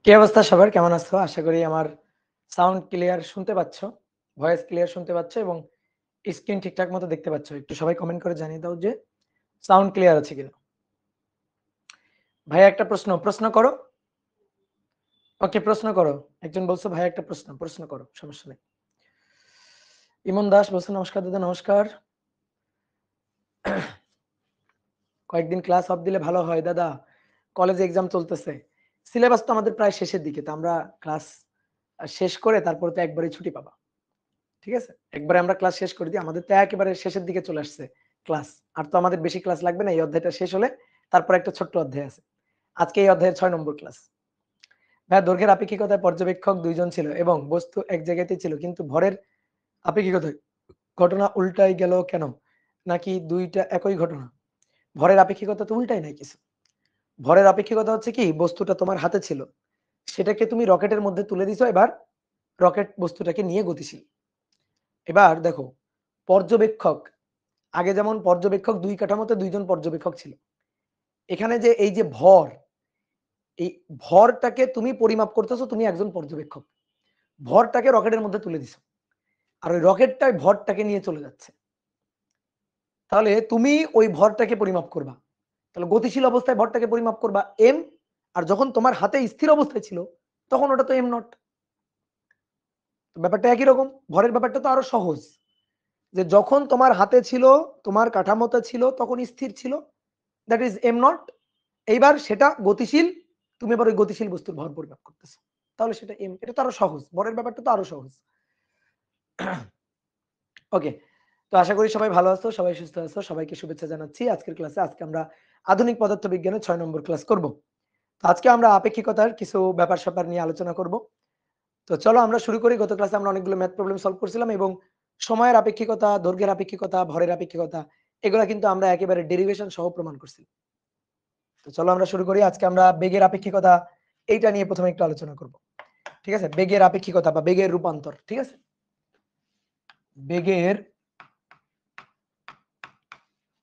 কি অবস্থা সবার? কেমন আছো? আশা করি আমার সাউন্ড ক্লিয়ার শুনতে পাচ্ছ, ভয়েস ক্লিয়ার শুনতে পাচ্ছ এবং স্ক্রিন ঠিকঠাক মতো দেখতে পাচ্ছ। একটু সবাই কমেন্ট করে জানিয়ে দাও যে সাউন্ড ক্লিয়ার আছে কিনা। ভাইয়া একটা প্রশ্ন করো। ওকে, প্রশ্ন করো। একজন বলছো ভাইয়া একটা প্রশ্ন করো। সমস্যা নেই। ইমন দাস বলছে নমস্কার দাদা, নমস্কার। কয়েকদিন ক্লাস অফ দিলে ভালো হয় দাদা। কলেজে এক্সাম চলতেছে। সিলেবাস তো আমাদের প্রায় শেষের দিকে। তো আমরা ক্লাস শেষ করে তারপরে তো একবারেই ছুটি পাবা। ঠিক আছে, একবারে আমরা ক্লাস শেষ করে দিই। আমাদের তো একেবারে শেষের দিকে চলে আসছে ক্লাস। আর তো আমাদের বেশি ক্লাস লাগবে না। এই অধ্যায়টা শেষ হলে তারপর একটা ছোট্ট অধ্যায় আছে। আজকে এই অধ্যায়ের 6 নম্বর ক্লাস। ভাই, দৈর্ঘ্যের আপেক্ষিকতায় পর্যবেক্ষক 2 জন ছিল এবং বস্তু এক জায়গাতেই ছিল, কিন্তু ভরের আপেক্ষিকতায় ঘটনা উল্টাই গেল কেন? নাকি দুইটা একই ঘটনা? ভরের আপেক্ষিকতা তো উল্টাই নাই কিছু। ভরের আপেক্ষিকতা হচ্ছে কি, বস্তুটা তোমার হাতে ছিল, সেটাকে তুমি রকেটের মধ্যে তুলে দিছো, এবার রকেট বস্তুটাকে নিয়ে গতিশীল। এবার দেখো, পর্যবেক্ষক, আগে যেমন পর্যবেক্ষক 2 কাঠামোতে 2 জন পর্যবেক্ষক ছিল। এখানে যে এই যে ভর, এই ভরটাকে তুমি পরিমাপ করতেছো, তুমি একজন পর্যবেক্ষক। ভরটাকে রকেটের মধ্যে তুলে দিছো, আর ওই রকেটটাই ভরটাকে নিয়ে চলে যাচ্ছে। তাহলে তুমি ওই ভরটাকে পরিমাপ করবা। তাহলে গতিশীল অবস্থায় ভরটাকে পরিমাপ করবা এম, আর যখন তোমার হাতে স্থির অবস্থায় ছিল তখন ওটা তো এম নট। ব্যাপারটা একই রকম। ভরের ব্যাপারটা তো আরো সহজ, যে যখন তোমার হাতে ছিল, তোমার কাঠামোতে ছিল, তখন স্থির ছিল, দ্যাট ইজ এম নট। এইবার সেটা গতিশীল, তুমি এবার ওই গতিশীল বস্তুর ভর পরিমাপ করতেছো, তাহলে সেটা এম। এটা তো আরো সহজ, ভরের ব্যাপারটা তো আরো সহজ। ওকে, তো আশা করি সবাই ভালো আছো, সবাই সুস্থ আছো। সবাইকে শুভেচ্ছা জানাচ্ছি আজকের ক্লাসে। আজকে আমরা আধুনিক পদার্থবিজ্ঞানের 6 নম্বর ক্লাস করব। তো আজকে আমরা আপেক্ষিকতার কিছু ব্যাপার স্যাপার নিয়ে আলোচনা করব। তো চলো আমরা শুরু করি। গত ক্লাসে আমরা অনেকগুলো ম্যাথ প্রবলেম সলভ করছিলাম এবং সময়ের আপেক্ষিকতা, দৈর্ঘ্যের আপেক্ষিকতা, ভরের আপেক্ষিকতা, এগুলা কিন্তু আমরা একেবারে ডেরিভেশন সহ প্রমাণ করছি। তো চলো আমরা শুরু করি। আজকে আমরা বেগের আপেক্ষিকতা এইটা নিয়ে প্রথমে একটু আলোচনা করব। ঠিক আছে, বেগের আপেক্ষিকতা বা বেগের রূপান্তর। ঠিক আছে, বেগের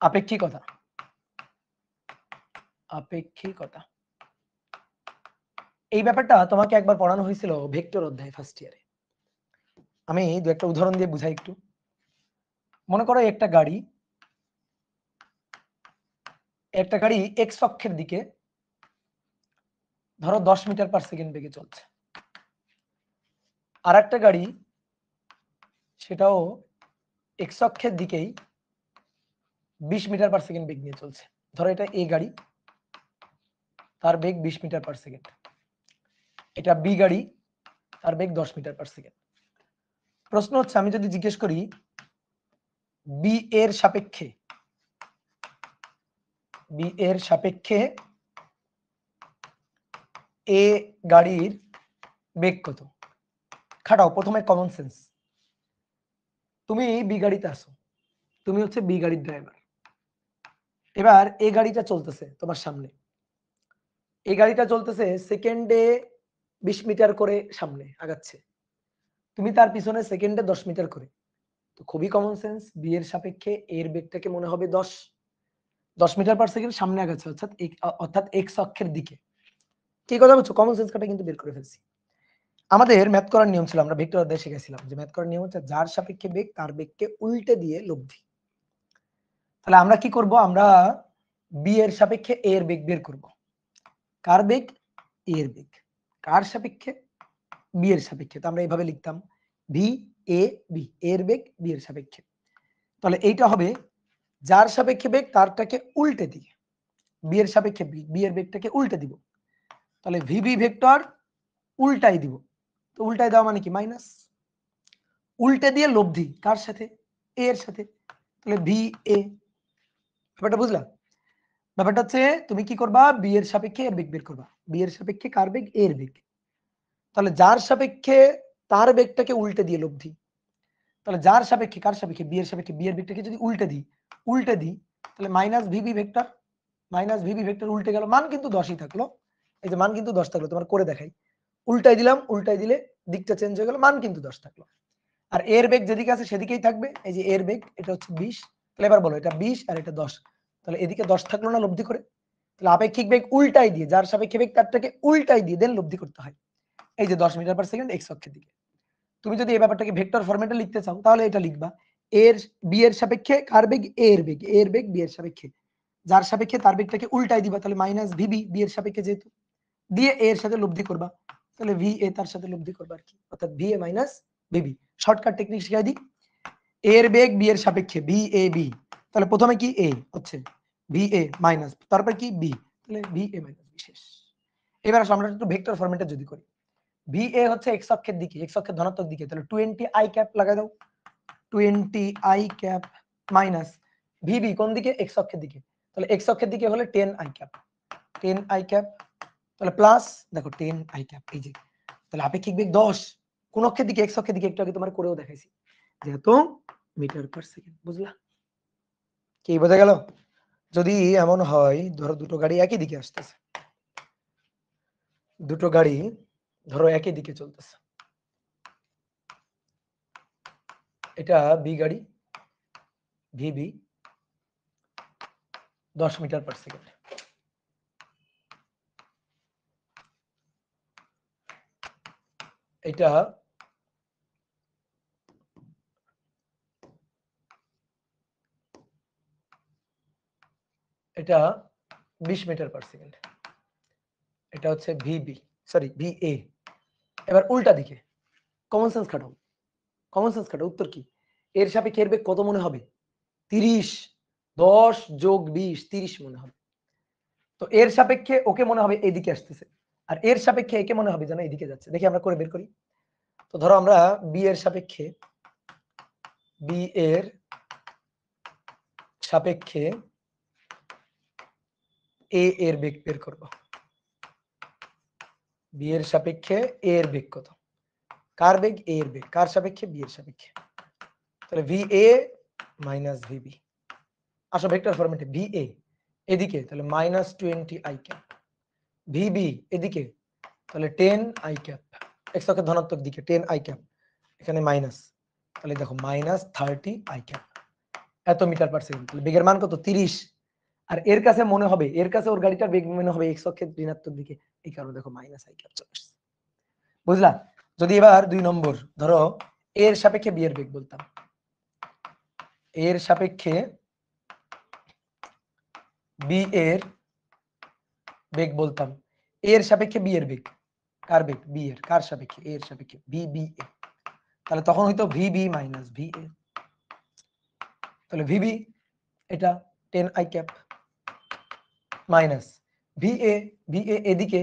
আপেক্ষিকতা। আপেক্ষিকতা এই ব্যাপারটা তোমাকে একবার পড়ানো হয়েছিল ভেক্টর অধ্যায় ফার্স্ট ইয়ারে। আমি দু একটা উদাহরণ দিয়ে বুঝাই একটু। মনে করো একটা গাড়ি এক্স অক্ষের দিকে ধরো 10 মিটার পার সেকেন্ড বেগে চলছে। আর একটা গাড়ি সেটাও এক্স অক্ষের দিকেই 20 মিটার পার সেকেন্ড বেগ নিয়ে চলছে। ধরো এটা এ গাড়ি, তার বেগ 20 মিটার পার সেকেন্ড। এটা বি গাড়ি, তার বেগ 10 মিটার পার সেকেন্ড। প্রশ্ন হচ্ছে, আমি যদি জিজ্ঞেস করি বি এর সাপেক্ষে এ গাড়ির বেগ কত? খাটাও প্রথমে কমন সেন্স। তুমি বি গাড়িতে আসো, তুমি হচ্ছে বি গাড়ির ড্রাইভার। এবার এ গাড়িটা চলতেছে তোমার সামনে। এই গাড়িটা চলতেছে সেকেন্ডে 20 মিটার করে সামনে আগাচ্ছে, তুমি তার পিছনে সেকেন্ডে 10 মিটার করে। তো খুবই কমন সেন্স, বি এর সাপেক্ষে এর বেগটাকে মনে হবে 10 মিটার পার সেকেন্ড সামনে আগাচ্ছে, অর্থাৎ এক্স অক্ষের দিকে। কি কথা বলছো? কমন সেন্স কাটা কিন্তু বের করে ফেলছি। আমাদের ম্যাথ করার নিয়ম ছিল, আমরা ভেক্টর অধ্যায়ে শিখেছিলাম যে ম্যাথ করার নিয়ম হচ্ছে যার সাপেক্ষে বেগ তার বেগকে উল্টে দিয়ে লব্ধি। তাহলে আমরা কি করব? আমরা বি এর সাপেক্ষে এ এর বেগ বের করব। কার বেগ? এ এর বেগ। কার সাপেক্ষে? বি এর সাপেক্ষে। তো আমরা এইভাবে লিখতাম ভি এ বি, এর বেগ বি এর সাপেক্ষে। তাহলে এইটা হবে যার সাপেক্ষে বেগ তারটাকে উল্টে দিয়ে বি এর সাপেক্ষে বি এর বেগটাকে উল্টে দিব। তাহলে ভিবি ভেক্টর উল্টাই দিব। তো উল্টাই দেওয়া মানে কি? মাইনাস। উল্টে দিয়ে লব্ধি কার সাথে? এ এর সাথে। তাহলে ভি এ। ব্যাপারটা বুঝলা? ব্যাপারটা হচ্ছে তুমি কি করবা? বি এর সাপেক্ষে এর বেগ বের করবা। বি এর সাপেক্ষে কার বেগ? এর বেগ। তাহলে যার সাপেক্ষে তার বেগটাকে উল্টে দিয়ে লব্ধি। তাহলে যার সাপেক্ষে কার সাপেক্ষে? বি এর সাপেক্ষে বি এর বেগটাকে যদি উল্টে দিই তাহলে minus VB vector. Minus VB vector উল্টে গেল, মান কিন্তু 10ই থাকলো। এই যে মান কিন্তু 10 থাকলো, তোমার করে দেখাই। উল্টাই দিলাম, উল্টাই দিলে দিকটা চেঞ্জ হয়ে গেল, মান কিন্তু 10 থাকলো। আর এর বেগ যেদিকে আছে সেদিকেই থাকবে। এই যে এর বেগ এটা হচ্ছে 20। তাহলে এবার বলো, এটা 20 আর এটা 10, তাহলে এদিকে 10 থাকলো না লব্ধি করে? তাহলে আপেক্ষিক বেগ উল্টাই দিয়ে, যার সাপেক্ষে বেগ তারটাকে উল্টাই দিয়ে দেন লব্ধি করতে হয়। এই যে 10 মিটার পার সেকেন্ড এক্স অক্ষের দিকে। তুমি যদি এই ব্যাপারটাকে ভেক্টর ফরম্যাটে লিখতে চাও তাহলে এটা লিখবা, এর বি এর সাপেক্ষে কার বেগ, এ এর বেগ, এ এর বেগ বি এর সাপেক্ষে, যার সাপেক্ষে তার বেগটাকে উল্টাই দিবা, তাহলে মাইনাস ভিবি বি এর সাপেক্ষে যেহেতু, দিয়ে এ এর সাথে লব্ধি করবা, তাহলে ভি এ তার সাথে লব্ধি করবা আর কি, অর্থাৎ V A minus VB. Shortcut technique শিখাই দিই, এ এর বেগ বি এর সাপেক্ষে ভি এ বি, তাহলে প্রথমে কি এ হচ্ছে ভি এ মাইনাস, তারপর কি বি, তাহলে ভি এ মাইনাস বি শেষ। এবার আসলে আমরা একটু ভেক্টর ফরম্যাটে যদি করি, ভি এ হচ্ছে এক্স অক্ষের দিকে, এক্স অক্ষের ধনাত্মক দিকে, তাহলে 20 আই ক্যাপ লাগাই দাও, 20 আই ক্যাপ মাইনাস ভিবি কোন দিকে, এক্স অক্ষের দিকে, তাহলে এক্স অক্ষের দিকে হলে 10 আই ক্যাপ, 10 আই ক্যাপ, তাহলে প্লাস দেখো 10 আই ক্যাপ, এই যে তাহলে আপেক্ষিক বেগ 10 কোন অক্ষের দিকে, এক্স অক্ষের দিকে, একটু আগে তোমার করেও দেখাইছি, যেহেতু মিটার পার সেকেন্ড। বুঝলা কি বোঝা গেল? যদি এমন হয় ধরো দুটো গাড়ি একই দিকে আসতেছে, দুটো গাড়ি ধরো একই দিকে চলতেছে, এটা বি গাড়ি, ভিবি 10 মিটার পার সেকেন্ড, এটা এটা 20 মিটার পার সেকেন্ড, এটা হচ্ছে ভিবি, সরি ভিএ। এবার উল্টা দিকে কমন সেন্স খাটাও, কমন সেন্স খাটাও, উত্তর কি? এর সাপেক্ষে এর বেগ কত মনে হবে? 30, 10 যোগ 20 30 মনে হবে। তো এর সাপেক্ষে ওকে মনে হবে এইদিকে আসতেছে, আর এর সাপেক্ষে একে মনে হবে যেন এইদিকে যাচ্ছে। দেখি আমরা করে বের করি। তো ধরো আমরা বি এর সাপেক্ষে, বি এর সাপেক্ষে এ এর বেগ বের করব। বি এর সাপেক্ষে এ এর বেগ কত? কার বেগ? এ এর বেগ। কার সাপেক্ষে? বি এর সাপেক্ষে। তাহলে ভি এ মাইনাস ভিবি। আসো ভেক্টর ফরম্যাটে, ভি এ এদিকে তাহলে মাইনাস 20 আই ক্যাপ, ভিবি এদিকে তাহলে 10 আই ক্যাপ, এক্স অক্ষের ধনাত্মক দিকে 10 আই ক্যাপ, এখানে মাইনাস, তাহলে দেখো মাইনাস 30 আই ক্যাপ, এত মিটার পার সেকেন্ড। তাহলে বেগের মান কত? 30। আর এর কাছে মনে হবে, এর কাছে ওর গাড়িটার বেগ মনে হবে এক্স অক্ষের ঋণাত্মক দিকে, এই কারণে দেখো মাইনাস আই ক্যাপ চলে আসছে। বুঝলা? যদি এবার 2 নম্বর ধরো এর সাপেক্ষে বি এর বেগ বলতাম, এর সাপেক্ষে বি এর বেগ বলতাম, এর সাপেক্ষে বি এর বেগ, কার বেগ? বি এর। কার সাপেক্ষে? এর সাপেক্ষে বি বি এ, তাহলে তখন হইতো V B minus V A, তাহলে ভিবি এটা 10 I cap minus V A, V A এদিকে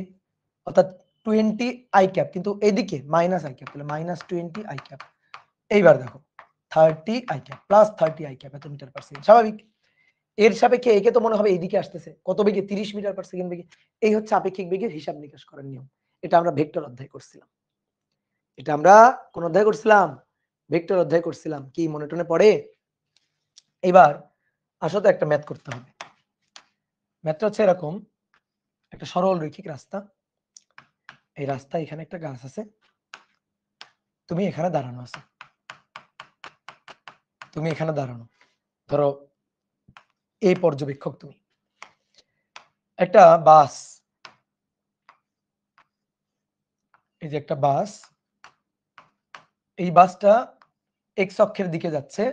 অর্থাৎ 20 আই ক্যাপ, কিন্তু এদিকে মাইনাস আই ক্যাপ, তাহলে মাইনাস 20 আই ক্যাপ। এইবার দেখো 30 I cap plus 30 I cap, এত মিটার পার সেকেন্ড। স্বাভাবিক। এর সাপেক্ষে একে তো মনে হবে এইদিকে আসতেছে, কত বেগে? 30 মিটার পার সেকেন্ড বেগে। এই হচ্ছে আপেক্ষিক বেগের হিসাব নিকাশ করার নিয়ম। এটা আমরা ভেক্টর অধ্যায় করছিলাম, এটা আমরা কোন অধ্যায় করছিলাম? ভেক্টর অধ্যায় করছিলাম। কি মনে টনে পড়ে? এবার আসলে একটা ম্যাথ করতে হবে। ম্যাথটা হচ্ছে এরকম, একটা সরল রৈখিক রাস্তা, এই রাস্তা, এখানে একটা গাছ আছে, তুমি এখানে দাঁড়ানো আছো, তুমি এখানে দাঁড়ানো, ধরো এই পর্যবেক্ষক তুমি, একটা বাস, এই যে একটা বাস, এই বাসটা এক্স অক্ষের দিকে যাচ্ছে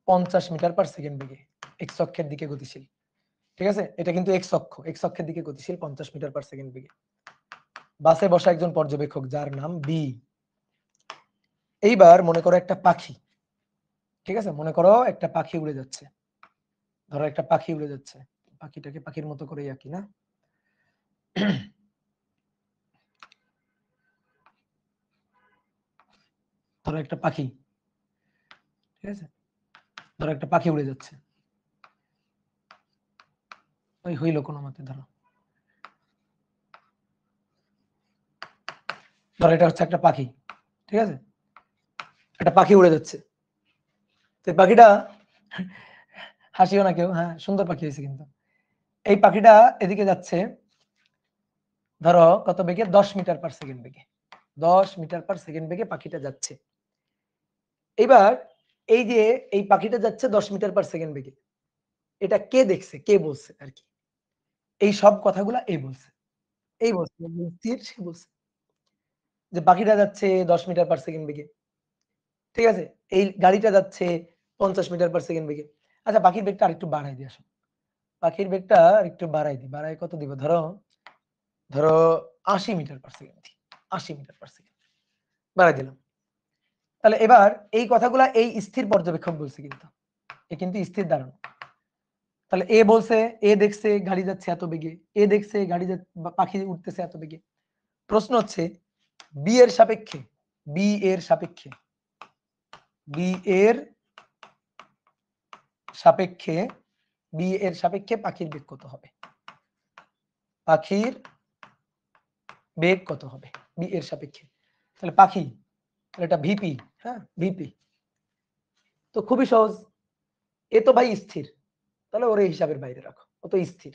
50 মিটার পার সেকেন্ড বেগে, এক্স অক্ষের দিকে গতিশীল। ঠিক আছে, এটা কিন্তু এক্স অক্ষ, এক্স অক্ষের দিকে গতিশীল 50 মিটার পার সেকেন্ড বেগে। বাসে বসা একজন পর্যবেক্ষক যার নাম বি। এইবার মনে করো একটা পাখি, ঠিক আছে, মনে করো একটা পাখি উড়ে যাচ্ছে, ধরো একটা পাখি উড়ে যাচ্ছে, পাখিটাকে পাখির মতো করেই আঁকি না, ধরো একটা পাখি, ঠিক আছে, ধরো একটা পাখি উড়ে যাচ্ছে, ওই হইলো কোনো মতে, ধরো ধরো এটা হচ্ছে একটা পাখি, ঠিক আছে, একটা পাখি উড়ে যাচ্ছে, তো পাখিটা, হাসিও না কেউ, হ্যাঁ সুন্দর পাখি হয়েছে কিন্তু, এই পাখিটা এদিকে যাচ্ছে ধরো কত বেগে? 10 মিটার পার সেকেন্ড বেগে, 10 মিটার পার সেকেন্ড বেগে পাখিটা যাচ্ছে। এবার এই যে এই পাখিটা যাচ্ছে 10 মিটার পার সেকেন্ড বেগে, এটা কে দেখছে, কে বলছে আর কি? এই সব কথাগুলা এই বলছে। এই বলছে স্থির সে বলছে যে পাখিটা যাচ্ছে ১০ মিটার পার সেকেন্ড বেগে। ঠিক আছে? এই গাড়িটা যাচ্ছে ৫০ মিটার পার সেকেন্ড বেগে। আচ্ছা পাখির বেগটা আরেকটু বাড়ায় দিই আসো। পাখির বেগটা আরেকটু বাড়ায় দিই। বাড়ায় কত দিব? ধরো ৮০ মিটার পার সেকেন্ড দিই। ৮০ মিটার পার সেকেন্ড। বাড়ায় দিলাম। তাহলে এবার এই কথাগুলা এই স্থির পর্যবেক্ষক বলছে কিন্তু। এ কিন্তু স্থির ধারণা। তাহলে এ বলছে, এ দেখছে গাড়ি যাচ্ছে এত বেগে। এ দেখছে গাড়ি পাখি উঠতেছে এত বেগে। প্রশ্ন হচ্ছে বি এর সাপেক্ষে, বি এর সাপেক্ষে, বি এর সাপেক্ষে, বি এর সাপেক্ষে পাখির বেগ কত হবে? পাখির বেগ কত হবে বি এর সাপেক্ষে? তাহলে পাখি, তাহলে এটা ভিপি, হ্যাঁ ভিপি। তো খুবই সহজ, এ তো ভাই স্থির, তাহলে ওর এই হিসাবের বাইরে রাখো, ও তো স্থির।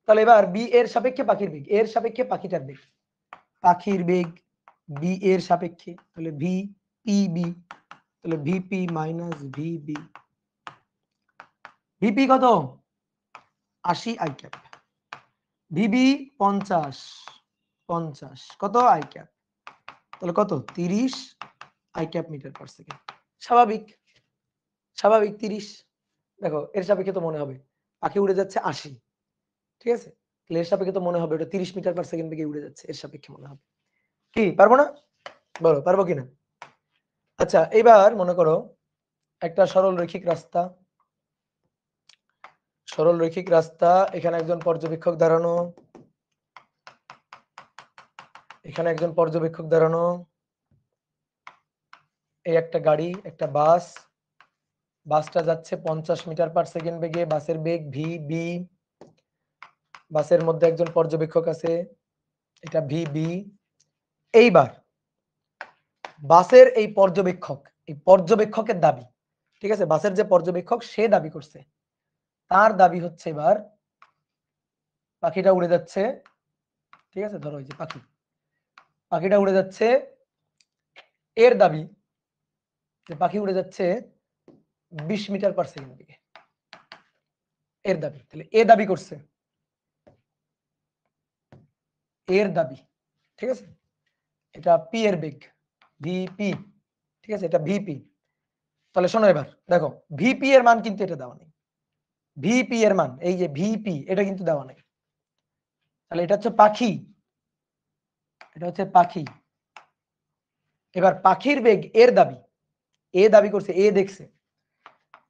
তাহলে এবার বি এর সাপেক্ষে পাখির বেগ, এর সাপেক্ষে পাখিটার বেগ, পাখির বেগ বি এর সাপেক্ষে, তাহলে ভি পি বি, তাহলে ভিপি মাইনাস ভিবি। ভিপি কত? ৮০ আই ক্যাপ, ভিবি ৫০, ৫০ কত আই ক্যাপ, তাহলে কত ৩০ I cap metre per second. স্বাভাবিক, স্বাভাবিক ৩০। দেখো এর সাপেক্ষে তো মনে হবে পাখি উড়ে যাচ্ছে ৮০, ঠিক আছে? তাহলে এর সাপেক্ষে তো মনে হবে ওটা ৩০ মিটার পার সেকেন্ড বেগে উড়ে যাচ্ছে, এর সাপেক্ষে মনে হবে। কি পারবো না? বলো পারবো কিনা? আচ্ছা এবার মনে করো একটা সরল রৈখিক রাস্তা, সরল রৈখিক রাস্তা, এখানে একজন পর্যবেক্ষক দাঁড়ানো, এখানে একজন পর্যবেক্ষক দাঁড়ানো, এই একটা গাড়ি, একটা বাস, বাসটা যাচ্ছে ৫০ মিটার পার সেকেন্ড বেগে, বাসের বেগ ভি বি, বাসের মধ্যে একজন পর্যবেক্ষক আছে, এটা ভি বি। এইবার বাসের এই পর্যবেক্ষক, এই পর্যবেক্ষকের দাবি, ঠিক আছে, বাসের যে পর্যবেক্ষক সে দাবি করছে, তার দাবি হচ্ছে এবার পাখিটা উড়ে যাচ্ছে, ঠিক আছে, ধরো এই যে পাখি, পাখিটা উড়ে যাচ্ছে, এর দাবি যে পাখি উড়ে যাচ্ছে ২০ মিটার পার সেকেন্ড বেগে, এর দাবি। তাহলে এ দাবি করছে, এর দাবি, ঠিক আছে, এটা পি এর বেগ ভিপি, ঠিক আছে, এটা ভিপি। তাহলে শোনো এবার দেখো ভিপি এর মান কিন্তু এটা দেওয়া নেই, ভিপি এর মান এই যে ভিপি এটা কিন্তু দেওয়া নেই। তাহলে এটা হচ্ছে পাখি, এটা হচ্ছে পাখি। এবার পাখির বেগ এর দাবি, এ দাবি করছে, এ দেখছে,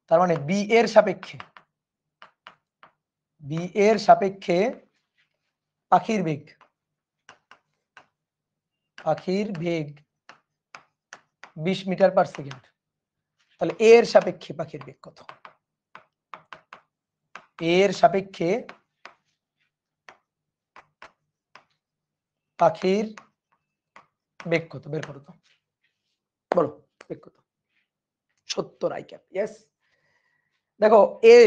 তার মানে বি এর সাপেক্ষে, বি এর সাপেক্ষে পাখির বেগ, পাখির বেগ ২০ মিটার পার সেকেন্ড। তাহলে এর সাপেক্ষে পাখির বেগ কত? এর সাপেক্ষে পাখির বেগ কত বের করো তো, বলো বেগ কত? ৭০ আই ক্যাপ। ইয়েস। দেখো এ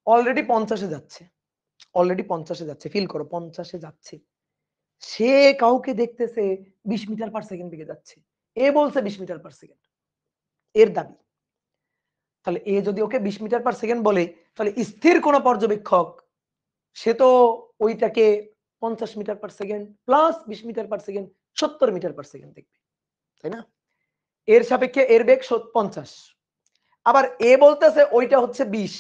অলরেডি ৫০-এ যাচ্ছে, অলরেডি ৫০-এ যাচ্ছে, ফিল করো ৫০-এ যাচ্ছে, সে কাউকে দেখতেছে ২০ মিটার পার সেকেন্ড বেগে যাচ্ছে, এ বলছে ২০ মিটার পার সেকেন্ড, এর দাবি। তাহলে এ যদি ওকে ২০ মিটার পার সেকেন্ড বলে, তাহলে স্থির কোন পর্যবেক্ষক সে তো ওইটাকে ৫০ metre per second plus ২০ metre per second ৭০ metre per second দেখবে, তাই না? এর সাপেক্ষে এর বেগ ৫০, আবার এ বলতেছে ওইটা হচ্ছে ২০,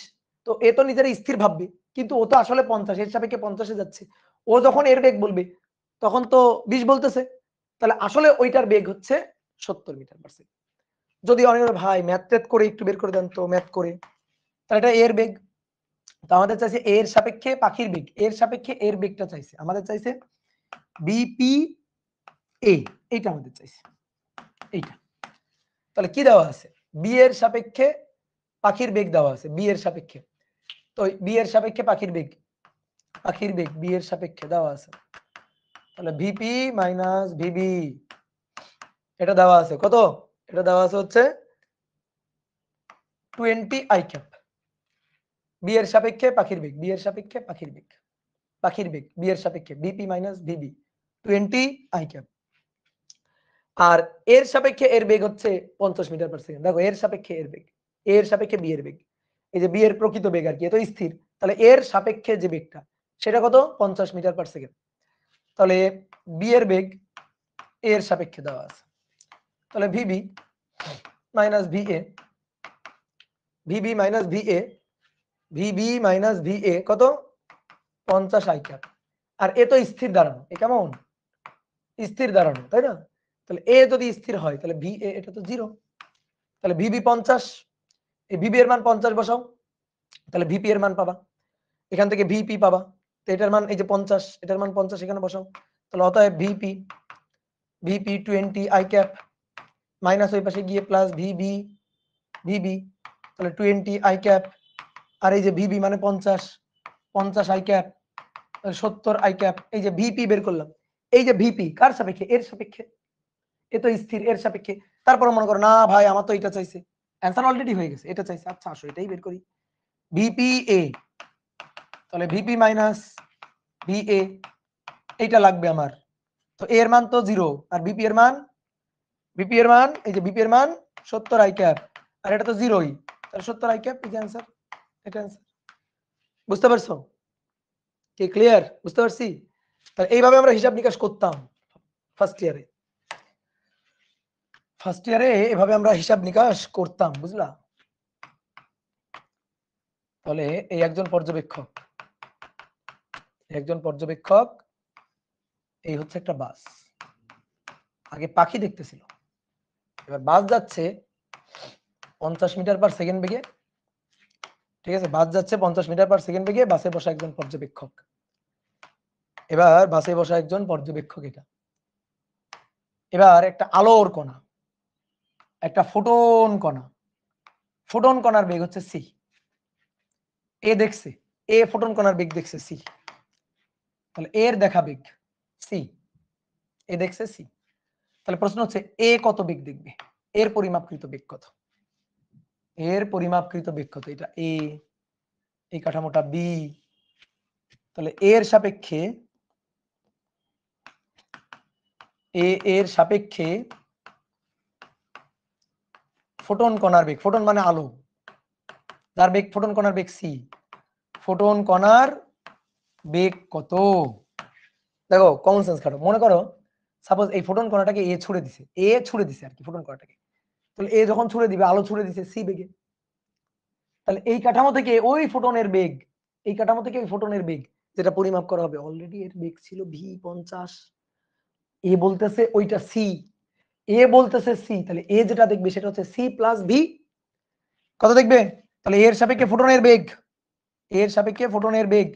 তো এ তো নিজের স্থির ভাববে, কিন্তু ও তো আসলে ৫০, এর সাপেক্ষে ৫০-এ যাচ্ছে, ও যখন এর বেগ বলবে তখন তো ২০ বলতেছে, তাহলে আসলে ওইটার বেগ হচ্ছে ৭০ মিটার পার সেকেন্ড। যদি অনেক ভাই ম্যাথ ট্যাথ করে একটু বের করে দেন তো, ম্যাথ করে, তাহলে এটা এর বেগ। তো আমাদের চাইছে এর সাপেক্ষে পাখির বেগ, এর সাপেক্ষে এর বেগটা চাইছে, আমাদের চাইছে বিপি এ, এইটা আমাদের চাইছে, এইটা। তাহলে কি দেওয়া আছে? বি এর সাপেক্ষে পাখির বেগ দেওয়া আছে, বি এর সাপেক্ষে, তো বি এর সাপেক্ষে পাখির বেগ, পাখির বেগ বি এর সাপেক্ষে দেওয়া আছে, তাহলে ভিপি মাইনাস ভিবি, এটা দেওয়া আছে কত? এটা দেওয়া আছে হচ্ছে 20 আই ক্যাপ, বি এর সাপেক্ষে পাখির বেগ, বি এর সাপেক্ষে পাখির বেগ, পাখির বেগ বি এর সাপেক্ষে VP minus VB 20 I cap. আর এর সাপেক্ষে এর বেগ হচ্ছে ৫০ মিটার পার সেকেন্ড। দেখো এর সাপেক্ষে এর বেগ, এর সাপেক্ষে বি এর বেগ, এই যে বি এর প্রকৃত বেগ আর কি, এত স্থির, তাহলে এর সাপেক্ষে যে বেগটা সেটা কত 50 মিটার পার সেকেন্ড। তাহলে বি এর বেগ এ এর সাপেক্ষে দেওয়া আছে, তাহলে V B minus V A, V B minus V A, V B minus V A কত 50 আই ক্যাপ। আর এ তো স্থির দাঁড়ানো, এ কেমন স্থির দাঁড়ানো, তাই না? তাহলে এ যদি স্থির হয় তাহলে ভিএ এটা তো 0, তাহলে ভিবি 50, এই ভিবি এর মান 50 বসাও, তাহলে ভিপি এর মান পাবা, এখান থেকে ভিপি পাবা, তো এটার মান এই যে 50, এটার মান 50 এখানে বসাও, তাহলে অতএব ভিপি 20 আই ক্যাপ মাইনাস ওই পাশে গিয়ে প্লাস ভিবি, তাহলে 20 আই ক্যাপ, আর এই যে ভিবি মানে 50 আই ক্যাপ, 70 আই ক্যাপ। এই যে ভিপি বের করলাম, এই যে ভিপি কার সাপেক্ষে এর সাপেক্ষে, এ তো স্থির এর সাপেক্ষে। তারপর মনে করো না ভাই আমার তো এটা চাইছে, অ্যান্সার অলরেডি হয়ে গেছে, এটা চাইছে, আচ্ছা আসো এটাই বের করি। ভিপি এ, তাহলে ভিপি মাইনাস ভিএ এইটা লাগবে আমার, তো এর মান তো 0 আর ভিপি এর মান এই যে ভিপি এর মান 70 আই ক্যাপ, আর এটা তো 0ই, তাহলে 70 আই ক্যাপ, এই যে অ্যান্সার, এটা অ্যান্সার। বুঝতে পারছো কি? ক্লিয়ার? বুঝতে পারছি? তাহলে এইভাবে আমরা হিসাব নিকাশ করতাম ফার্স্ট ইয়ারে এভাবে আমরা হিসাব নিকাশ করতাম, বুঝলা? তাহলে এই একজন পর্যবেক্ষক, এই হচ্ছে একটা বাস, আগে পাখি দেখতেছিল, এবার বাস যাচ্ছে 50 মিটার পার সেকেন্ড বেগে, ঠিক আছে? বাস যাচ্ছে 50 মিটার পার সেকেন্ড বেগে, বাসে বসা একজন পর্যবেক্ষক। এবার বাসে বসা একজন পর্যবেক্ষক, এটা এবার একটা আলোর কণা, একটা ফোটন কণার বেগ হচ্ছে সি, এ দেখছে, এ ফোটন কণার বেগ দেখছে সি, তাহলে এর দেখা বেগ সি, এ দেখছে সি, তাহলে প্রশ্ন হচ্ছে এ কত বেগ দেখবে, এর পরিমাপকৃত বেগ কত, এর পরিমাপকৃত বেগ কত, এটা এ, এই কাঠামোটা বি, তাহলে এর সাপেক্ষে এর সাপেক্ষে ফোটন কণার বেগ, ফোটন মানে আলো, যার বেগ ফোটন কণার বেগ সি, ফোটন কণার বেগ কত? দেখো কমন সেন্স খাটো, মনে করো সাপোজ এই ফোটন কণাটাকে এ ছুড়ে দিছে আর কি, ফোটন কণাটাকে, তাহলে এ যখন ছুড়ে দিবে, আলো ছুড়ে দিছে সি বেগে, তাহলে এই কাঠামো থেকে ওই ফোটনের বেগ, যেটা পরিমাপ করা হবে, অলরেডি এর বেগ ছিল ভি 50, এ বলতেছে ওইটা সি, তাহলে এ যেটা দেখবে সেটা হচ্ছে সি প্লাস ভি, কত দেখবে? তাহলে এর সাপেক্ষে ফোটনের বেগ,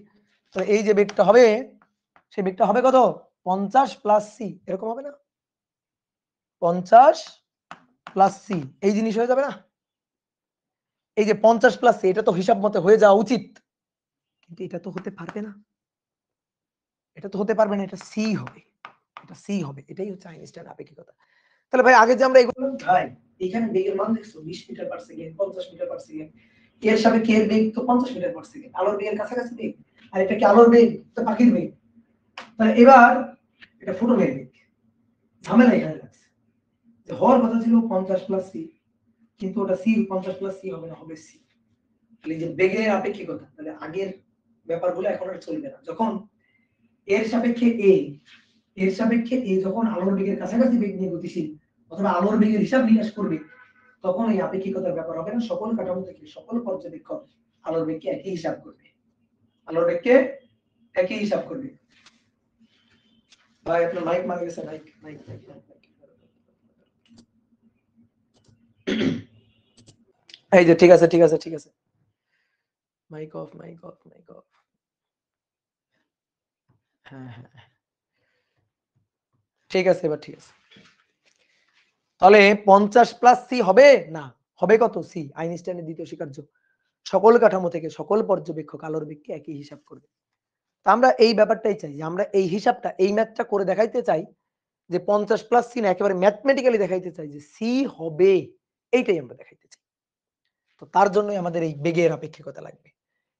তাহলে এই যে বেগটা হবে, সেই বেগটা হবে কত 50 প্লাস সি, এরকম হবে না? 50 প্লাস সি, এই জিনিস হয়ে যাবে না? এই যে 50 প্লাস সি, এটা তো হিসাব মতে হয়ে যাওয়া উচিত, কিন্তু এটা তো হতে পারবে না, এটা সি হবে, এটাই হচ্ছে আইনস্টাইন আপেক্ষিকতা। তাহলে ভাই আগে যে আমরা এগুলো ভাই এখানে বেগের মান দেখছো 20 metre per second, 50 metre per second, এর সাপেক্ষে এর বেগ তো 50 মিটার পার সেকেন্ড, আলোর বেগের কাছাকাছি বেগ, আর এটা কি আলোর বেগ, তো পাখির বেগ, তাহলে এবার এটা ফোটনের বেগ, ঝামেলা এখানে লাগছে যে হওয়ার কথা ছিল 50 প্লাস সি, কিন্তু ওটা সি 50 প্লাস সি হবে না, হবে সি। তাহলে যে বেগের আপেক্ষিকতা, তাহলে আগের ব্যাপারগুলো এখন আর চলবে না, যখন এর সাপেক্ষে এ যখন আলোর বেগের কাছাকাছি বেগ নিয়ে গতিশীল অথবা আলোর বেগের হিসাব নিকাশ করবে, তখন এই আপেক্ষিকতার ব্যাপার হবে না, সকল কাঠামো থেকে সকল পর্যবেক্ষক আলোর বেগকে একই হিসাব করবে, ভাই আপনার মাইক মারা গেছে, মাইক এই যে ঠিক আছে মাইক অফ, হ্যাঁ ঠিক আছে, এবার ঠিক আছে। তাহলে 50 প্লাস সি হবে না, হবে কত সি, আইনস্টাইনের দ্বিতীয় স্বীকার্য, সকল কাঠামো থেকে সকল পর্যবেক্ষক আলোর বেগকে একই হিসাব করবে। তা আমরা এই ব্যাপারটাই চাই, যে আমরা এই হিসাবটা, এই ম্যাথটা করে দেখাইতে চাই, যে 50 প্লাস সি না, একেবারে ম্যাথমেটিক্যালি দেখাইতে চাই যে সি হবে, এইটাই আমরা দেখাইতে চাই। তো তার জন্যই আমাদের এই বেগের আপেক্ষিকতা লাগবে,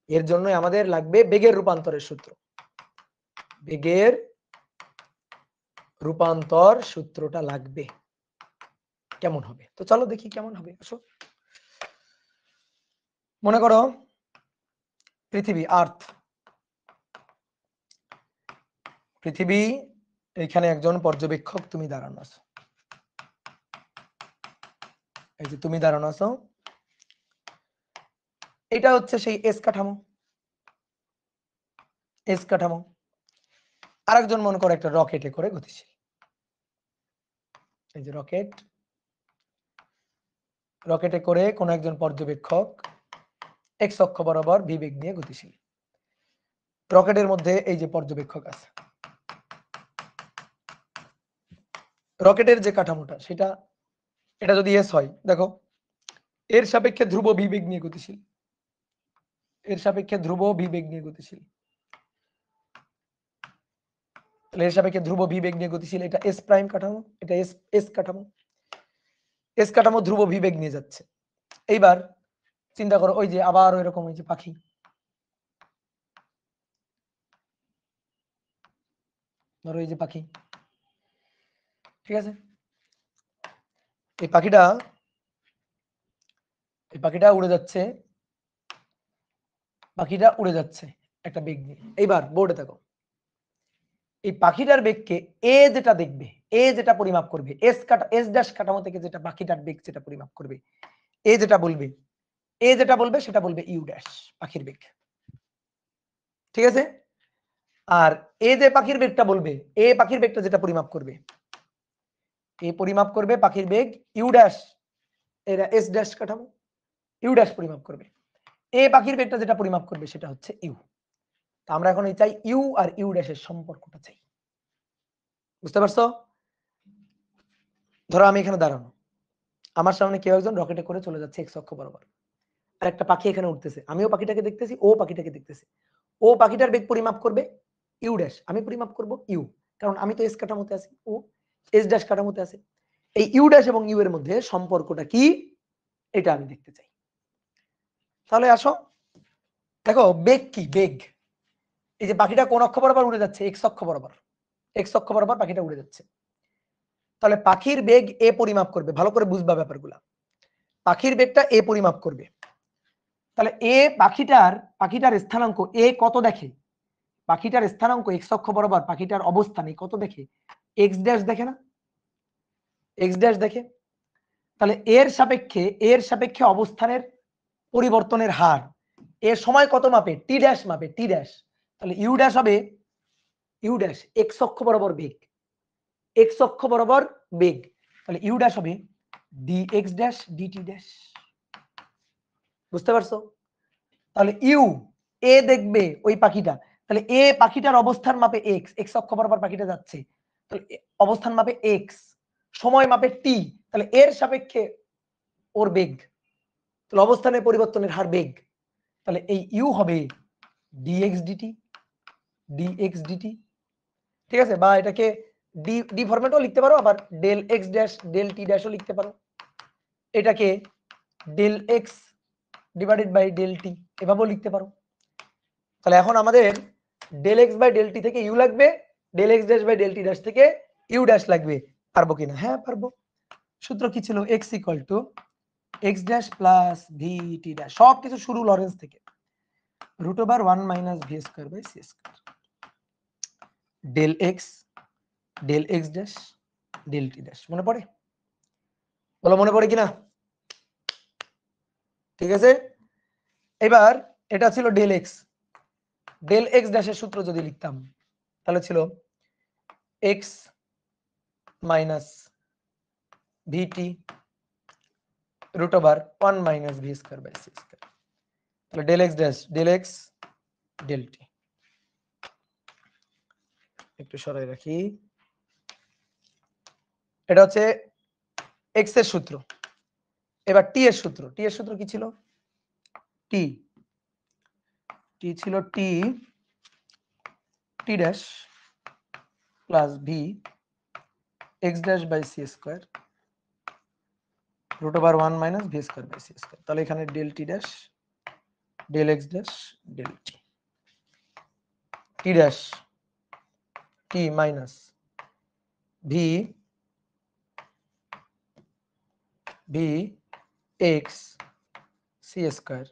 এর জন্যই আমাদের লাগবে বেগের রূপান্তরের সূত্র, বেগের রূপান্তর সূত্রটা লাগবে। কেমন হবে? তো চলো দেখি কেমন হবে, আসো। মনে করো পৃথিবী, আর্থ, পৃথিবী, এখানে একজন পর্যবেক্ষক, তুমি দাঁড়ানো আছো, এই যে তুমি দাঁড়ানো আছো, এটা হচ্ছে সেই এস কাঠামো। এস কাঠামো। আরেকজন মনে করো একটা রকেটে করে গতিশীল, এই যে রকেট, রকেটে করে কোন একজন পর্যবেক্ষক এক্স অক্ষ বরাবর ভি বেগ নিয়ে গতিশীল। রকেটের মধ্যে এই যে পর্যবেক্ষক আছে, রকেটের যে কাঠামোটা সেটা, এটা যদি এস হয়, দেখো এর সাপেক্ষে ধ্রুব ভি বেগ নিয়ে গতিশীল, এর সাপেক্ষে ধ্রুব ভি বেগ নিয়ে গতিশীল, তাহলে এর সাপেক্ষে ধ্রুব ভি বেগ নিয়ে গতিশীল। এটা এস প্রাইম কাঠামো, এটা এস এস কাঠামো, এস কাঠামো ধ্রুব ভি বেগ নিয়ে যাচ্ছে। এইবার চিন্তা করো, ওই যে আবার ওই রকম, ওই যে পাখি, ধরো এই যে পাখি, ঠিক আছে, এই পাখিটা, এই পাখিটা উড়ে যাচ্ছে, পাখিটা উড়ে যাচ্ছে একটা বেগ নিয়ে। এইবার বোর্ডে দেখো, এই পাখিটার বেগকে এ যেটা দেখবে, এ যেটা পরিমাপ করবে, এস ড্যাশ কাঠামো থেকে যেটা পাখিটার বেগ যেটা পরিমাপ করবে, এ যেটা বলবে, এ যেটা বলবে সেটা বলবে ইউ ড্যাশ, পাখির বেগ, ঠিক আছে। আর এ যে পাখির বেগটা বলবে, এ পাখির বেগটা যেটা পরিমাপ করবে, এ পরিমাপ করবে পাখির বেগ ইউ ড্যাশ, এরা এস ড্যাশ কাঠামো, ইউ ড্যাশ পরিমাপ করবে। এ পাখির বেগটা যেটা পরিমাপ করবে সেটা হচ্ছে ইউ। তা আমরা এখন এই চাই ইউ আর ইউ ড্যাশের সম্পর্কটা চাই, বুঝতে পারছো? ধরো আমি এখানে দাঁড়ানো, আমার সামনে কেউ একজন রকেটে করে চলে যাচ্ছে এক্স অক্ষ বরাবর, আর একটা পাখি এখানে উঠতেছে, আমিও পাখিটাকে দেখতেছি, ও পাখিটাকে দেখতেছে। ও পাখিটার বেগ পরিমাপ করবে ইউ ড্যাশ, আমি পরিমাপ করব ইউ, কারণ আমি তো এস কাঠামোতে আছি, ও এস ড্যাশ কাঠামোতে আছে। এই ইউ ড্যাশ এবং ইউ এর মধ্যে সম্পর্কটা কি, এটা আমি দেখতে চাই। তাহলে আসো দেখো, বেগ কি, বেগ, এই যে পাখিটা কোন অক্ষ বরাবর উড়ে যাচ্ছে, এক্স অক্ষ বরাবর, এক্স অক্ষ বরাবর পাখিটা উড়ে যাচ্ছে। তাহলে পাখির বেগ এ পরিমাপ করবে, ভালো করে বুঝবা ব্যাপারগুলা, পাখির বেগটা এ পরিমাপ করবে। তাহলে এ পাখিটার স্থানাঙ্ক এ কত দেখে, পাখিটার স্থানাঙ্ক এক্স অক্ষ বরাবর পাখিটার অবস্থানে কত দেখে, এক্স ড্যাশ দেখে না, এক্স ড্যাশ দেখে। তাহলে এর সাপেক্ষে অবস্থানের পরিবর্তনের হার, এর সময় কত মাপে, টি ড্যাশ মাপে, টি ড্যাশ। তাহলে ইউ ড্যাশ হবে, ইউ ড্যাশ এক্স অক্ষ বরাবর বেগ, এক্স অক্ষ বরাবর বেগ, তাহলে ইউ ড্যাশ হবে D X dash D T dash, বুঝতে পারছো? তাহলে ইউ, এ দেখবে ওই পাখিটা, তাহলে এ পাখিটার অবস্থান মাপে এক্স, এক্স অক্ষ বরাবর পাখিটা যাচ্ছে, তাহলে অবস্থান মাপে এক্স, সময় মাপে টি, তাহলে এর সাপেক্ষে ওর বেগ, তাহলে অবস্থানের পরিবর্তনের হার বেগ, তাহলে এই ইউ হবে ডিএক্স ডিটি, ডিএক্স ডিটি, ঠিক আছে। বা এটাকে ডি ডি ফরম্যাটও লিখতে পারো, আবার del X dash del T ড্যাশও লিখতে পারো, এটাকে del X divided by del T এভাবেও লিখতে পারো। তাহলে এখন আমাদের del X by del T থেকে ইউ লাগবে, del X dash by del T dash থেকে ইউ ড্যাশ লাগবে। পারবো কিনা? হ্যাঁ পারবো। সূত্র কি ছিল? X equal to X dash plus V T dash, সব কিছু শুরু লরেন্স থেকে, root over 1 minus V square by C square, del X dash del T dash. মনে পড়ে? বলো মনে পড়ে কিনা? ঠিক আছে। এবার এটা ছিল ডেল এক্স ড্যাশের সূত্র যদি লিখতাম তাহলে ছিল X minus VT root over 1 minus V square by C square, তাহলে del X dash del X del T. একটু সরাই রাখি, এটা হচ্ছে এক্স এর সূত্র। এবার টি এর সূত্র, টি এর সূত্র কি ছিল? টি ছিল T dash plus V X dash by C square root over 1 minus V square by C square. তাহলে এখানে del T dash del X dash del T dash T minus V X C square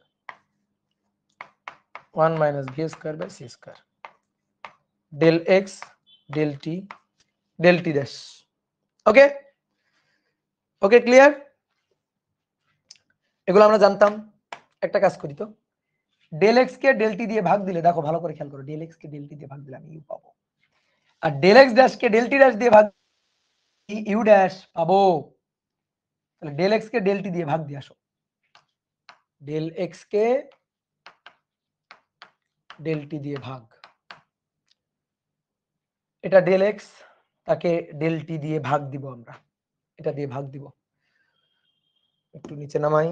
1 minus V square by C square, del X del t dash. Okay okay clear? এগুলো আমরা জানতাম। একটা কাজ করি তো, del X কে del T দিয়ে ভাগ দিলে, দেখো ভালো করে খেয়াল করো, ডেল এক্স কে ডেল টি দিয়ে ভাগ দিলে আমি ইউ পাবো, আর ডেল এক্স ড্যাশ কে ডেল টি ড্যাশ দিয়ে ভাগ ইউ ড্যাশ পাবো। তাহলে ডেল এক্স কে ডেল টি দিয়ে ভাগ দিয়ে আসো, ডেল এক্স কে ডেল টি দিয়ে ভাগ, এটা ডেল এক্স, তাকে ডেল টি দিয়ে ভাগ দিব, আমরা এটা দিয়ে ভাগ দিব। একটু নিচে নামাই,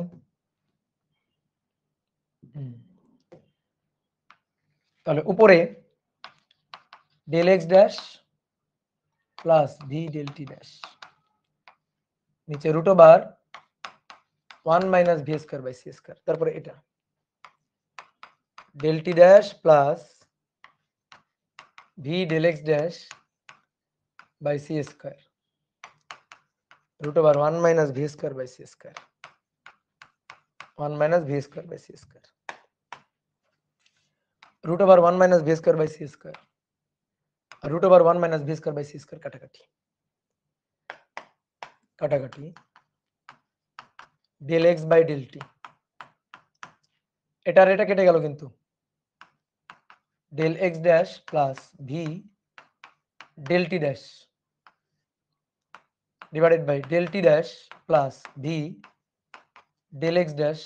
তাহলে উপরে del X dash plus V del T dash, নিচে root over 1 minus V square by C square, তারপরে এটা del T dash plus V del X dash by C square, root over 1 minus V square by C square, 1 minus V square by C square, root over 1 minus V square by C square, আর root over 1 minus V square by C square কাটাকাটি, কাটাকাটি del X by del T, এটার এটা কেটে গেল কিন্তু, del X dash plus V del T dash divided by del T dash plus V del X dash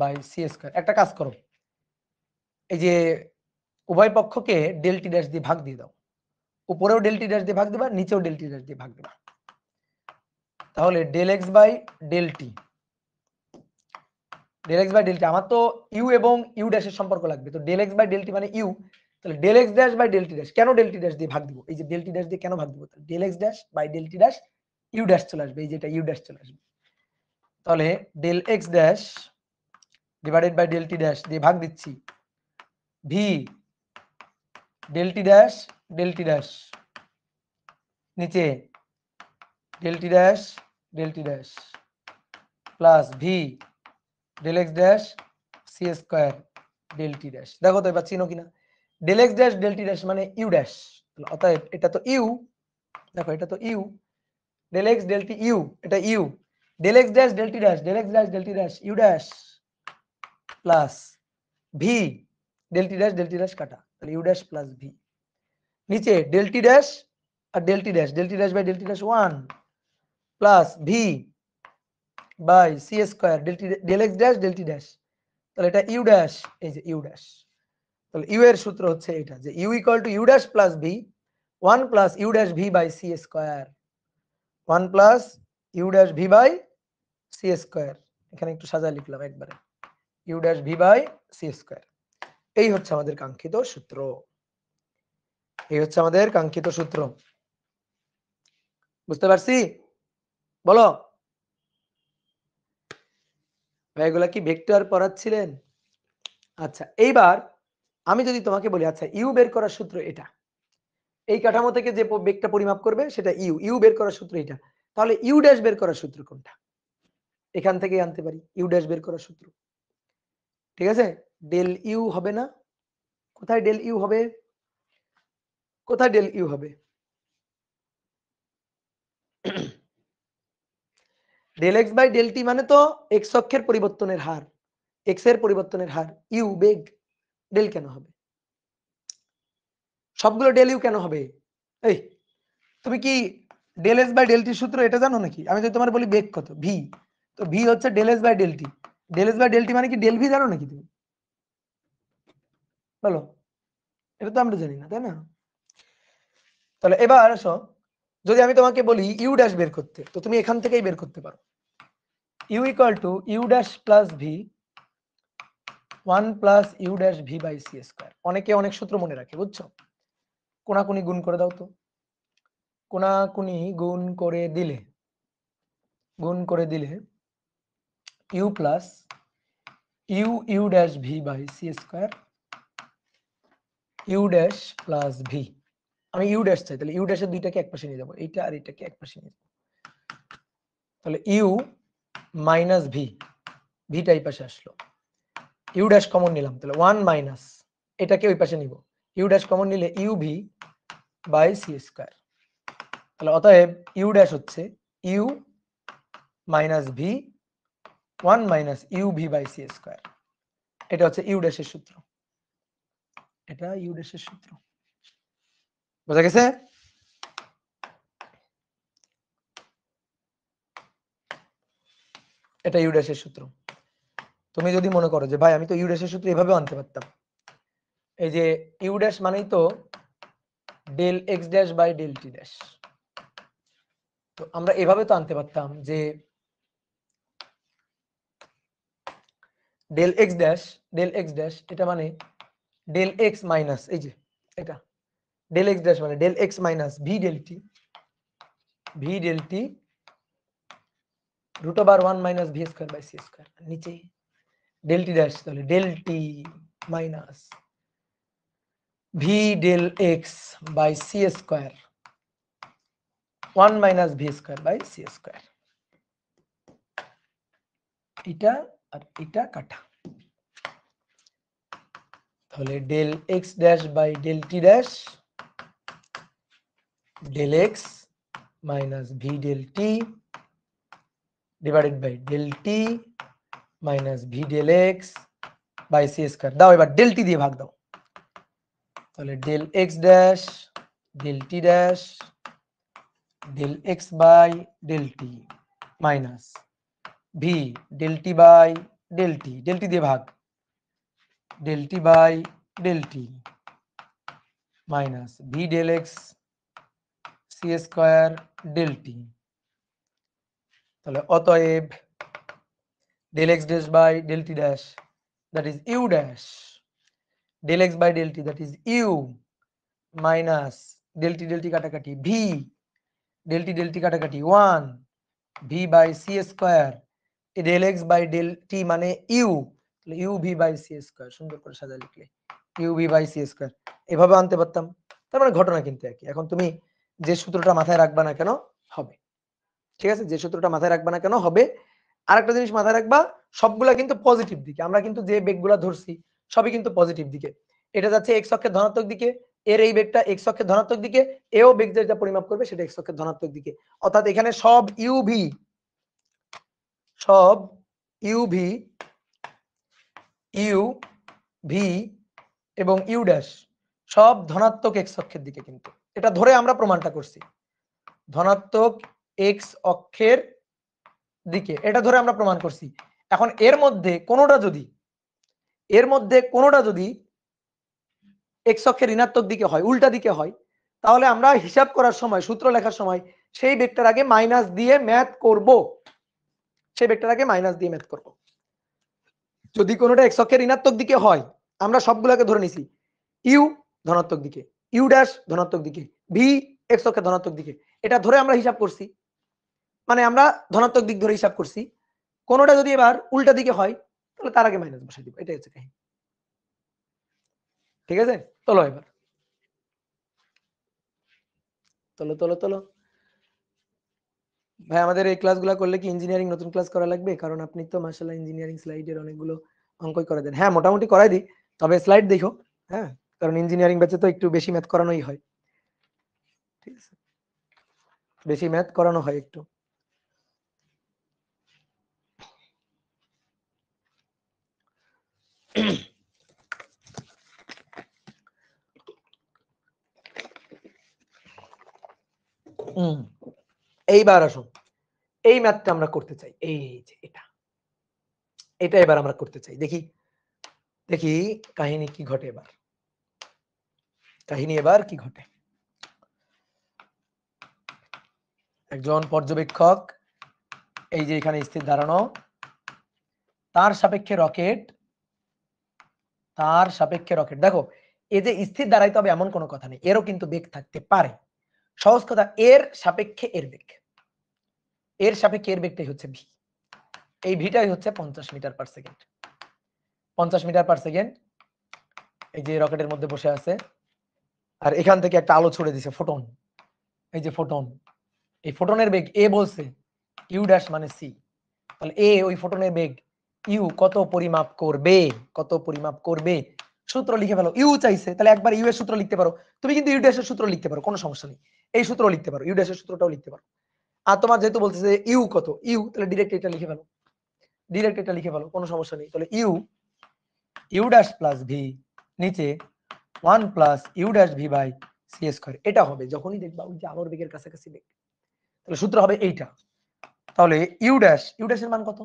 by C square. একটা কাজ করো, এই যে উভয় পক্ষকে ডেল টি ড্যাশ দিয়ে ভাগ দিয়ে দাও, উপরেও ডেল টি ড্যাশ দিয়ে ভাগ দিবা, নিচেও ডেল টি ড্যাশ দিয়ে ভাগ দিবা, তাহলে del X by del T, del X by del T, আমার তো ইউ এবং ইউ ড্যাশের সম্পর্ক লাগবে, তো del X by del T মানে ইউ, তাহলে del X dash by del T dash, কেন ডেল টি ড্যাশ দিয়ে ভাগ দিব, এই যে ডেল টি ড্যাশ দিয়ে কেন ভাগ দিব, del X dash by del T dash U dash চলে আসবে, এই যেটা ইউ ড্যাশ চলে আসবে, তাহলে del X dash divided by del T dash দিয়ে ভাগ দিচ্ছি V del T dash del T dash, নিচে del T dash del T dash plus V del X dash C square del T dash. দেখো তো এবার চিনো কিনা, del X dash del T dash মানে ইউ ড্যাশ, অতএব এটা তো ইউ, দেখো এটা তো U, del X del T U, এটা U, del X dash del T dash, del X dash del T dash U dash plus V del T dash কাটা, তাহলে ইউ ড্যাশ প্লাস ভি, নিচে del T dash আর del T dash by del T dash 1 plus V by C square del X dash del T dash, তাহলে এটা you dash, এই যে you dash, তাহলে you এর সূত্র হচ্ছে এটা যে U equal to U dash plus V 1 plus U dash V by C square, 1 plus U dash V by C square, এখানে একটু সাজা লিখলাম একবারে, U dash V by C square, এই হচ্ছে আমাদের কাঙ্ক্ষিত সূত্র, এই হচ্ছে আমাদের কাঙ্ক্ষিত সূত্র, বুঝতে পারছি? বলো এগুলা কি ভেক্টর পড়াচ্ছিলেন? আচ্ছা এইবার আমি যদি তোমাকে বলি, আচ্ছা ইউ বের করার সূত্র এটা, এই কাঠামো থেকে যে বেগটা পরিমাপ করবে সেটা ইউ, ইউ বের করার সূত্র এটা, তাহলে ইউ ড্যাশ বের করার সূত্র কোনটা, এখান থেকেই আনতে পারি ইউ ড্যাশ বের করার সূত্র, ঠিক আছে? ডেল ইউ হবে না, কোথায় ডেল ইউ হবে, কোথায় ডেল ইউ হবে, del X by del T মানে তো এক্স অক্ষের পরিবর্তনের হার, এক্স এর পরিবর্তনের হার, ইউ বেগ, ডেল কেন হবে, সবগুলো ডেল ইউ কেন হবে? এই তুমি কি del S by del T সূত্র এটা জানো নাকি? আমি যদি তোমার বলি বেগ কত, ভি, তো ভি হচ্ছে del S by del T, del S by del T মানে কি ডেল ভি জানো নাকি তুমি? বলো, এটা তো আমরা জানি না, তাই না? তাহলে এবার আসো, যদি আমি তোমাকে বলি ইউ ড্যাশ বের করতে, তো তুমি এখান থেকেই বের করতে পারো, U equal to U dash plus V 1 plus U dash V by C square. অনেকে অনেক সূত্র মনে রাখে, বুঝছো? কোনাকুনি গুণ করে দাও তো, কোনাকুনি গুণ করে দিলে, গুণ করে দিলে U plus U U dash V by C square, U dash plus V, আমি ইউ ড্যাশ চাই, তাহলে ইউ ড্যাশের দুইটাকে এক পাশে নিয়ে যাবো, এইটা আর এইটাকে এক পাশে নিয়ে যাবো, তাহলে ইউ মাইনাস ভি, ভিটা এই পাশে আসলো, ইউ ড্যাশ কমন নিলাম, তাহলে 1 মাইনাস এটাকে ওই পাশে নিব, ইউ ড্যাশ কমন নিলে U V by C square. তাহলে অতএব ইউ ড্যাশ হচ্ছে U minus V 1 minus U V by C square. এটা হচ্ছে ইউ ড্যাশের সূত্র, এটা ইউ ড্যাশের সূত্র। বোঝা গেছে? এটা ইউ ড্যাশের সূত্র। তুমি যদি মনে করো যে ভাই আমি তো ইউ ড্যাশের সূত্র এভাবেও আনতে পারতাম, এই যে ইউ ড্যাশ মানেই তো del X dash by del T dash, তো আমরা এভাবে তো আনতে পারতাম যে ডেল এক্স ড্যাশ এটা মানে ডেল এক্স মাইনাস, এই যে এটা ডেল এক্স ড্যাশ মানে del X minus V del T root over 1 minus V square by C square, নিচে ডেল টি ড্যাশ, তাহলে del T minus V del X by C square 1 minus V square by C square. এটা আর এটা কাটা, তাহলে del X dash by del T dash del X minus V del T divided by del T minus V del X by C square. দাও এবার del T দিয়ে ভাগ দাও, তাহলে del X dash del T dash del X by del T minus V del T by del T দিয়ে ভাগ del T by del T minus V del X C square del T. তাহলে অতএব del X dash by del T dash that is U dash del X by del T that is U minus del T কাটাকাটি V del T কাটাকাটি 1 V by C square, del X by del T মানে U, U V by C square, সুন্দর করে সাজা লিখলে U V by C square. এভাবে আনতে পারতাম, তার মানে ঘটনা কিন্তু একই। এখন তুমি যে সূত্রটা মাথায় রাখবা না কেন হবে, ঠিক আছে, যে সূত্রটা মাথায় রাখবা না কেন হবে। আরেকটা জিনিস মাথায় রাখবা, সবগুলা কিন্তু পজিটিভ দিকে, আমরা কিন্তু যে বেগগুলা ধরছি সবই কিন্তু পজিটিভ দিকে। এটা যাচ্ছে এক্স অক্ষের ধনাত্মক দিকে, এর এই বেগটা এক্স অক্ষের ধনাত্মক দিকে, এও বেগ যেটা পরিমাপ করবে সেটা এক্স অক্ষের ধনাত্মক দিকে। অর্থাৎ এখানে সব ইউভি ইউ ভি এবং ইউ ড্যাশ সব ধনাত্মক এক্স অক্ষের দিকে, কিন্তু এটা ধরে আমরা প্রমাণটা করছি ধনাত্মক এক্স অক্ষের দিকে, এটা ধরে আমরা প্রমাণ করছি। এখন এর মধ্যে কোনোটা যদি এক্স অক্ষের ঋণাত্মক দিকে হয়, উল্টা দিকে হয়, তাহলে আমরা হিসাব করার সময় সূত্র লেখার সময় সেই বেগটার আগে মাইনাস দিয়ে ম্যাথ করব, যদি কোনোটা এক্স অক্ষের ঋণাত্মক দিকে হয় আমরা সবগুলোকে ধরে নিছি ইউ ধনাত্মক দিকে, ইউ ড্যাশ ধনাত্মক দিকে, ভি এক্স অক্ষের ধনাত্মক দিকে, এটা ধরে আমরা হিসাব করছি, মানে আমরা ধনাত্মক দিক ধরে হিসাব করছি। কোনোটা যদি এবার উল্টা দিকে হয় তাহলে তার আগে মাইনাস বসাই দিব, এটাই হচ্ছে কাহিনী। ঠিক আছে, চলো এবার চলো ভাই, আমাদের এই ক্লাসগুলো করলে কি ইঞ্জিনিয়ারিং নতুন ক্লাস করা লাগবে? কারণ আপনি তো মাশাআল্লাহ ইঞ্জিনিয়ারিং স্লাইডের অনেকগুলো অঙ্কই করে দেন। হ্যাঁ, মোটামুটি করাই দিই, তবে স্লাইড দেখো। হ্যাঁ, কারণ ইঞ্জিনিয়ারিং ব্যাচে তো একটু বেশি ম্যাথ করানোই হয়, ঠিক আছে, বেশি ম্যাথ করানো হয় একটু। এইবার আসো, এই ম্যাথটা আমরা করতে চাই, এই যে এটা এবার আমরা করতে চাই। দেখি কাহিনী কি ঘটে এবার, কি ঘটে। একজন পর্যবেক্ষক এই যে এখানে স্থির দাঁড়ানো, তার সাপেক্ষে রকেট, দেখো এই যে স্থির দাঁড়াইতে হবে এমন কোনো কথা নেই, এরও কিন্তু বেগ থাকতে পারে। সহজ কথা, এর সাপেক্ষে এর বেগটাই হচ্ছে ভি, এই ভিটাই হচ্ছে 50 metre per second. 50 metre per second এই যে রকেটের মধ্যে বসে আছে, আর এখান থেকে একটা আলো ছড়ে দিছে, ফোটন, এই যে ফোটন, এই ফোটনের বেগ এ বলছে ইউ ড্যাশ মানে সি, তাহলে এ ওই ফোটনের বেগ ইউ কত পরিমাপ করবে সূত্র লিখে ফেলো। ইউ চাইছে, তাহলে একবার ইউ এর সূত্র লিখতে পারো। তুমি কিন্তু ইউ ড্যাশের সূত্র লিখতে পারো, কোনো সমস্যা নেই। এই সূত্র লিখতে পারো, ইউ ড্যাশের সূত্রটাও লিখতে পারো। আর তোমার যেহেতু বলতেছে ইউ কত, ইউ, তাহলে ডিরেক্ট এটা লিখে ফেলো, ডিরেক্ট এটা লিখে ফেলো, কোনো সমস্যা নেই। তাহলে ইউ ড্যাশ প্লাস ভি নিচে 1 plus U dash V by C square. এটা হবে যখনই দেখবা ওই যে আলোর বেগের কাছাকাছি বেগ, তাহলে সূত্র হবে এইটা। তাহলে ইউ ড্যাশের মান কত?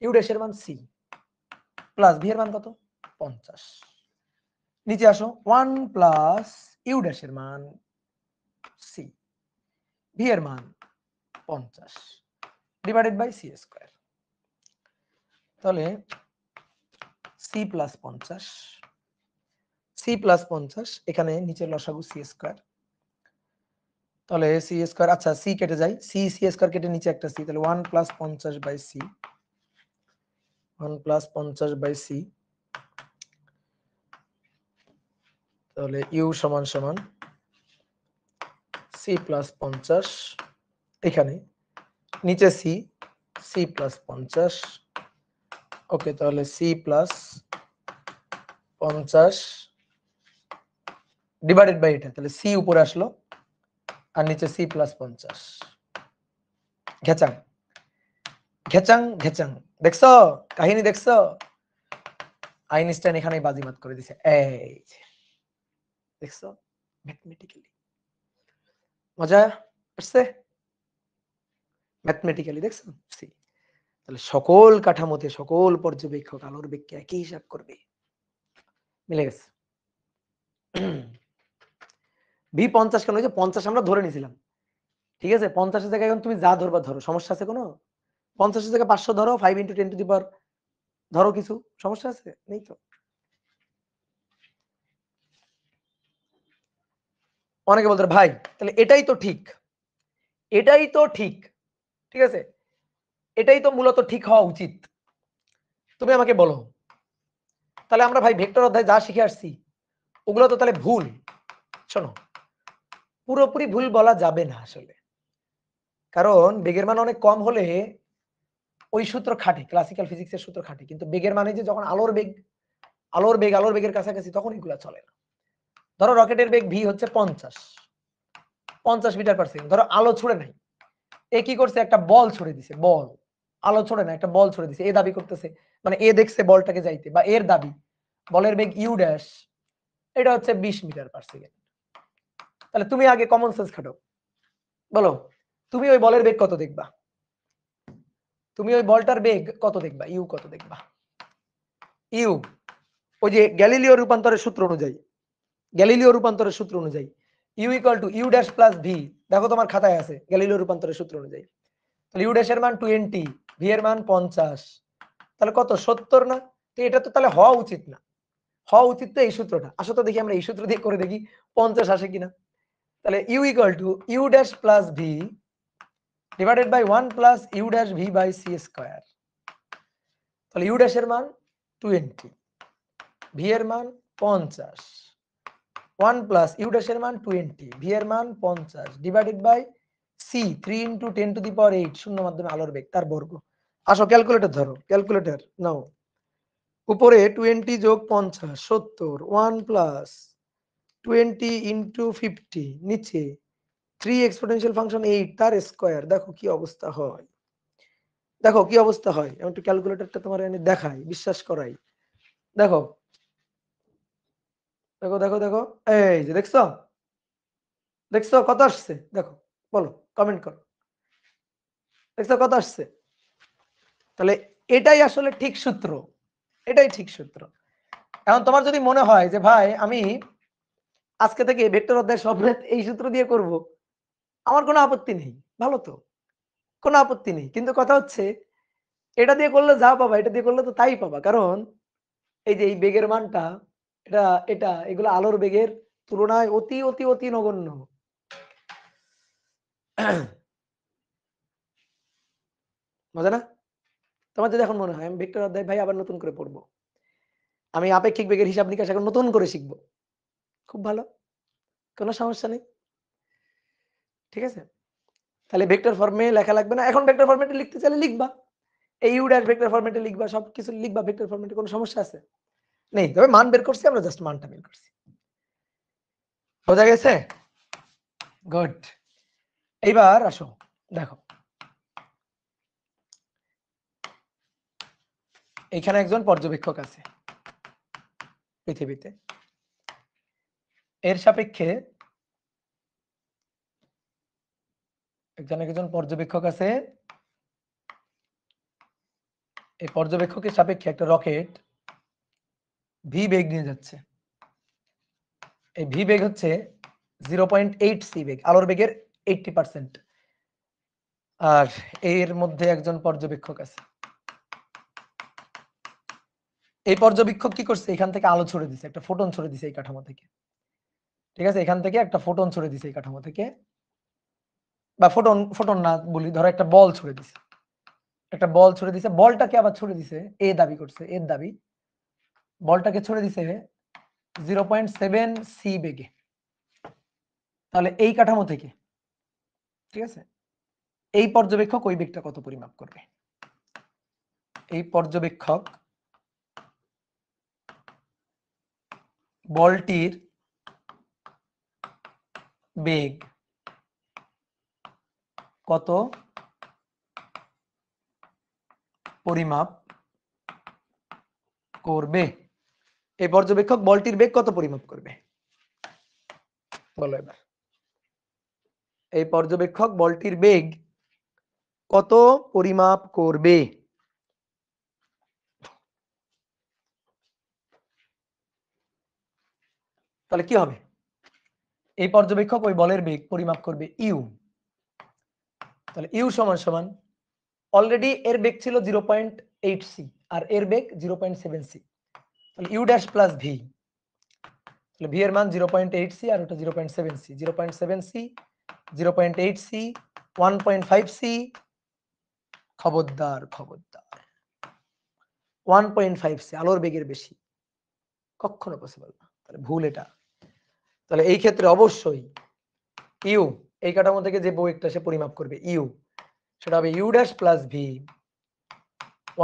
ইউ ড্যাশের মান সি প্লাস ভি এর মান কত? 50। নিচে আসো, 1 প্লাস ইউ ড্যাশের মান সি, ভি এর মান 50 ডিভাইডেড বাই সি স্কয়ার। তাহলে সি প্লাস 50, সি প্লাস 50, এখানে নিচের লসাগু সি স্কয়ার। তাহলে সি স্কয়ার, আচ্ছা সি কেটে যায়, সি স্কয়ার কেটে নিচে একটা সি, তাহলে 1 plus 50 by C, 1 plus 50 by C. তাহলে ইউ সমান সমান সি প্লাস 50, এখানে নিচে সি, সি প্লাস 50। ওকে, তাহলে সি প্লাস 50 ডিভাইডেড বাই এটা, তাহলে সি উপরে আসলো আর নিচে সি প্লাস 50। ঘেচাং ঘেচাং ঘেচাং, দেখছো কাহিনী, দেখছো আইনস্টাইন এখানেই বাজিমাত করে দিছে। এই দেখছো ম্যাথমেটিক্যালি মজা আসছে, ম্যাথমেটিক্যালি দেখছো সি। তাহলে সকল কাঠামোতে সকল পর্যবেক্ষক আলোর বেগকে একই হিসাব করবে। মিলে গেছে। ভি 50 কেন? ওই যে 50 আমরা ধরে নিয়েছিলাম, ঠিক আছে? 50 এর জায়গায় এখন তুমি যা ধরবা ধরো, সমস্যা আছে কোনো? 50 এর জায়গায় 500 ধরো, 5 × 10 টু দি পাওয়ার ধরো, কিছু সমস্যা আছে? নেই তো। অনেকে বলতে ভাই তাহলে এটাই তো ঠিক, এটাই তো ঠিক, ঠিক আছে, এটাই তো মূলত ঠিক হওয়া উচিত। তুমি আমাকে বলো, তাহলে আমরা ভাই ভেক্টর অধ্যায় যা শিখে আসছি ওগুলো তো তাহলে ভুল। শোনো, পুরোপুরি ভুল বলা যাবে না আসলে, কারণ বেগের মান অনেক কম হলে ওই সূত্র খাটে, ক্লাসিক্যাল ফিজিক্সের সূত্র খাটে, কিন্তু বেগের মানে যে যখন আলোর বেগের কাছাকাছি, তখন এগুলা চলে না। ধরো রকেটের বেগ ভি হচ্ছে 50 মিটার পার সেকেন্ড, ধরো আলো ছুড়ে নাই, এ কি করছে, একটা বল ছুড়ে দিছে, বল, আলো ছড়ে না, একটা বল ছড়ে দিছে, এ দাবি করতেছে, মানে এ দেখছে বলটাকে যাইতে, বা এর দাবি বলের বেগ ইউ ড্যাশ এটা হচ্ছে 20 মিটার পার সেকেন্ড। তাহলে তুমি আগে কমন সেন্স খাটো, বলো তুমি ওই বলের বেগ কত দেখবা, তুমি ওই বলটার বেগ কত দেখবা, ইউ কত দেখবা? ইউ ওই যে গ্যালিলিও রূপান্তরের সূত্র অনুযায়ী, U equal to U dash plus V, দেখো তোমার খাতায় আছে গ্যালিলিও রূপান্তরের সূত্র অনুযায়ী। তাহলে ইউ ড্যাশের মান 20, ভি এর মান 50, তাহলে কত 70 না? তো এটা তো তাহলে হওয়া উচিত না, হওয়া উচিত তো এই সূত্রটা। আসো তো দেখি আমরা এই সূত্র দিয়ে করে দেখি 50 আসে কিনা। তাহলে U equal to U dash plus V divided by 1 plus U dash V by C square. তাহলে ইউ ড্যাশের মান 20, ভি এর মান 50, 1 প্লাস ইউ ড্যাশের মান 20, ভি এর মান 50 divided by C 3 × 10 to the power 8 শূন্য মাধ্যমে আলোর বেগ তার বর্গ। আসো ক্যালকুলেটর ধরো, ক্যালকুলেটর নাও, উপরে 20 যোগ 50 70, 1 প্লাস 20 × 50, নিচে 3 এক্সপোনেনশিয়াল ফাংশন 8 তার স্কয়ার। দেখো কি অবস্থা হয়, দেখো কি অবস্থা হয়। আমি একটু ক্যালকুলেটরটা তোমার এনে দেখাই, বিশ্বাস করাই। দেখো দেখো দেখো দেখো, এই যে দেখছো, দেখছো কত আসছে? দেখো, বলো, কমেন্ট করো, দেখছো কত আসছে? তাহলে এটাই আসলে ঠিক সূত্র, এটাই ঠিক সূত্র। এখন তোমার যদি মনে হয় যে ভাই আমি আজকে থেকে ভেক্টর অধ্যায় সব ম্যাথ এই সূত্র দিয়ে করব, আমার কোনো আপত্তি নেই, ভালো তো, কোনো আপত্তি নেই। কিন্তু কথা হচ্ছে এটা দিয়ে করলে যা পাবা এটা দিয়ে করলে তো তাই পাবা, কারণ এই যে এই বেগের মানটা, এটা এটা এগুলো আলোর বেগের তুলনায় অতি অতি অতি নগণ্য। মজা না? তোমার যদি এখন মনে হয় আমি ভেক্টর অধ্যায় ভাই আবার নতুন করে পড়বো, আমি আপেক্ষিক বেগের হিসাব নিকাশ এখন নতুন করে শিখবো, খুব ভালো, কোনো সমস্যা নেই, ঠিক আছে? তাহলে ভেক্টর ফর্মে লেখা লাগবে না, এখন ভেক্টর ফরম্যাটে লিখতে চাইলে লিখবা, এই ইউ ড্যাশ ভেক্টর ফরম্যাটে লিখবা, সবকিছু লিখবা ভেক্টর ফরম্যাটে, কোনো সমস্যা আছে? নেই, তবে মান বের করছি আমরা, জাস্ট মানটা বের করছি। বোঝা গেছে? গুড। এইবার আসো দেখো, এখানে একজন পর্যবেক্ষক আছে পৃথিবীতে, এর সাপেক্ষে একজন পর্যবেক্ষক আছে, এই পর্যবেক্ষকের সাপেক্ষে একটা রকেট ভি বেগ নিয়ে যাচ্ছে। এই ভি বেগ হচ্ছে 0.8 সি বেগ, আলোর বেগের 80%। আর এর মধ্যে একজন পর্যবেক্ষক আছে। এই পর্যবেক্ষক কি করছে, এখান থেকে আলো ছড়ে দিছে, একটা ফোটন ছড়ে দিছে এই কাঠামো থেকে। ঠিক আছে, এখান থেকে একটা ফোটন ছড়ে দিছে এই কাঠামো থেকে, বা ফোটন না বলি, ধরো একটা বল ছড়ে দিছে, একটা বল ছড়ে দিছে, বলটাকে আবার ছড়ে দিছে, এ দাবি করছে, এর দাবি বলটাকে ছড়ে দিছে 0.7 সি বেগে। তাহলে এই কাঠামো থেকে, ঠিক আছে, এই পর্যবেক্ষক ওই বেগটা কত পরিমাপ করবে? এই পর্যবেক্ষক বলটির বেগ কত পরিমাপ করবে? এই পর্যবেক্ষক বলটির বেগ কত পরিমাপ করবে বলো এবার। এই পর্যবেক্ষক বলটির বেগ কত পরিমাপ করবে? তাহলে কি হবে? এই পর্যবেক্ষক ওই বলের বেগ পরিমাপ করবে ইউ। তাহলে ইউ সমান সমান, অলরেডি এর বেগ ছিল 0.8 সি আর এর বেগ 0.7 সি, তাহলে ইউ ড্যাশ প্লাস ভি। তাহলে ভি এর মান 0.8 সি আর ওটা 0.7 সি, 0.7 সি 0.8 সি 1.5 সি। খবরদার খবরদার, 1.5 সি আলোর বেগের বেশি, কখনো পসিবল না, তাহলে ভুল এটা। তাহলে এই ক্ষেত্রে অবশ্যই ইউ, এই কাঠামো থেকে যে বেগটা সে পরিমাপ করবে ইউ, সেটা হবে U dash plus V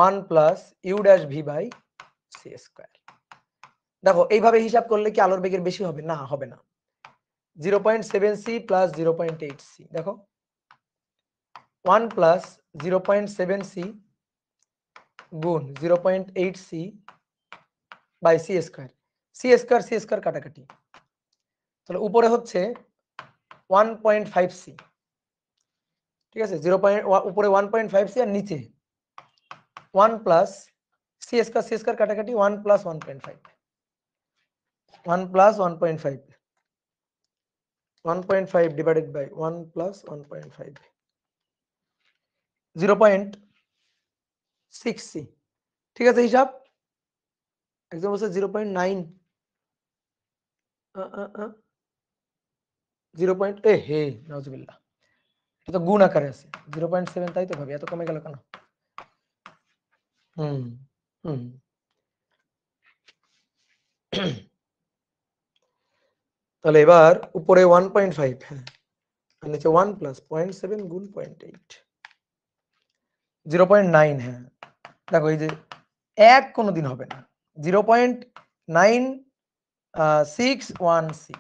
1 plus U dash V by C square. দেখো এইভাবে হিসাব করলে কি আলোর বেগের বেশি হবে? না, হবে না। 0.7 সি প্লাস 0.8 সি, দেখো 1 প্লাস 0.7 সি গুণ 0.8 C by C square, C square কাটাকাটি, তাহলে উপরে হচ্ছে 1.5 সি, ঠিক আছে, উপরে 1.5 সি আর নিচে 1 প্লাস সি স্কয়ার কাটাকাটি 1 plus 1.5, 1 plus 1.5, 1.5 divided by 1 plus 1.5, 0.6 C. ঠিক আছে, হিসাব একদম বলছে 0.9, 0. এ হে নাউজুবিল্লাহ, এটা তো গুণ আকারে আছে 0.7, তাই তো ভাবি এত কমে গেল কেন? হুম হুম তাহলে এবার উপরে 1.5, হ্যাঁ, আর নিচে 1 প্লাস 0.7 গুণ 0.8, 0.9, হ্যাঁ। দেখো এই যে এক কোনোদিন হবে না, 0.961 সি,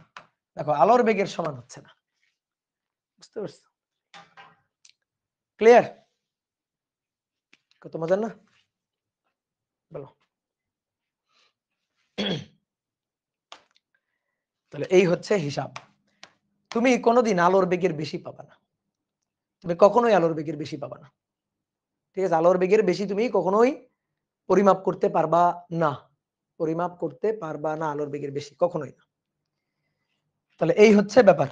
দেখো আলোর বেগের সমান হচ্ছে না, বুঝতে পারছো? ক্লিয়ার? কত মজার না বলো। তাহলে এই হচ্ছে হিসাব। তুমি কোনোদিন আলোর বেগের বেশি পাবা না, তুমি কখনোই আলোর বেগের বেশি পাবা না, ঠিক আছে? আলোর বেগের বেশি তুমি কখনোই পরিমাপ করতে পারবা না, পরিমাপ করতে পারবা না আলোর বেগের বেশি, কখনোই না। তাহলে এই হচ্ছে ব্যাপার।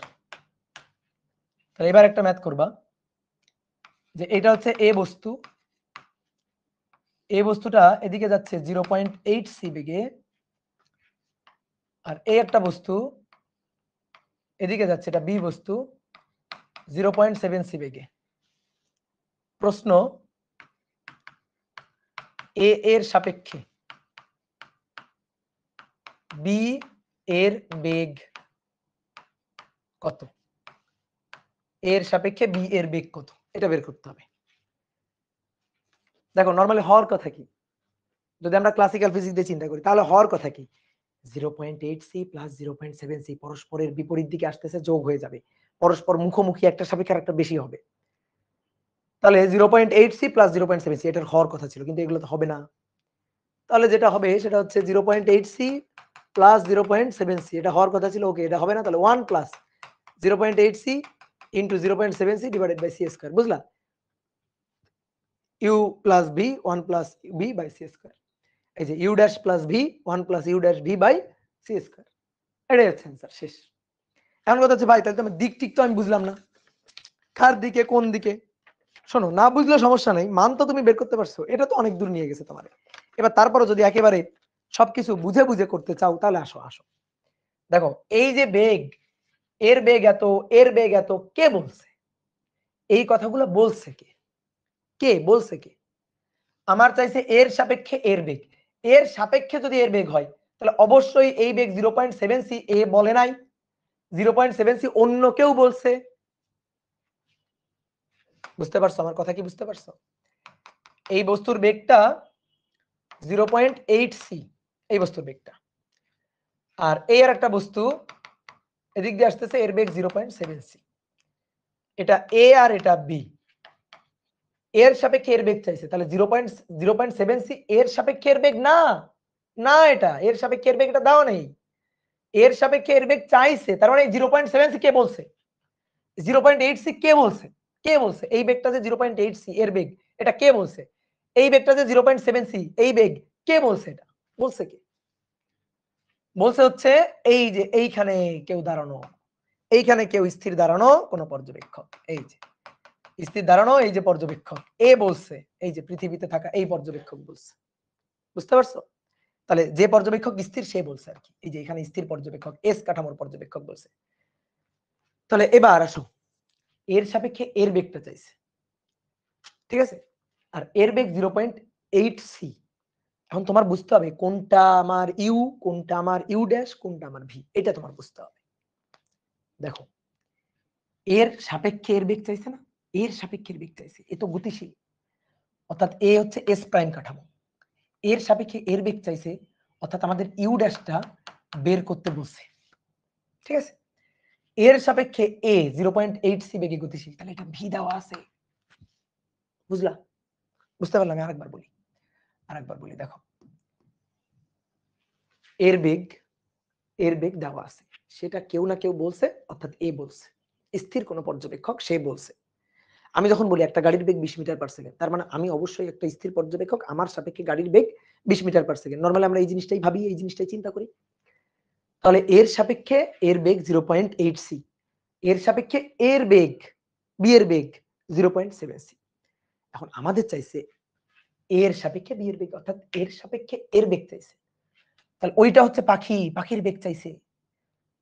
তাহলে এবার একটা ম্যাথ করবা, যে এটা হচ্ছে এ বস্তু, এই বস্তুটা এদিকে যাচ্ছে 0.8 সি বেগে, আর এই একটা বস্তু এদিকে যাচ্ছে, এটা বি বস্তু 0.7 সি বেগে। প্রশ্ন, এ এর সাপেক্ষে বি এর বেগ কত? এর সাপেক্ষে বি এর বেগ কত, এটা বের করতে হবে। দেখো নরমালি হওয়ার কথা কি, যদি আমরা ক্লাসিক্যাল ফিজিক্স দিয়ে চিন্তা করি তাহলে হওয়ার কথা কি 0.8c প্লাস 0.7c পরস্পরের বিপরীত দিকে আসতেছে, যোগ হয়ে যাবে, পরস্পর মুখোমুখি, একটা সাপেক্ষে আরেকটা বেশি হবে। তাহলে 0.8c প্লাস 0.7c এটার হওয়ার কথা ছিল, কিন্তু এগুলো তো হবে না। তাহলে যেটা হবে সেটা হচ্ছে 0.8c প্লাস 0.7c, এটা হওয়ার কথা ছিল, ওকে এটা হবে না, তাহলে 1 plus 0.8c into 0.7c divided by c square. বুঝলা? u plus v 1 plus v by c square. এই যে u ড্যাশ প্লাস v 1 প্লাস u ড্যাশ v বাই c স্কয়ার, এটাই হচ্ছে অ্যান্সার। শেষ। এখন কথা হচ্ছে ভাই তাহলে তো দিক ঠিক তো আমি বুঝলাম না, কার দিকে কোন দিকে। শোনো, না বুঝলেও সমস্যা নেই, মান তো তুমি বের করতে পারছো, এটা তো অনেক দূর নিয়ে গেছে তোমার। এবার তারপরও যদি একেবারে সবকিছু বুঝে বুঝে করতে চাও তাহলে আসো আসো। দেখো এই যে বেগ, এর বেগ এত, এর বেগ এত, কে বলছে এই কথাগুলো? বলছে কে? কে বলছে? কে? আমার চাইছে এর সাপেক্ষে এর বেগ, এর সাপেক্ষে যদি এর বেগ হয় তাহলে অবশ্যই এই বেগ 0.7c এ বলে নাই, 0.7c অন্য কেউ বলছে। বুঝতে পারছো আমার কথা কি? বুঝতে পারছো? এই বস্তুর বেগটা 0.8c, এই বস্তুর বেগটা, আর এই আর একটা বস্তু এদিক দিয়ে আসতেছে, এর বেগ 0.7c। এটা এ আর এটা বি, এর সাপেক্ষে এর বেগ চাইছে, তাহলে 0.7c এর সাপেক্ষে এর বেগ না, না এটা এর সাপেক্ষে এর বেগ, এটা দাও নেই। এর সাপেক্ষে এর বেগ চাইছে, তার মানে 0.7c কে বলছে? 0.8c কে বলছে? কে বলছে এই বেগটা যে 0.8c এর বেগ, এটা কে বলছে? এই বেগটা যে 0.7c এই বেগ, কে বলছে? এটা বলছে কে? বলছে হচ্ছে এই যে এইখানে কেউ দাঁড়ানো, এইখানে কেউ স্থির দাঁড়ানো কোন পর্যবেক্ষক, এই যে স্থির দাঁড়ানো এই যে পর্যবেক্ষক, এ বলছে, এই যে পৃথিবীতে থাকা এই পর্যবেক্ষক বলছে। বুঝতে পারছো? তাহলে যে পর্যবেক্ষক স্থির সে বলছে আর কি, এই যে এখানে স্থির পর্যবেক্ষক এস কাঠামোর পর্যবেক্ষক বলছে। তাহলে এবার আসো, এর সাপেক্ষে এর বেগটা চাইছে, ঠিক আছে, আর এর বেগ 0.8c। এখন তোমার বুঝতে হবে কোনটা আমার ইউ, কোনটা আমার ইউ ড্যাশ, কোনটা আমার ভি, এটা তোমার বুঝতে হবে। দেখো এর সাপেক্ষে এর বেগ চাইছে না, এর সাপেক্ষে এর বেগ চাইছে, এ তো গতিশীল, অর্থাৎ এ হচ্ছে এস প্রাইম কাঠামো, এর সাপেক্ষে এর বেগ চাইছে, অর্থাৎ আমাদের ইউ ড্যাশটা বের করতে বলছে, ঠিক আছে। এর সাপেক্ষে এ 0.8c বেগে গতিশীল, তাহলে এটা ভি দেওয়া আছে। বুঝলা? বুঝতে পারলাম? আমি আরেকবার বলি দেখো, এর বেগ দেওয়া আছে, সেটা কেউ না কেউ বলছে, অর্থাৎ এ বলছে, স্থির কোন পর্যবেক্ষক সে বলছে। আমি যখন বলি একটা গাড়ির বেগ 20 মিটার পার সেকেন্ড, তার মানে আমি অবশ্যই একটা স্থির পর্যবেক্ষক, আমার সাপেক্ষে গাড়ির বেগ 20 মিটার পার সেকেন্ড। নরমালি আমরা এই জিনিসটাই ভাবি, এই জিনিসটাই চিন্তা করি। তাহলে এর সাপেক্ষে এর বেগ 0.8c, এর সাপেক্ষে এর বেগ, বি এর বেগ 0.7c। এখন আমাদের চাইছে এর সাপেক্ষে বি এর বেগ, অর্থাৎ এর সাপেক্ষে এর বেগ চাইছে। তাহলে ওইটা হচ্ছে পাখি, পাখির বেগ চাইছে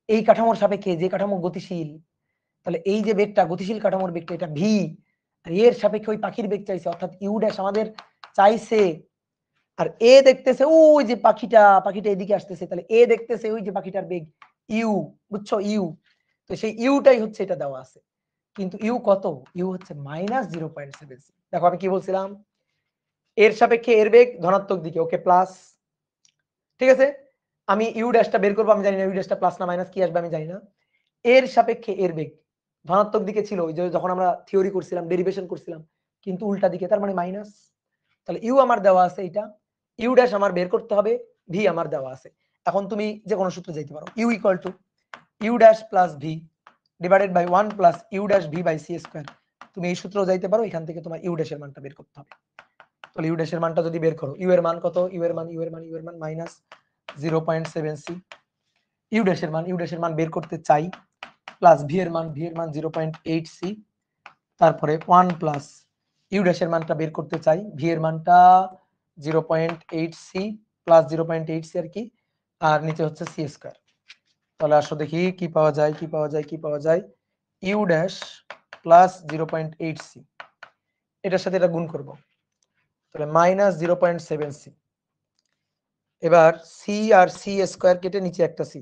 এই কাঠামোর সাপেক্ষে, যে কাঠামো গতিশীল। তাহলে এই যে বেগটা গতিশীল কাঠামোর বেগটা, এটা ভি, আর এর সাপেক্ষে ওই পাখির বেগ চাইছে, অর্থাৎ ইউ ড্যাশ আমাদের চাইছে। আর এ দেখতেছে ওই যে পাখিটা এদিকে আসতেছে, তাহলে এ দেখতেছে ওই যে পাখিটার বেগ ইউ, বুঝছো? ইউ, তো সেই ইউটাই হচ্ছে এটা দেওয়া আছে, কিন্তু ইউ কত? ইউ হচ্ছে -0.7c। দেখো আমি কি বলছিলাম, এর সাপেক্ষে এর বেগ ধনাত্মক দিকে, ওকে প্লাস, ঠিক আছে। আমি ইউ ড্যাশটা বের করবো, আমি জানি না ইউ ড্যাশটা প্লাস না মাইনাস কি আসবে আমি জানি না। এর সাপেক্ষে এর বেগ ধনাত্মক দিকে ছিল ওই যে যখন আমরা থিওরি করছিলাম, ডেরিভেশন করছিলাম, কিন্তু উল্টা দিকে, তার মানে মাইনাস। তাহলে ইউ আমার দেওয়া আছে এইটা, ইউ ড্যাশ আমার বের করতে হবে, ভি আমার দেওয়া আছে। এখন তুমি যে কোনো সূত্রে যাইতে পারো, U equal to U dash plus V divided by 1 plus U dash V by C square. তুমি এই সূত্রেও যাইতে পারো, এখান থেকে তোমার ইউ ড্যাশের মানটা বের করতে হবে। তাহলে ইউ ড্যাশের মানটা যদি বের করো, ইউ এর মান কত? ইউ এর মান মাইনাস 0.7c, ইউ ড্যাশের মান বের করতে চাই, প্লাস ভি এর মান 0.8c, তারপরে 1 প্লাস ইউ ড্যাশের মানটা বের করতে চাই, ভি এর মানটা 0.8c প্লাস 0.8c আর কি, আর নিচে হচ্ছে সি স্কয়ার। তাহলে আসো দেখি কি পাওয়া যায়, ইউ ড্যাশ প্লাস 0.8c, এটার সাথে এটা গুণ করব, তাহলে মাইনাস 0.7c। এবার সি আর সি স্কয়ার কেটে নিচে একটা সি,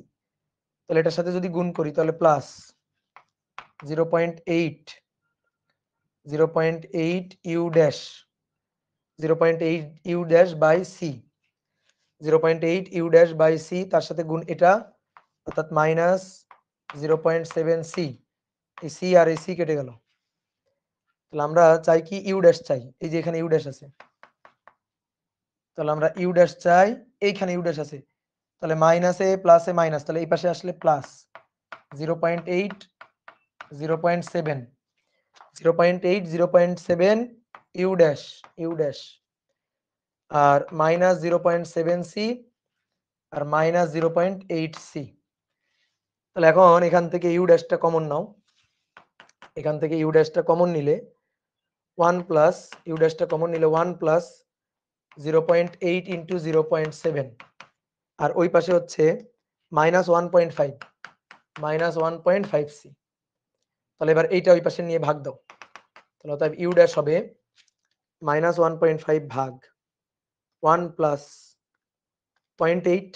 তাহলে এটার সাথে যদি গুণ করি তাহলে plus 0.8 U dash, 0.8 U dash by C, 0.8 U dash by C, তার সাথে গুণ এটা, অর্থাৎ মাইনাস 0.7 সি। এই সি আর এই সি কেটে গেল। তাহলে আমরা চাই কি ইউ ড্যাশ চাই, এই যে এখানে ইউ ড্যাশ আছে, তাহলে আমরা ইউ ড্যাশ চাই, এইখানে ইউ ড্যাশ আছে, তাহলে মাইনাসে প্লাসে মাইনাস, তাহলে এই পাশে আসলে প্লাস 0.8 0.7 0.8 0.7 ইউ ড্যাশ আর মাইনাস 0.7 সি আর মাইনাস 0.8 সি। তাহলে এখন এখান থেকে ইউ ড্যাশটা কমন নাও, এখান থেকে ইউ ড্যাশটা কমন নিলে 1 প্লাস ইউ ড্যাশটা কমন নিলে 1 প্লাস 0.8 ইন্টু 0.7 আর ওই পাশে হচ্ছে মাইনাস 1.5 মাইনাস 1.5 সি। তাহলে এবার এইটা ওই পাশে নিয়ে ভাগ দাও, তাহলে অতএব ইউ ড্যাশ হবে মাইনাস 1.5 ভাগ 1 প্লাস 0.8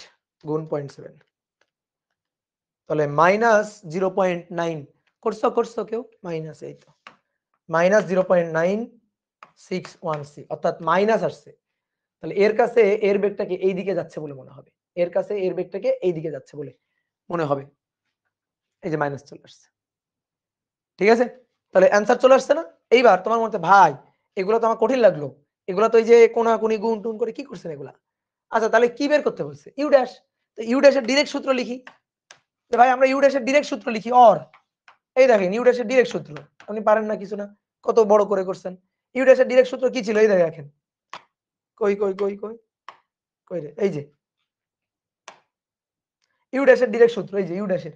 গুণ 0.7, তাহলে মাইনাস 0.9 করছো কেউ মাইনাস, এই তো মাইনাস 0.961 সি, অর্থাৎ মাইনাস আসছে। তাহলে এর কাছে এর বেগটাকে এই দিকে যাচ্ছে বলে মনে হবে, এর কাছে এর বেগটাকে এই দিকে যাচ্ছে বলে মনে হবে। এই যে মাইনাস চলে আসছে, ঠিক আছে? তাহলে অ্যান্সার চলে আসছে না? এইবার তোমার মতে ভাই এগুলো তো আমার কঠিন লাগলো, এগুলো তো এই যে কোনাকুনি গুণ টুন করে কি করছেন এগুলা। আচ্ছা তাহলে কি বের করতে বলছে? U dash. তো ইউ ড্যাশের ডিরেক্ট সূত্র লিখি। তো ভাই আমরা ইউ ড্যাশের ডিরেক্ট সূত্র লিখি, অর এই দেখেন ইউ ড্যাশের ডিরেক্ট সূত্র, আপনি পারেন না কিছু না, কত বড় করে করছেন। ইউ ড্যাশের ডিরেক্ট সূত্র কি ছিল? এই দেখেন, কই কই কই কই কই রে, এই যে ইউ ড্যাশের ডিরেক্ট সূত্র, এই যে ইউ ড্যাশের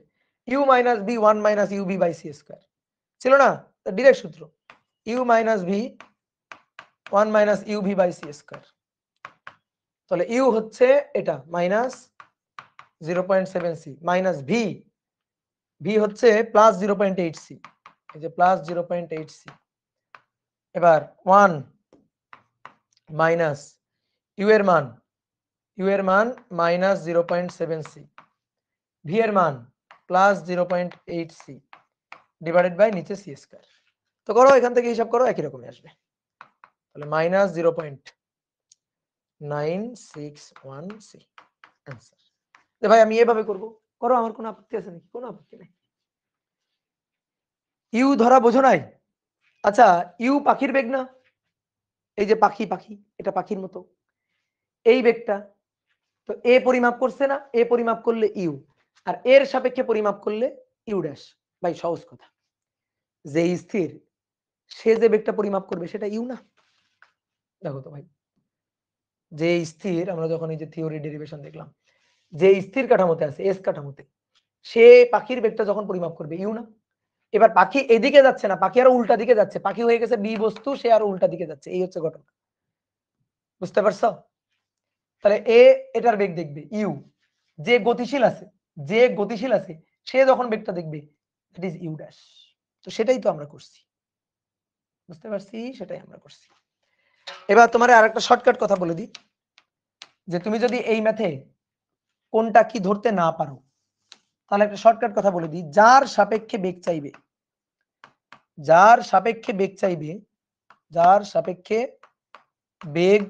U minus B 1 minus U B by C square ছিল না? ডিরেক্ট সূত্র U minus V 1 minus U V by C square. তাহলে ইউ হচ্ছে এটা minus 0.7 C minus V, V হচ্ছে প্লাস 0.8 সি, এই যে প্লাস 0.8 সি। এবার 1 মাইনাস ইউ এর মান মাইনাস 0.7 সি, ভি এর মান প্লাস 0.8 সি ডিভাইডেড বাই নিচে সি স্কয়ার। তো করো এখান থেকে হিসাব করো, একই রকমই আসবে। তাহলে মাইনাস 0.961 সি आंसर। তো ভাই আমি এভাবে করব, করো, আমার কোনো আপত্তি আছে নাকি? কোনো আপত্তি নাই। ইউ ধরা বোঝো নাই? আচ্ছা ইউ পাখির বেগ না? এই যে পাখি পাখি, এটা পাখির মতো এই বেগটা, তো এ পরিমাপ করছে না, এ পরিমাপ করলে ইউ, আর এর সাপেক্ষে পরিমাপ করলে ইউ ড্যাশ। ভাই সহজ কথা, যে স্থির সে যে বেগটা পরিমাপ করবে সেটা ইউ না? দেখো তো ভাই, যে স্থির, আমরা যখন এই যে থিওরি ডেরিভেশন দেখলাম, যে স্থির কাঠামোতে আছে এস কাঠামোতে, সে পাখির বেগটা যখন পরিমাপ করবে ইউ না? এবার পাখি এদিকে যাচ্ছে না, পাখি আরো উল্টা দিকে যাচ্ছে, পাখি হয়ে গেছে বি বস্তু, সে আরো উল্টা দিকে যাচ্ছে, এই হচ্ছে ঘটনা। বুঝতে পারছো? তাহলে এ এটার বেগ দেখবে ইউ, যে গতিশীল আছে, যে গতিশীল আছে সে যখন বেগটা দেখবে দ্যাট ইজ ইউ ড্যাশ। তো সেটাই তো আমরা করছি, বুঝতে পারছি? সেটাই আমরা করছি। এবার তোমার আরেকটা শর্টকাট কথা বলে দিই, যে তুমি যদি এই ম্যাথে কোনটা কি ধরতে না পারো, তাহলে একটা শর্টকাট কথা বলে দিই, যার সাপেক্ষে বেগ চাইবে, যার সাপেক্ষে বেগ চাইবে, যার সাপেক্ষে বেগ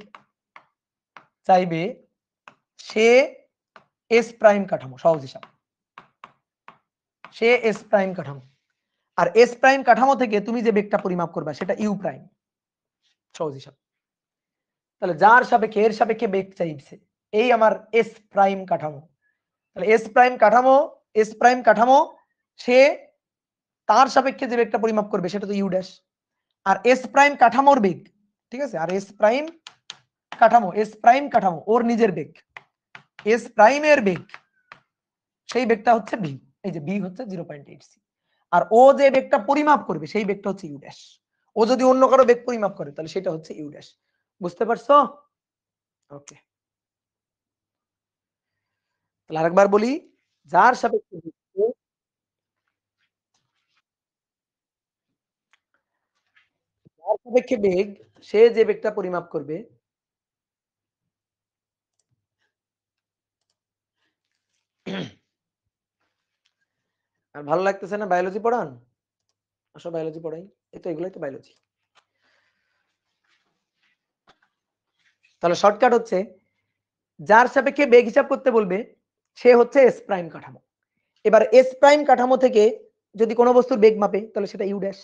চাইবে সে এস প্রাইম কাঠামো, সহজ হিসাব, সে এস প্রাইম কাঠামো। আর এস প্রাইম কাঠামো থেকে তুমি যে বেগটা পরিমাপ করবে সেটা ইউ প্রাইম, সহজ হিসাব। তাহলে যার সাপেক্ষে, এর সাপেক্ষে বেগ চাইছে, এই আমার এস প্রাইম কাঠামো। তাহলে এস প্রাইম কাঠামো, এস প্রাইম কাঠামো, সে তার সাপেক্ষে যে বেগটা পরিমাপ করবে সেটা তো ইউ ড্যাশ। আর এস প্রাইম কাঠামোর বেগ, ঠিক আছে, আর এস প্রাইম কাঠামো, এস প্রাইম কাঠামো ওর নিজের বেগ, এস প্রাইমের বেগ, সেই বেগটা হচ্ছে ভি, এই যে ভি হচ্ছে 0.8 সি। আর ও যে বেগটা পরিমাপ করবে সেই বেগটা হচ্ছে ইউ ড্যাশ। ও যদি অন্য কারো বেগ পরিমাপ করে তাহলে সেটা হচ্ছে ইউ ড্যাশ। বুঝতে পারছো? ওকে, তাহলে আরেকবার বলি, যার সাপেক্ষে যার সাপেক্ষে বেগ, সে যে বেগটা পরিমাপ করবে, আর ভালো লাগতেছে না বায়োলজি পড়ান? আসো বায়োলজি পড়াই, এই তো এগুলাই তো বায়োলজি। তাহলে শর্টকাট হচ্ছে যার সাপেক্ষে বেগ হিসাব করতে বলবে সে হচ্ছে এস প্রাইম কাঠামো। এবার এস প্রাইম কাঠামো থেকে যদি কোনো বস্তুর বেগ মাপে তাহলে সেটা ইউ ড্যাশ,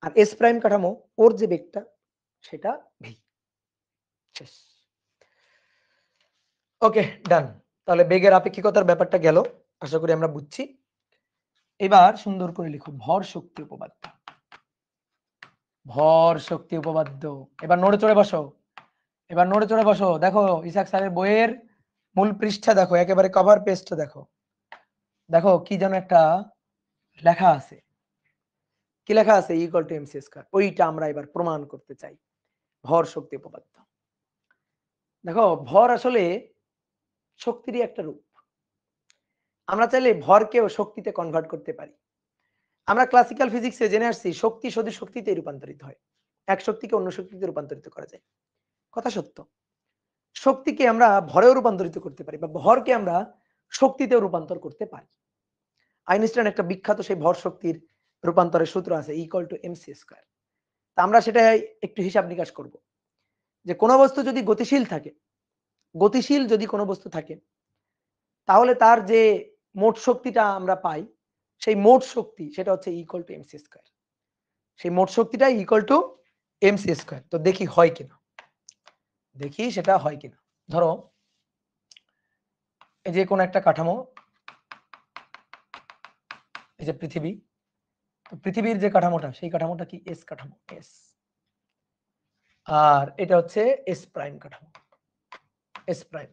আর এস প্রাইম কাঠামো ওর যে বেগটা সেটা ভি। শেষ। ওকে, ডান। তাহলে বেগের আপেক্ষিকতার ব্যাপারটা গেল, আশা করি আমরা বুঝছি। এবার সুন্দর করে লিখো ভর শক্তি উপপাদ্য। ভর শক্তি উপপাদ্য। এবার নড়ে চড়ে বসো, এবার নড়ে চড়ে বসো। দেখো ইসাক স্যারের বইয়ের মূল পৃষ্ঠা দেখো, একেবারে কভার পেজটা দেখো। দেখো কি যেন একটা লেখা আছে, কি লেখা আছে? Equal to MC square. ওইটা আমরা এবার প্রমাণ করতে চাই, ভর শক্তি উপপাদ্য। দেখো ভর আসলে শক্তিরই একটা রূপ। আমরা চাইলে ভরকেও শক্তিতে কনভার্ট করতে পারি। আমরা ক্লাসিক্যাল ফিজিক্সে জেনে আসছি শক্তি সদিশ শক্তিতে রূপান্তরিত হয়, এক শক্তিকে অন্য শক্তিতে রূপান্তরিত করা যায়। কথা সত্য। শক্তিকে আমরা ভরেও রূপান্তরিত করতে পারি, বা ভরকে আমরা শক্তিতেও রূপান্তর করতে পারি। আইনস্টাইন একটা বিখ্যাত সেই ভর শক্তির রূপান্তরের সূত্র আছে, ইকুয়াল টু এমসি স্কয়ার। তা আমরা সেটাই একটু হিসাব নিকাশ করব, যে কোনো বস্তু যদি গতিশীল থাকে, গতিশীল যদি কোনো বস্তু থাকে, তাহলে তার যে মোট শক্তিটা আমরা পাই, সেই মোট শক্তি সেটা হচ্ছে ইকুয়াল টু এমসি স্কয়ার। সেই মোট শক্তিটা ইকুয়াল টু এমসি স্কয়ার। তো দেখি হয় কিনা, দেখি সেটা হয় কিনা। ধরো এই যে কোন একটা কাঠামো, এই যে পৃথিবী, পৃথিবীর যে কাঠামোটা সেই কাঠামোটা কি এস কাঠামো, এস। আর এটা হচ্ছে এস প্রাইম কাঠামো, এস প্রাইম।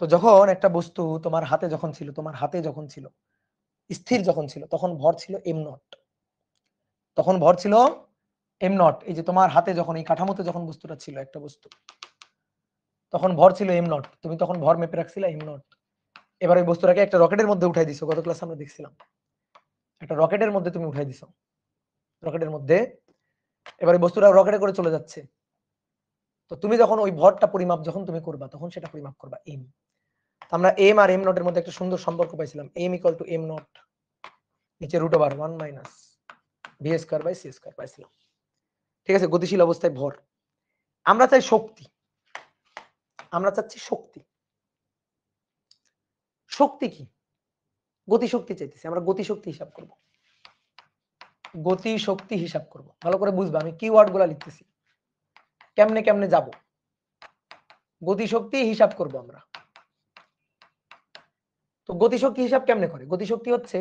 তো যখন একটা বস্তু তোমার হাতে যখন ছিল, তোমার হাতে যখন ছিল, স্থির যখন ছিল, তখন ভর ছিল এম নট, তখন ভর ছিল এম নট। এই যে তোমার হাতে যখন এই কাঠামোতে যখন বস্তুটা ছিল, একটা বস্তু, তখন ভর ছিল এম নট, তুমি তখন ভর মেপে রাখছিলে এম নট। এবার ওই বস্তুটাকে একটা রকেটের মধ্যে উঠাই দিছো, গত ক্লাসে আমরা দেখছিলাম, একটা রকেটের মধ্যে তুমি উঠাই দিছো, রকেটের মধ্যে। এবার এই বস্তুটা রকেটে করে চলে যাচ্ছে। তো তুমি যখন ওই ভরটা পরিমাপ যখন তুমি করবা, তখন সেটা পরিমাপ করবা এম। আমরা এম আর এম নটের মধ্যে একটা সুন্দর সম্পর্ক পাইছিলাম, M equal to M naught নিচে root over 1 minus V square by C square পাইছিলাম। ঠিক আছে, গতিশীল অবস্থায় ভর। আমরা চাই শক্তি, আমরা চাচ্ছি শক্তি। শক্তি কি? গতি শক্তি চাইতেছি, আমরা গতি শক্তি হিসাব করব, গতি শক্তি হিসাব করব। ভালো করে বুঝবা আমি কি ওয়ার্ড গুলা লিখতেছি, কেমনে কেমনে যাব। গতি শক্তি হিসাব করব আমরা। তো গতি শক্তি হিসাব কেমনে করে? গতি শক্তি হচ্ছে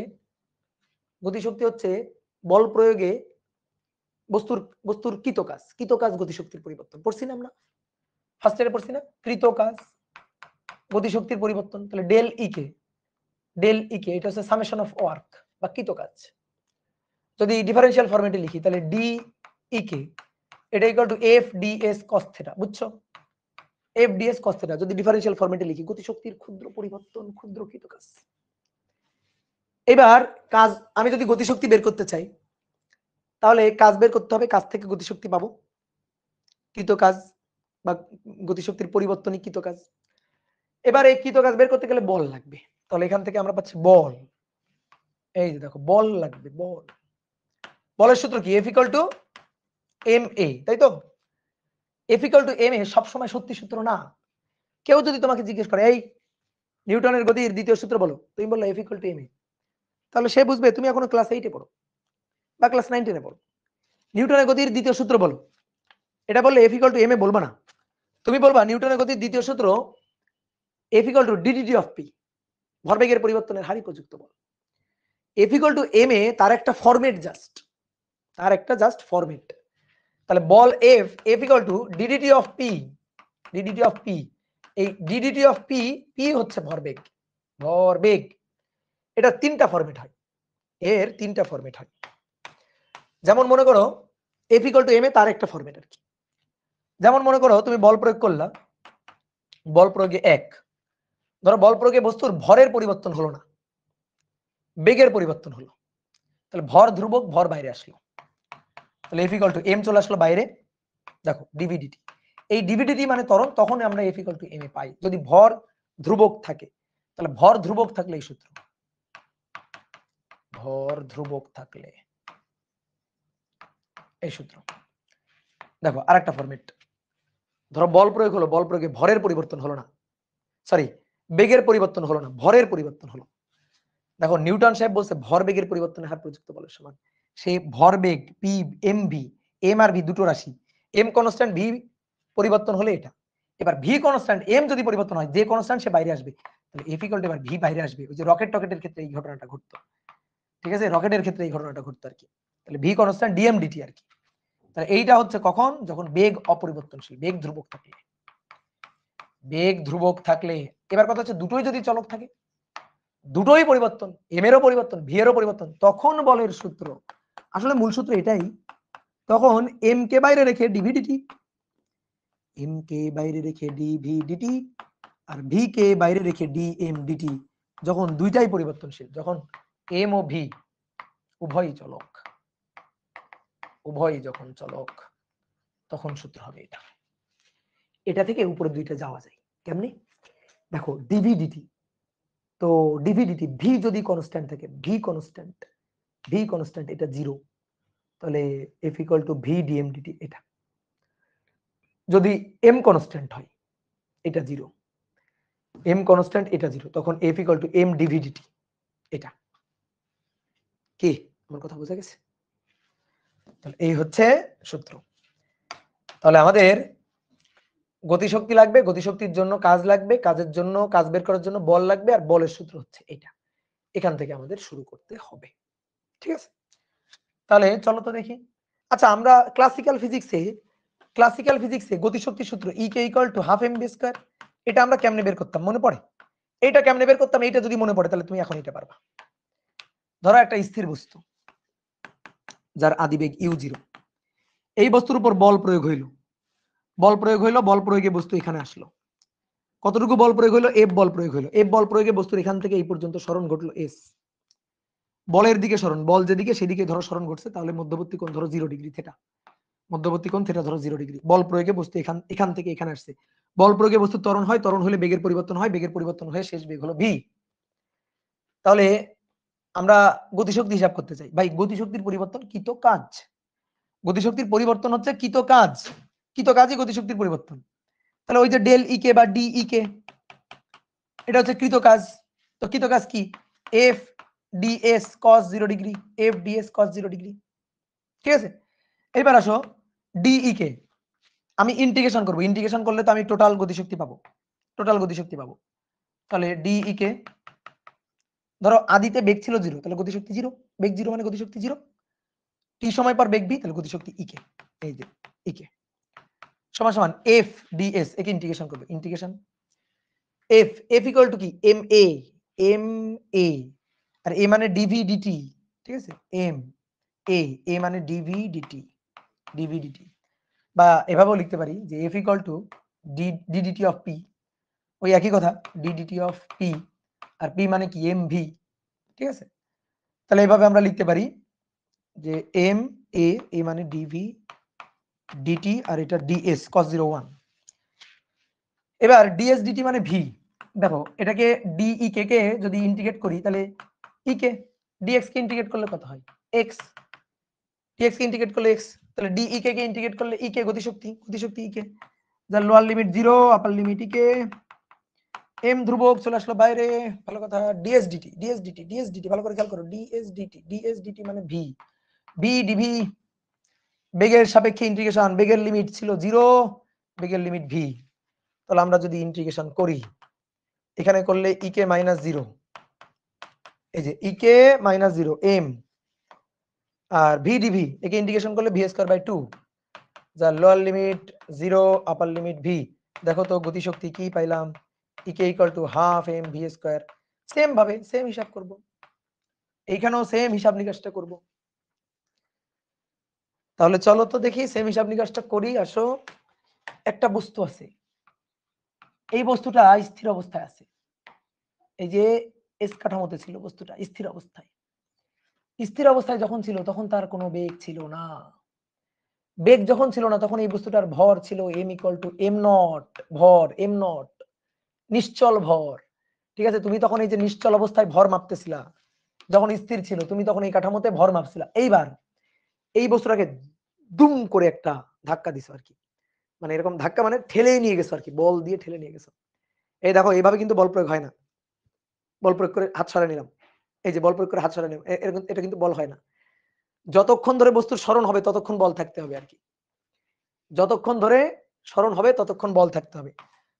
বল প্রয়োগে বস্তুর বস্তুর কৃত কাজ, কৃত কাজ গতি শক্তির পরিবর্তন। পড়ছি না আমরা ফার্স্ট ইয়ারে, পড়ছি না? কৃত কাজ গতি শক্তির পরিবর্তন। তাহলে ডেল ই কে, ডেল ই কে এটা হচ্ছে সামেশন অফ ওয়ার্ক বা কৃত কাজ। যদি ডিফারেন্সিয়াল ফরম্যাটে লিখি তাহলে ডি ই কে এটা equal to F D S cos theta. বুঝছো? F D S cos theta যদি ডিফারেন্সিয়াল ফরম্যাটে লিখি, গতি শক্তির ক্ষুদ্র পরিবর্তন, ক্ষুদ্র কৃত কাজ। এবার কাজ, আমি যদি গতি শক্তি বের করতে চাই, তাহলে কাজ বের করতে হবে, কাজ থেকে গতি শক্তি পাবো, কৃত কাজ বা গতিশক্তির পরিবর্তনই কৃত কাজ। এবার এই কৃত কাজ বের করতে গেলে বল লাগবে, তাহলে এখান থেকে আমরা পাচ্ছি বল। এই যে দেখো বল লাগবে, বল। বলের সূত্র কি? এফ ইকুয়াল টু এম এ, তাই তো? এফ ইকুয়াল টু এম এ সবসময় সত্যি সূত্র না। কেউ যদি তোমাকে জিজ্ঞেস করে এই নিউটনের গতির দ্বিতীয় সূত্র বলো, তুমি বললে এফ ইকুয়াল টু এম এ, তাহলে সে বুঝবে তুমি এখনো ক্লাস 8 এ পড়ো বা ক্লাস 9 10 এ পড়ো। নিউটনের গতির দ্বিতীয় সূত্র বলো, এটা বললে F equal to M A বলবা না, তুমি বলবা নিউটনের গতির দ্বিতীয় সূত্র F equal to DDT of P, ভরবেগের পরিবর্তনের হারই প্রযুক্ত বল। F equal to M A তার একটা ফরম্যাট, জাস্ট তার একটা জাস্ট ফরম্যাট। তাহলে বল F, F equal to DDT of P, DDT of P. এই ডিডিটি অফ পি, পি হচ্ছে ভরবেগ, ভরবেগ। এটা তিনটা ফরম্যাট হয়, এর তিনটা ফরম্যাট হয়। যেমন মনে করো F equal to M A তার একটা ফরম্যাট আর কি। যেমন মনে করো তুমি বল প্রয়োগ করলা, বল প্রয়োগে 1, ধরো বল প্রয়োগে বস্তুর ভরের পরিবর্তন হলো না, বেগের পরিবর্তন হলো, তাহলে ভর ধ্রুবক, ভর বাইরে আসলো, তাহলে এফ ইকুয়াল টু এম চলে আসলো বাইরে। দেখো ডিভিডিটি, এই ডিভিডিটি মানে ত্বরণ, তখন আমরা এফ ইকুয়াল টু এম এ পাই যদি ভর ধ্রুবক থাকে। তাহলে ভর ধ্রুবক থাকলে এই সূত্র, ভর ধ্রুবক থাকলে এই সূত্র। দেখো আরেকটা ফরম্যাট, ধরো বল প্রয়োগ হলো, বল প্রয়োগে ভরের পরিবর্তন হলো না, সরি বেগের পরিবর্তন হলো না, ভরের পরিবর্তন হলো। দেখো নিউটন সাহেব বলছে ভর বেগের পরিবর্তনের হার প্রযুক্ত বলের সমান। সেই ভর বেগ পি এম ভি, এম আর ভি দুটো রাশি, এম কনস্ট্যান্ট ভি পরিবর্তন হলে এটা, এবার ভি কনস্ট্যান্ট এম যদি পরিবর্তন হয় যে কনস্ট্যান্ট সে বাইরে আসবে, তাহলে এফ ইকুয়াল টু এবার ভি বাইরে আসবে। ওই যে রকেটের ক্ষেত্রে এই ঘটনাটা ঘটতো, ঠিক আছে, রকেটের ক্ষেত্রে এই ঘটনাটা ঘটতো আর কি। তাহলে ভি কনস্ট্যান্ট ডিএম ডিটি আর কি। তাহলে এইটা হচ্ছে কখন, যখন বেগ অপরিবর্তনশীল, বেগ ধ্রুবক থাকে, বেগ ধ্রুবক থাকলে। এবার কথা হচ্ছে দুটোই যদি চলক থাকে, দুটোই পরিবর্তন, এম এরও পরিবর্তন ভি এরও পরিবর্তন, তখন বলের সূত্র, আসলে মূল সূত্র এটাই, তখন এম কে বাইরে রেখে ডিভি ডিটি, এম কে বাইরে রেখে ডিভি ডিটি আর ভি কে বাইরে রেখে ডি এম ডিটি, যখন দুইটাই পরিবর্তনশীল, যখন এম ও ভি উভয়ই চলক, উভয়ই যখন চলক, তখন সূত্র হবে এটা। এটা থেকে উপরে দুইটা যাওয়া যায় কেমনে, দেখো ডিভি ডিটি, তো ডিভি ডিটি ভি যদি কনস্ট্যান্ট থাকে, ভি কনস্ট্যান্ট এটা জিরো, তাহলে F equal to V DM DT. এটা যদি এম কনস্ট্যান্ট হয়, এটা জিরো, এম কনস্ট্যান্ট এটা জিরো, তখন F equal to M DV DT. এটা কি আমার কথা বোঝা গেছে? তাহলে এই হচ্ছে সূত্র। তাহলে আমাদের গতিশক্তি লাগবে, গতিশক্তির জন্য কাজ লাগবে, কাজের জন্য কাজ বের করার জন্য বল লাগবে, আর বলের সূত্র হচ্ছে এটা। এখান থেকে আমাদের শুরু করতে হবে, ঠিক আছে? তাহলে চলো তো দেখি। আচ্ছা, আমরা ক্লাসিক্যাল ফিজিক্সে গতিশক্তির সূত্র E K equal to half M V square, এটা আমরা কেমনে বের করতাম মনে পড়ে? এটা কেমনে বের করতাম, এটা যদি মনে পড়ে তাহলে তুমি এখন এটা পারবা। ধরো একটা স্থির বস্তু যার আদিবেগ u0, এই বস্তুর উপর বল প্রয়োগ হইল, বল প্রয়োগে বস্তু এখানে আসলো, কতটুকু বল প্রয়োগ হইলো, এফ বল প্রয়োগ হইলো, এফ বল প্রয়োগে বস্তুর এখান থেকে এই পর্যন্ত সরণ ঘটলো এস, বলের দিকে সরণ, বল যেদিকে সেদিকে ধরো সরণ ঘটছে, তাহলে মধ্যবর্তী কোণ ধরো 0 ডিগ্রি থেটা, মধ্যবর্তী কোণ থেটা ধরো 0 ডিগ্রি। বল প্রয়োগে বস্তু এখান থেকে এখানে আসছে, বল প্রয়োগে বস্তু ত্বরণ হয়, ত্বরণ হলে বেগের পরিবর্তন হয়, বেগের পরিবর্তন হয়ে শেষ বেগ হলো ভি। তাহলে আমরা গতিশক্তি হিসাব করতে চাই, ভাই গতিশক্তির পরিবর্তন কৃত কাজ, গতিশক্তির পরিবর্তন হচ্ছে কৃত কাজই গতিশক্তির পরিবর্তন। তাহলে ওই যে ডেল ই কে বা ডি ই কে, এটা হচ্ছে কৃত কাজ। তো কৃত কাজ কি, F DS cos 0 degree, F DS cos 0 degree, ঠিক আছে? এবার আসো ডিই কে আমি ইন্টিগ্রেশন করব, ইন্টিগ্রেশন করলে তো আমি টোটাল গতিশক্তি পাবো, তাহলে ডিই কে ধরো আদিতে বেগ ছিল 0, তাহলে গতিশক্তি 0, বেগ 0 মানে গতিশক্তি 0, টি সময় পর বেগ ভি, তাহলে গতিশক্তি ই কে, এই যে ই কে সমান সমান এফ ডিএস, একে ইন্টিগ্রেশন করবে, ইন্টিগ্রেশন এফ ইকুয়াল টু কি এম এ আর এ মানে ডিভি ডিটি, ঠিক আছে, এ মানে ডিভি ডিটি, বা এভাবেও লিখতে পারি যে F equal to DDT of P, ওই একই কথা, ডিডিটি অফ পি, আর পি মানে কি এম ভি, ঠিক আছে? তাহলে এভাবে আমরা লিখতে পারি যে এম এ মানে ডিভি ডিটি আর এটা ডিএস cos 0 1। এবার ডিএস ডিটি মানে ভি, দেখো এটাকে ডিই কে যদি ইন্টিগ্রেট করি তাহলে ই কে, ডিএক্স কে ইন্টিগ্রেট করলে কত হয় এক্স, ডিএক্স কে ইন্টিগ্রেট করলে এক্স, তাহলে ডিই কে ইন্টিগ্রেট করলে ই কে গতিশক্তি ই কে, যার lower limit 0, upper limit E কে, এম ধ্রুবক চলে আসলো বাইরে, ভালো কথা, ডিএসডিটি ভালো করে খেয়াল করো, ডিএসডিটি মানে ভি ডিভি, বেগের সাপেক্ষে ইন্টিগ্রেশন, বেগের লিমিট ছিল 0, বেগের লিমিট ভি, তাহলে আমরা যদি ইন্টিগ্রেশন করি এখানে করলে ই কে মাইনাস 0, এই যে ই কে মাইনাস 0 এম, আর ভি ডিভি একে ইন্টিগ্রেশন করলে ভি স্কয়ার বাই 2, যার lower limit 0, upper limit V. দেখো তো গতিশক্তি কি পাইলাম, E K equal to half M V square. Same ভাবে সেম হিসাব করব, এইখানেও সেম হিসাব নিকাশটা করব। তাহলে চলো তো দেখি সেম হিসাব নিকাশটা করি। আসো, একটা বস্তু আছে, এই বস্তুটা স্থির অবস্থায় আছে, এই যে এস কাঠামোতে ছিল বস্তুটা স্থির অবস্থায় যখন ছিল তখন তার কোনো বেগ ছিল না, বেগ যখন ছিল না তখন এই বস্তুটার ভর ছিল m equal to m not, ভর m নট, নিশ্চল ভর, ঠিক আছে? তুমি তখন এই যে নিশ্চল অবস্থায় ভর মাপতেছিলা, যখন স্থির ছিল তুমি তখন এই কাঠামোতে ভর মাপছিলা, এইবার এই বস্তুটাকে দুম করে একটা ধাক্কা দিছো আর কি, মানে এরকম ধাক্কা মানে ঠেলেই নিয়ে গেছো আর কি, বল দিয়ে ঠেলে নিয়ে গেছো। এই দেখো এইভাবে কিন্তু বল প্রয়োগ হয় না, বল প্রয়োগ করে হাত সরাই নিলাম, এই যে বল প্রয়োগ করে হাত সরাই নিলাম, এরকম এটা কিন্তু বল হয় না। যতক্ষণ ধরে বস্তুর স্মরণ হবে ততক্ষণ বল থাকতে হবে আর কি, যতক্ষণ ধরে স্মরণ হবে ততক্ষণ বল থাকতে হবে।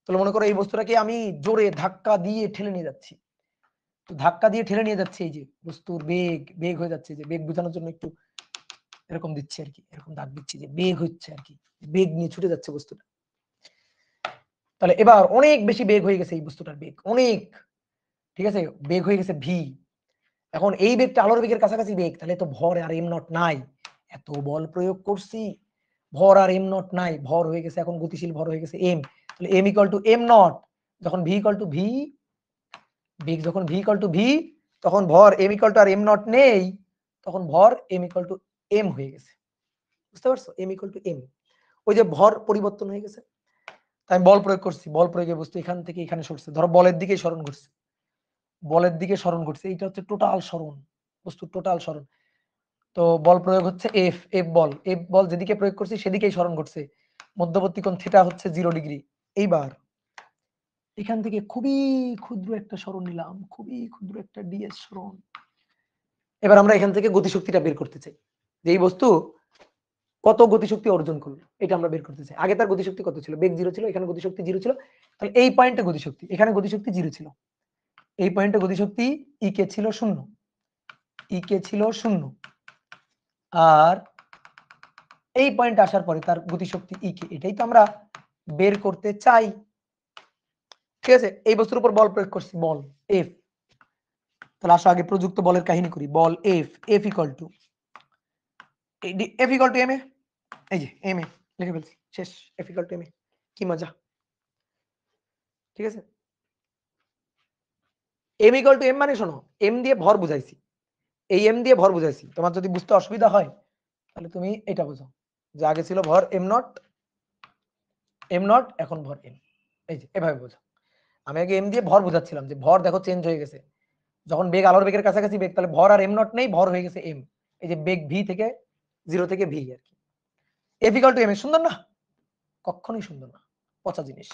তাহলে মনে করো এই বস্তুটাকে আমি জোরে ধাক্কা দিয়ে ঠেলে নিয়ে যাচ্ছি, তো ধাক্কা দিয়ে ঠেলে নিয়ে যাচ্ছে, এই যে বস্তুর বেগ বেগ হয়ে যাচ্ছে, যে বেগ বোঝানোর জন্য একটু এরকম দিচ্ছি আর কি, এরকম দাগ দিচ্ছি যে বেগ হচ্ছে আর কি, বেগ নিয়ে ছুটে যাচ্ছে বস্তুটা। তাহলে এবার অনেক বেশি বেগ হয়ে গেছে এই বস্তুটার বেগ অনেক, ঠিক আছে, বেগ হয়ে গেছে ভি। এখন এই বেগটা আলোর বেগের কাছাকাছি বেগ, তাহলে তো ভর আর এম নট নাই, এত বল প্রয়োগ করছি, ভর আর এম নট নাই, ভর হয়ে গেছে এখন গতিশীল ভর হয়ে গেছে এম। তাহলে M equal to M naught, যখন ভি ইকুয়াল টু ভি, বেগ যখন ভি ইকুয়াল টু ভি, তখন ভর এম ইকুয়াল টু আর এম নট নেই, তখন ভর এম ইকুয়াল টু এম হয়ে গেছে, বুঝতে পারছো, এম ইকুয়াল টু এম, ওই যে ভর পরিবর্তন হয়ে গেছে। তাই আমি বল প্রয়োগ করছি, বল প্রয়োগে বস্তু এখান থেকে এখানে সরছে, ধরো বলের দিকে স্মরণ করছে, বলের দিকে স্মরণ করছে, এইটা হচ্ছে টোটাল স্মরণ, বস্তুর টোটাল স্মরণ। তো বল প্রয়োগ হচ্ছে এফ, এফ বল যেদিকে প্রয়োগ করছি সেদিকেই স্মরণ করছে, মধ্যবর্তী কোণ থিটা হচ্ছে 0 ডিগ্রি। এইবার এখান থেকে খুবই ক্ষুদ্র একটা স্মরণ নিলাম, খুবই ক্ষুদ্র একটা ডিএস স্মরণ। এবার আমরা এখান থেকে গতিশক্তিটা বের করতে চাই, যে এই বস্তু কত গতিশক্তি অর্জন করলো এটা আমরা বের করতে চাই। আগে তার গতিশক্তি কত ছিল, বেগ 0 ছিল, এখানে গতিশক্তি 0 ছিল, তাহলে এই পয়েন্টে গতিশক্তি, এখানে গতিশক্তি 0 ছিল, এই পয়েন্টে গতিশক্তি ই কে ছিল 0, ই কে ছিল 0, আর এই পয়েন্ট আসার পরে তার গতিশক্তি ই কে, এটাই তো আমরা বের করতে চাই, ঠিক আছে। এই বস্তুর উপর বল প্রয়োগ করছি, বল এফ। তাহলে আসো আগে প্রযুক্ত বলের কাহিনী করি। বল F, F equal to M A, এই যে এম এ লিখে ফেলছি, শেষ, F equal to M A, কি মজা, ঠিক আছে। এম ইকুয়াল টু এম মানে শোনো, এম দিয়ে ভর বুঝাইছি, এই এম দিয়ে ভর বুঝাইছি, তোমার যদি বুঝতে অসুবিধা হয় তাহলে তুমি এটা বুঝো, যে আগে ছিল ভর এম নট, এখন ভর এম, এই যে এভাবে বুঝো। আমি আগে এম দিয়ে ভর বুঝাচ্ছিলাম, যে ভর দেখো চেঞ্জ হয়ে গেছে, যখন বেগ আলোর বেগের কাছাকাছি বেগ, তাহলে ভর আর এম নট নেই, ভর হয়ে গেছে এম, এই যে বেগ ভি থেকে 0 থেকে ভি আর কি। F equal to M A, সুন্দর না? কখনোই সুন্দর না, পচা জিনিস।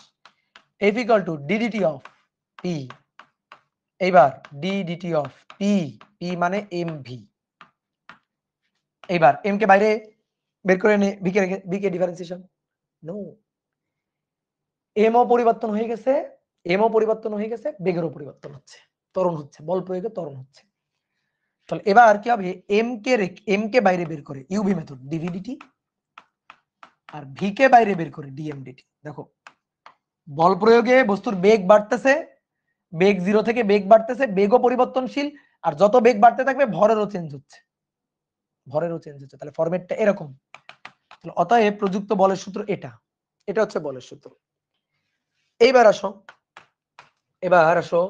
F equal to DDT of P, এইবার ডিডিটি অফ পি, পি মানে এম ভি, এইবার এম কে বাইরে বের করে নে, ভি কে রেখে, ভি কে ডিফারেন্সিয়েশন, নো, এম ও পরিবর্তন হয়ে গেছে, এম ও পরিবর্তন হয়ে গেছে, বেগেরও পরিবর্তন হচ্ছে, ত্বরণ হচ্ছে, বল প্রয়োগে ত্বরণ হচ্ছে। তাহলে এবার কি হবে, এম কে বাইরে বের করে ইউভি মেথড ডিভিডিটি, আর ভি কে বাইরে বের করে ডিএমডিটি। দেখো বল প্রয়োগে বস্তুর বেগ বাড়তেছে, বেগ 0 থেকে বেগ বাড়তেছে, বেগও পরিবর্তনশীল, আর যত বেগ বাড়তে থাকবে ভরেরও চেঞ্জ হচ্ছে, তাহলে ফরম্যাটটা এরকম। তাহলে অতএব প্রযুক্ত বলের সূত্র এটা, এটা হচ্ছে বলের সূত্র। এবার আসো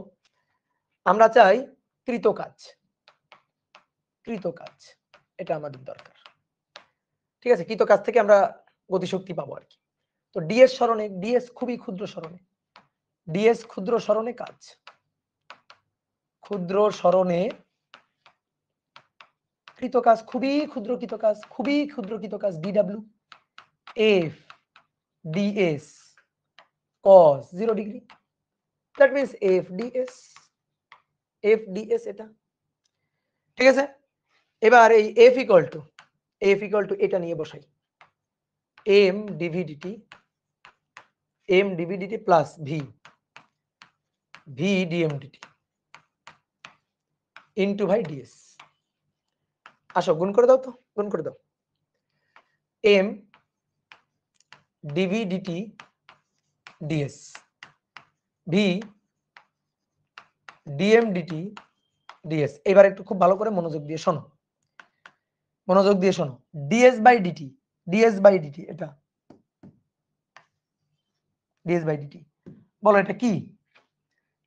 আমরা চাই কৃত কাজ, এটা আমাদের দরকার, ঠিক আছে। কৃত কাজ থেকে আমরা গতিশক্তি পাবো আর কি। তো ডিএস স্মরণে, ডিএস খুবই ক্ষুদ্র স্মরণে, ডিএস ক্ষুদ্র স্মরণে কাজ, ক্ষুদ্র স্মরণে কৃত কাজ, খুবই ক্ষুদ্র কৃত কাজ, খুবই ক্ষুদ্র কৃত কাজ, DW F DS cos 0 degree, that means F DS, এটা ঠিক আছে। এবার এই এফ ইকুয়াল টু এটা নিয়ে বসাই, M DVDT plus V DMDT into ভাই ডিএস। আসো গুণ করে দাও, তো গুণ করে দাও, M DVDT DS V DMDT DS. এবার একটু খুব ভালো করে মনোযোগ দিয়ে শোনো, ডিএস বাই ডিটি, এটা ডিএস বাই ডিটি, বলো এটা কি,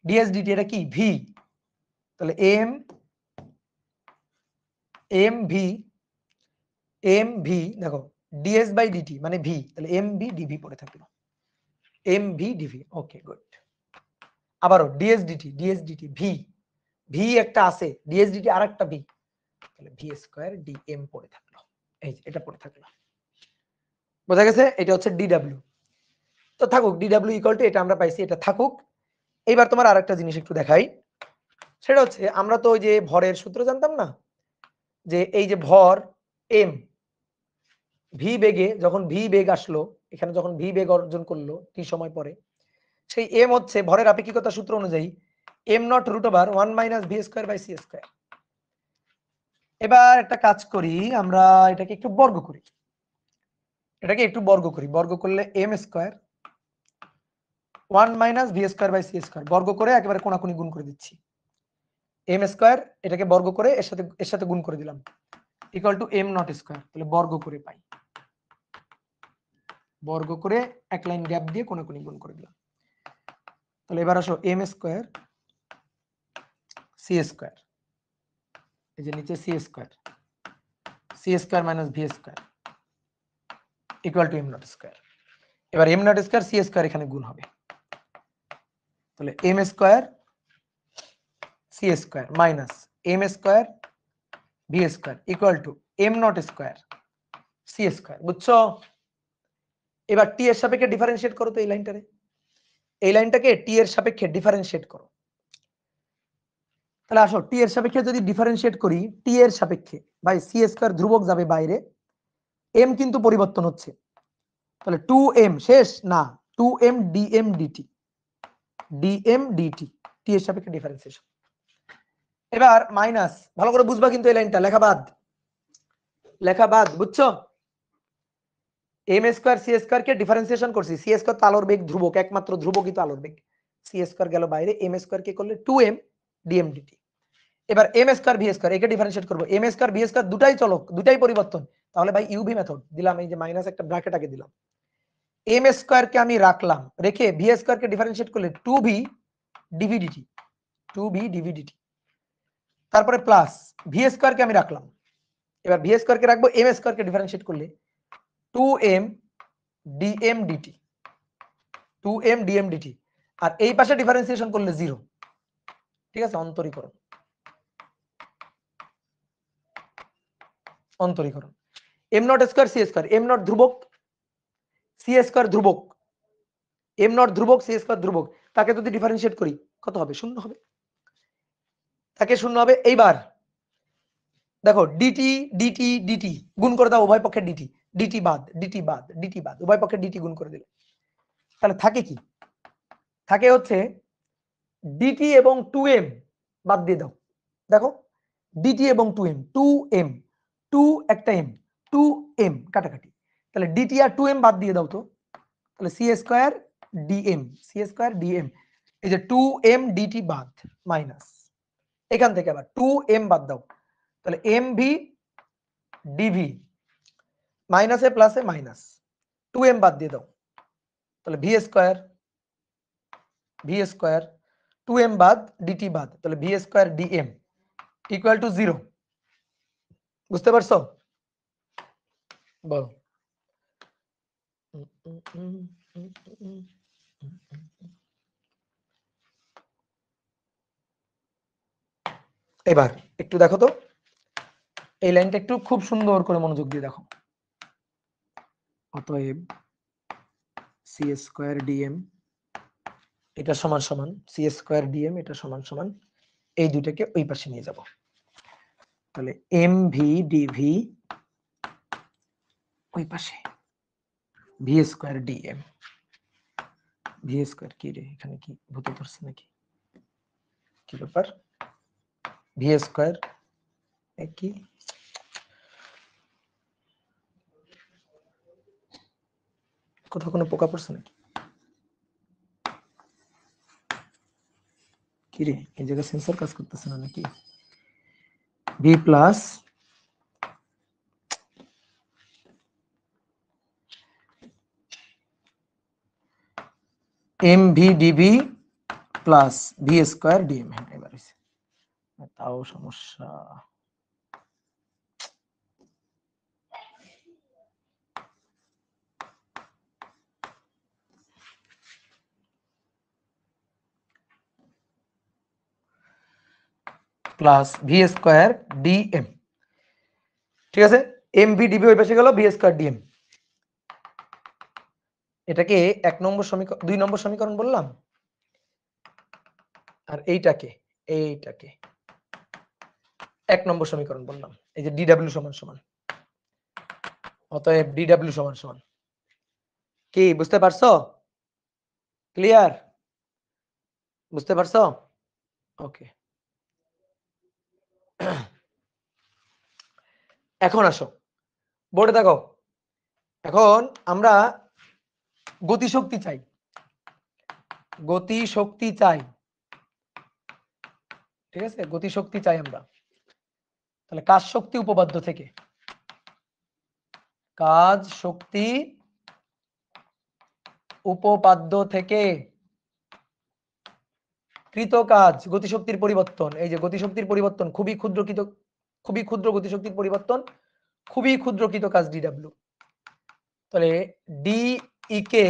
ডিএস ডিটি এটা কি, ভি, তাহলে এম ভি দেখো ডিএস বাই ডিটি মানে ভি, তাহলে এম ভি ডিভি পড়ে থাকলো, M V DV, okay good. আবারও ডিএসডিটি ভি একটা আছে, ডিএসডিটি আর একটা ভি, তাহলে ভি স্কয়ার ডিএম পড়ে থাকলো, এই যে এটা পড়ে থাকলো, বোঝা গেছে। এটা হচ্ছে ডিডব্লিউ, তো থাকুক ডিডাব্লিউ ইকুয়াল টু এটা আমরা পাইছি, এটা থাকুক। এইবার তোমার আরেকটা জিনিস একটু দেখাই, সেটা হচ্ছে আমরা তো ওই যে ভরের সূত্র জানতাম না, যে এই যে ভর এম ভি বেগে, যখন ভি বেগ আসলো এখানে, যখন ভি বেগ অর্জন করলো টি সময় পরে, সেই এম হচ্ছে ভরের আপেক্ষিকতা সূত্র অনুযায়ী M naught root over 1 minus V square by C square. এবার একটা কাজ করি, আমরা এটাকে একটু বর্গ করি, বর্গ করলে M square 1 minus V square by C square, বর্গ করে একেবারে কোণাকুণি গুণ করে দিচ্ছি। এম স্কয়ার এটাকে বর্গ করে এর সাথে গুণ করে দিলাম, equal to M naught square, তাহলে বর্গ করে পাই, বর্গ করে এক লাইন গ্যাপ দিয়ে কোণাকুণি গুণ করে দিলাম। তাহলে এবার আসো এম স্কয়ার সি স্কয়ার, এই যে নিচে c square minus V square equal to M naught square. এবার m naught square C square এখানে গুণ হবে, তাহলে m square C square minus m square v square equal to M naught square C square. বুঝছো? এবার টি এর সাপেক্ষে differentiate করো তো এই লাইনটারে, এই লাইনটাকে টি এর সাপেক্ষে ডিফারেন্সিয়েট করো। তাহলে আসো টি এর সাপেক্ষে যদি ডিফারেন্সিয়েট করি, টি এর সাপেক্ষে ভাই সি স্কয়ার ধ্রুবক যাবে বাইরে, এম কিন্তু পরিবর্তন হচ্ছে, তাহলে 2m শেষ না, 2m dm dt, টি এর সাপেক্ষে ডিফারেন্সিয়েশন। এবার মাইনাস, ভালো করে বুঝবা কিন্তু এই লাইনটা, লেখা বাদ, বুঝছো? এম স্কয়ার সি স্কয়ার কে ডিফারেন্সিয়েশন করছি, সি স্কয়ার তো আলোর বেগ ধ্রুবক, একমাত্র ধ্রুবকই তো আলোর বেগ, সি স্কয়ার গেল বাইরে, এম স্কয়ার কে করলে 2m dm dt। এবার এম স্কয়ার ভি স্কয়ার একে ডিফারেন্সিয়েট করব, এম স্কয়ার ভি স্কয়ার দুটাই চলক, দুটাই পরিবর্তন, তাহলে ভাই ইউভি মেথড দিলাম, এই যে মাইনাস একটা ব্র্যাকেট আগে দিলাম, এম স্কয়ার কে আমি রাখলাম, রেখে ভি স্কয়ার কে ডিফারেন্সিয়েট করলে 2v dv dt, 2v dv dt, তারপরে প্লাস ভি স্কয়ার কে আমি রাখলাম, এবার ভি স্কয়ার কে রাখবো, এম স্কয়ার কে ডিফারেন্সিয়েট করলে 2m dm dt, 2m dm dt, আর এই পাশে ডিফারেন্সিয়েশন করলে 0। ঠিক আছে, অন্তরীকরণ m naught square C square, M naught ধ্রুবক সি স্কয়ার ধ্রুবক, এম নট ধ্রুবক সি স্কয়ার ধ্রুবক, তাকে যদি ডিফারেন্সিয়েট করি কত হবে? 0 হবে, তাকে 0 হবে। এইবার দেখো ডিটি ডিটি ডিটি গুণ করে দাও উভয় পক্ষে, ডিটি ডিটি বাদ ডিটি বাদ ডিটি বাদ, উভয় পক্ষে ডিটি গুণ করে দিলে তাহলে থাকে কি? থাকে হচ্ছে ডিটি এবং 2m বাদ দিয়ে দাও, দেখো ডিটি এবং 2m, 2m 2 একটা m, 2m কাটাকাটি, তাহলে ডিটি আর 2m বাদ দিয়ে দাও তো, তাহলে C square DM, C square DM, এই যে 2m ডিটি বাদ মাইনাস, এখান থেকে আবার 2m বাদ দাও, তাহলে mv dv মাইনাসে প্লাসে মাইনাস, 2m বাদ দিয়ে দাও, তাহলে ভি স্কয়ার 2m বাদ ডিটি বাদ, তাহলে V square DM equal to 0। বুঝতে পারছো? বলো। এবার একটু দেখো তো এই লাইনটা, একটু খুব সুন্দর করে মনোযোগ দিয়ে দেখো, অতএব সি স্কয়ার ডিএম এটা সমান সমান সি স্কয়ার ডিএম, এটা সমান সমান এই দুইটাকে ওই পাশে নিয়ে যাব, তাহলে এম ভি ডিভি ওই পাশে, V square DM, V square কি রে, এখানে কি ভূতে ধরছে নাকি, কি ব্যাপার? ভি স্কয়ার কি, কোথাও কোনো পোকা পড়ছে নাকি? কি রে, এই জায়গায় সেন্সর কাজ করতেছে না নাকি? V plus M V DV plus V square DM, হ্যাঁ এবার হয়েছে, তাও সমস্যা। প্লাস ভি স্কয়ার ডিএম, ঠিক আছে, এম ভি ডিবি ওই পাশে গেল, ভি স্কয়ার ডিএম, এটাকে 1 নম্বর সমীকরণ 2 নম্বর সমীকরণ বললাম, আর এইটাকে 1 নম্বর সমীকরণ বললাম। এই যে dw সমান সমান, অতএব dw সমান সমান কি বুঝতে পারছো? ক্লিয়ার? বুঝতে পারছো? ওকে। এখন আসো বোর্ডে দেখো, এখন আমরা গতিশক্তি চাই, গতিশক্তি চাই, ঠিক আছে? গতিশক্তি চাই আমরা। তাহলে কাজ শক্তি উপপাদ্য থেকে, কাজ শক্তি উপপাদ্য থেকে কৃত কাজ গতিশক্তির পরিবর্তন, এই যে গতিশক্তির পরিবর্তন খুবই ক্ষুদ্র গতিশক্তির পরিবর্তন, খুবই ক্ষুদ্রকৃত কাজ ডিডব্লিউ। তাহলে ডিই কে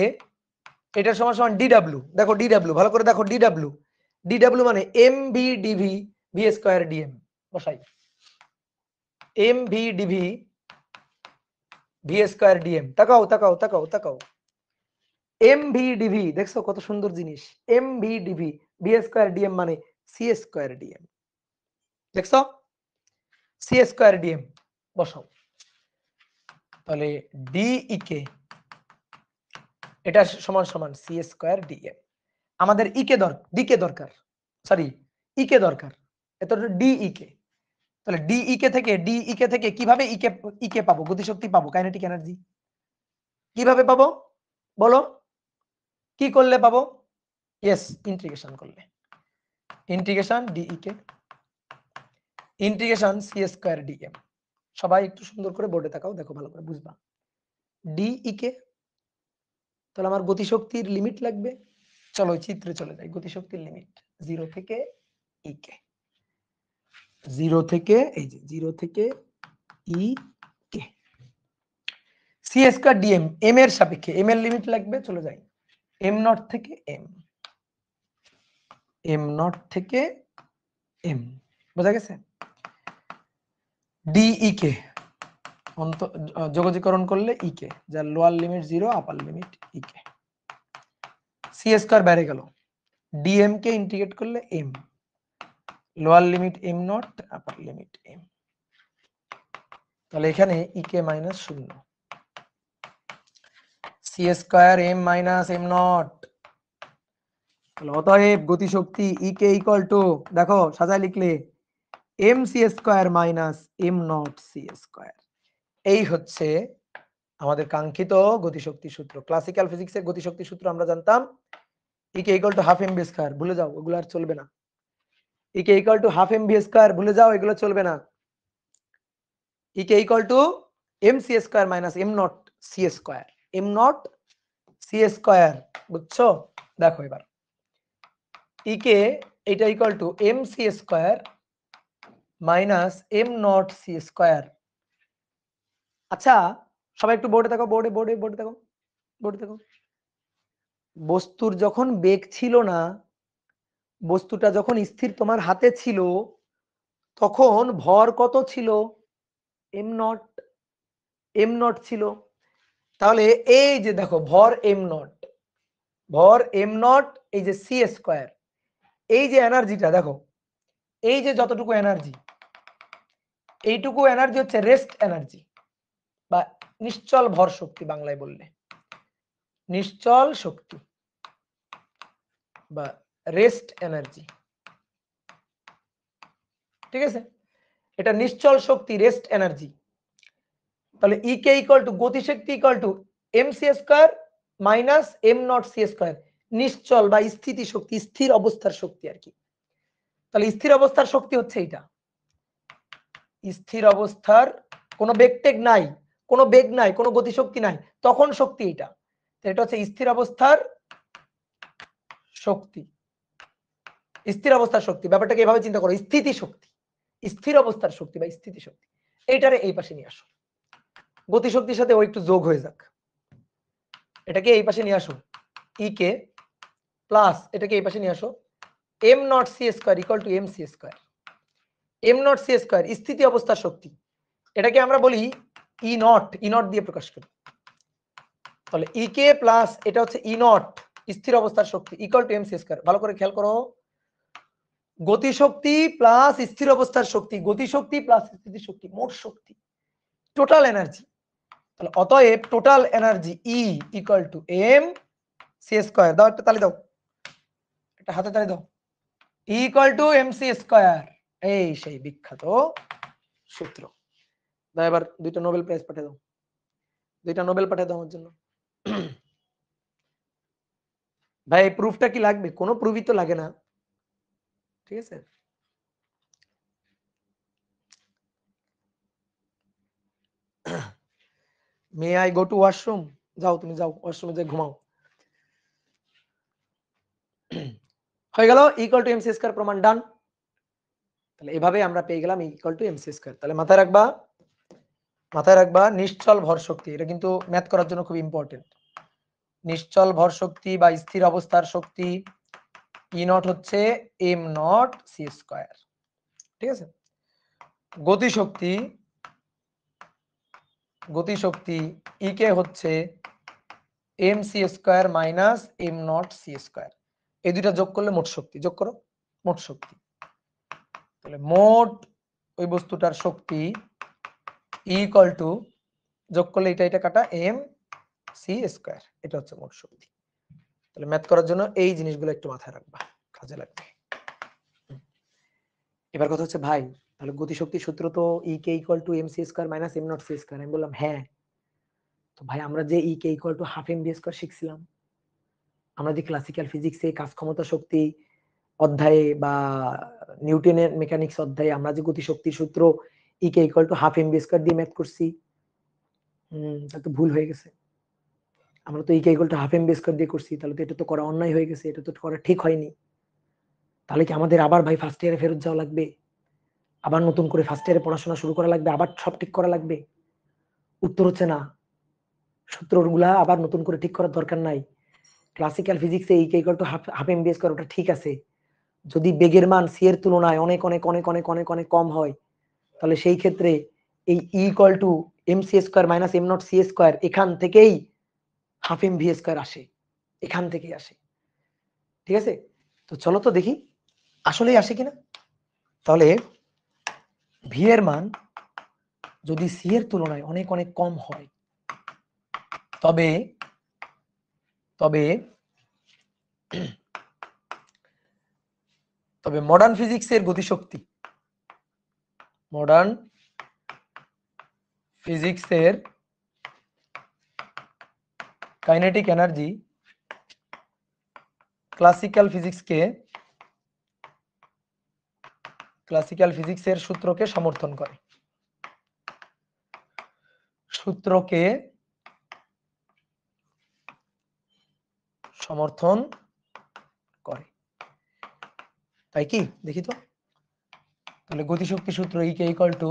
এটার সমান সমান ডিডব্লিউ, দেখো ডিডব্লিউ ভালো করে দেখো, ডিডব্লিউ মানে M V dv v square dm, বসাই m V dv v square dm. তাকাও এম ভি ডিভি, দেখছো কত সুন্দর জিনিস, m V dv v square dm মানে সি স্কয়ার ডিএম, দেখছো সি স্কয়ার ডিএম বসাও। তাহলে ডিই কে এটা সমান সমান সি স্কয়ার ডিএম। আমাদের ডি কে দরকার, সরি ই কে দরকার, এটা ডিই কে। তাহলে ডিই কে থেকে কিভাবে ই কে পাবো, গতিশক্তি পাবো, কাইনেটিক এনার্জি কিভাবে পাবো বলো, কি করলে পাবো? ইয়েস, ইন্টিগ্রেশন করলে, ইন্টিগ্রেশন ডিই কে ইন্টিগ্রেশন সি স্কয়ার ডিএম। সবাই একটু সুন্দর করে বোর্ডে তাকাও, দেখো ভালো করে বুঝবা। ডিই কে, তাহলে আমার গতিশক্তির লিমিট লাগবে, চলো চিত্রে চলে যাই। গতিশক্তির লিমিট 0 থেকে ই কে, 0 থেকে এই যে 0 থেকে E k, c square dm m এর সাপেক্ষে, এম এর লিমিট লাগবে, চলে যাই এম নট থেকে এম নট থেকে এম, বোঝা গেছে? ডিই কে যোগজীকরণ করলে ই কে, যার lower limit 0 upper limit E k, c square বেড়ে গেল, ডিএম কে ইন্টিগ্রেট করলে m, lower limit m naught upper limit m, তাহলে এখানে ই কে minus 0, c square m minus M naught. অতএব গতিশক্তি ই কে ইকুয়াল টু, দেখো সাজায় লিখলে M C square minus M naught C square. এই হচ্ছে আমাদের কাঙ্ক্ষিত গতিশক্তি সূত্র। ক্লাসিক্যাল ফিজিক্সের গতিশক্তি সূত্র আমরা জানতাম E K equal to half M V square, ভুলে যাও, ওগুলো আর চলবে না। E K equal to half M V square, ভুলে যাও, এগুলো চলবে না। E K equal to M C square minus M naught C square, M naught C square, বুঝছো? দেখো এবার ই কে এটা equal to M C square minus M naught C square. আচ্ছা সবাই একটু বোর্ডে দেখো, বোর্ডে দেখো, বস্তুর যখন বেগ ছিল না, বস্তুটা যখন স্থির তোমার হাতে ছিল, তখন ভর কত ছিল? এম নট ছিল। তাহলে এই যে দেখো ভর এম নট, এই যে সি স্কয়ার, এই যে এনার্জিটা দেখো, এই যে যতটুকু এনার্জি, এইটুকু এনার্জি হচ্ছে রেস্ট এনার্জি বা নিশ্চল ভর শক্তি, বাংলায় বললে নিশ্চল শক্তি বা রেস্ট এনার্জি, ঠিক আছে? এটা নিশ্চল শক্তি, রেস্ট এনার্জি। তাহলে ই কে ইকুয়াল টু গতিশক্তি equal to M C square minus M naught C square, নিশ্চল বা স্থিতি শক্তি, স্থির অবস্থার শক্তি আর কি। তাহলে স্থির অবস্থার শক্তি হচ্ছে এইটা, স্থির অবস্থার কোনো বেগ নাই, কোনো গতিশক্তি নাই, তখন শক্তি এটা, এটা হচ্ছে স্থির অবস্থার শক্তি। স্থির অবস্থার শক্তি ব্যাপারটাকে এভাবে চিন্তা করো, স্থিতি শক্তি, স্থির অবস্থার শক্তি বা স্থিতি শক্তি। এইটারে এই পাশে নিয়ে আসো, গতিশক্তির সাথে ও একটু যোগ হয়ে যাক, এটাকে এই পাশে নিয়ে আসো, ই কে প্লাস এটাকে এই পাশে নিয়ে আসো, M naught C square equal to M C square, M naught C square স্থিতি অবস্থার শক্তি, এটাকে আমরা বলি ই নট দিয়ে প্রকাশ করি, তাহলে ইকে প্লাস এটা হচ্ছে ই নট স্থির অবস্থার শক্তি ইকুয়াল টু এমসি স্কয়ার। ভালো করে খেয়াল করো, গতিশক্তি প্লাস স্থির অবস্থার শক্তি, গতিশক্তি প্লাস স্থিতির শক্তি, মোট শক্তি, টোটাল এনার্জি। তাহলে অতএব total energy E equal to M C square. দাও একটা তালি দাও, একটা হাতে তালি দাও। E equal to M C square, এই সেই বিখ্যাত সূত্র। দাও এবার দুইটা নোবেল প্রাইজ পাঠিয়ে দাও, দুইটা নোবেল পাঠিয়ে দাও আমার জন্য। ভাই প্রুফটা কি লাগবে? কোনো প্রুফই তো লাগে না, ঠিক আছে? May I go to washroom? যাও, তুমি যাও ওয়াশরুমে যাই ঘুমাও। হয়ে গেল ইকুয়াল টু এমসি স্কয়ার প্রমাণ ডান। তাহলে এভাবে আমরা পেয়ে গেলাম ইকুয়াল টু এমসি স্কয়ার। তাহলে মাথায় রাখবা, মাথায় রাখবা নিশ্চল ভর শক্তি, এটা কিন্তু ম্যাথ করার জন্য খুব ইম্পর্টেন্ট। নিশ্চল ভর শক্তি বা স্থির অবস্থার শক্তি ই নট হচ্ছে এম নট সি স্কয়ার, ঠিক আছে? গতিশক্তি, গতিশক্তি ই কে হচ্ছে M C square minus M naught C square. এই দুইটা যোগ করলে মোট শক্তি, যোগ করো মোট শক্তি। তাহলে মোট ওই বস্তুটার শক্তি ইকুয়াল টু, যোগ করলে এটা এটা কাটা এম সি স্কয়ার, এটা হচ্ছে মোট শক্তি। তাহলে ম্যাথ করার জন্য এই জিনিসগুলো একটু মাথায় রাখবা, কাজে লাগবে। এবার কথা হচ্ছে ভাই তাহলে গতিশক্তির সূত্র তো E K equal to M C square minus M naught C square. আমি বললাম হ্যাঁ। তো ভাই আমরা যে E K equal to half M V square শিখছিলাম, আমরা যে ক্লাসিক্যাল ফিজিক্সে কাজ ক্ষমতা শক্তি অধ্যায়ে বা নিউটনের মেকানিক্স অধ্যায়ে আমরা যে গতিশক্তির সূত্র E K equal to half M V square দিয়ে ম্যাথ করছি, তা তো ভুল হয়ে গেছে। আমরা তো E K equal to half M V square দিয়ে করছি, তাহলে তো এটা তো করা অন্যায় হয়ে গেছে, এটা তো করা ঠিক হয়নি। তাহলে কি আমাদের আবার ভাই ফার্স্ট ইয়ারে ফেরত যাওয়া লাগবে, আবার নতুন করে ফার্স্ট ইয়ারে পড়াশোনা শুরু করা লাগবে, আবার সব ঠিক করা লাগবে? উত্তর হচ্ছে না, সূত্রগুলা আবার নতুন করে ঠিক করার দরকার নাই। ক্লাসিক্যাল ফিজিক্সে E K equal to half M V square ওটা ঠিক আছে। যদি বেগের মান সি এর তুলনায় অনেক অনেক অনেক অনেক অনেক অনেক কম হয়, তাহলে সেই ক্ষেত্রে এই equal to M C square minus M naught C square এখান থেকেই হাফ এম ভি স্কয়ার আসে, এখান থেকেই আসে, ঠিক আছে? তো চলো তো দেখি আসলেই আসে কিনা। তাহলে ভি এর মান যদি সি এর তুলনায় অনেক অনেক কম হয়, তবে তবে তবে মডার্ন ফিজিক্সের গতিশক্তি, মডার্ন ফিজিক্সের কাইনেটিক এনার্জি ক্লাসিক্যাল ফিজিক্সের সূত্রকে সমর্থন করে, সূত্রকে সমর্থন করে। তাই কি দেখি তো। তাহলে গতিশক্তি সূত্র E K equal to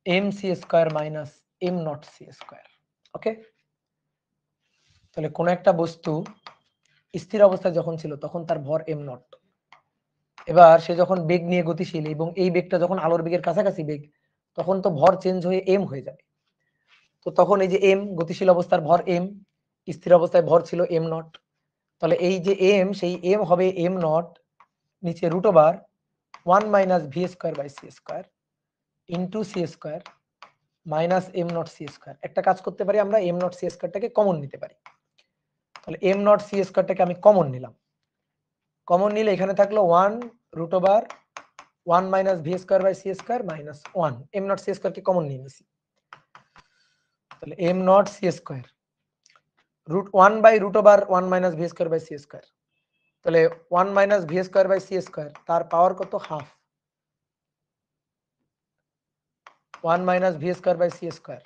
M C square minus M naught C square. Okay, তাহলে কোন একটা বস্তু স্থির অবস্থায় যখন ছিল তখন তার ভর এম নট, এবার সে যখন বেগ নিয়ে গতিশীল এবং এই বেগটা যখন আলোর বেগের কাছাকাছি বেগ, তখন তো ভর চেঞ্জ হয়ে এম হয়ে যাবে। তো তখন এই যে এম গতিশীল অবস্থার ভর এম, স্থির অবস্থায় ভর ছিল এম নট, তাহলে এই যে এম সেই এম হবে এম নট নিচে root over 1 minus V square by C square into C square minus M naught C square. একটা কাজ করতে পারি আমরা, এম নট সি স্কয়ারটাকে কমন নিতে পারি। তাহলে এম নট সি স্কয়ারটাকে আমি কমন নিলাম, কমন নিলে এখানে থাকলো 1 root over 1 minus V square by C square minus 1, m naught c স্কয়ারকে কমন নিয়ে নিছি। তাহলে m naught C square root 1 by root over 1 minus V square by C square, তাহলে 1 minus V square by C square তার power কত? হাফ। 1 minus V square by C square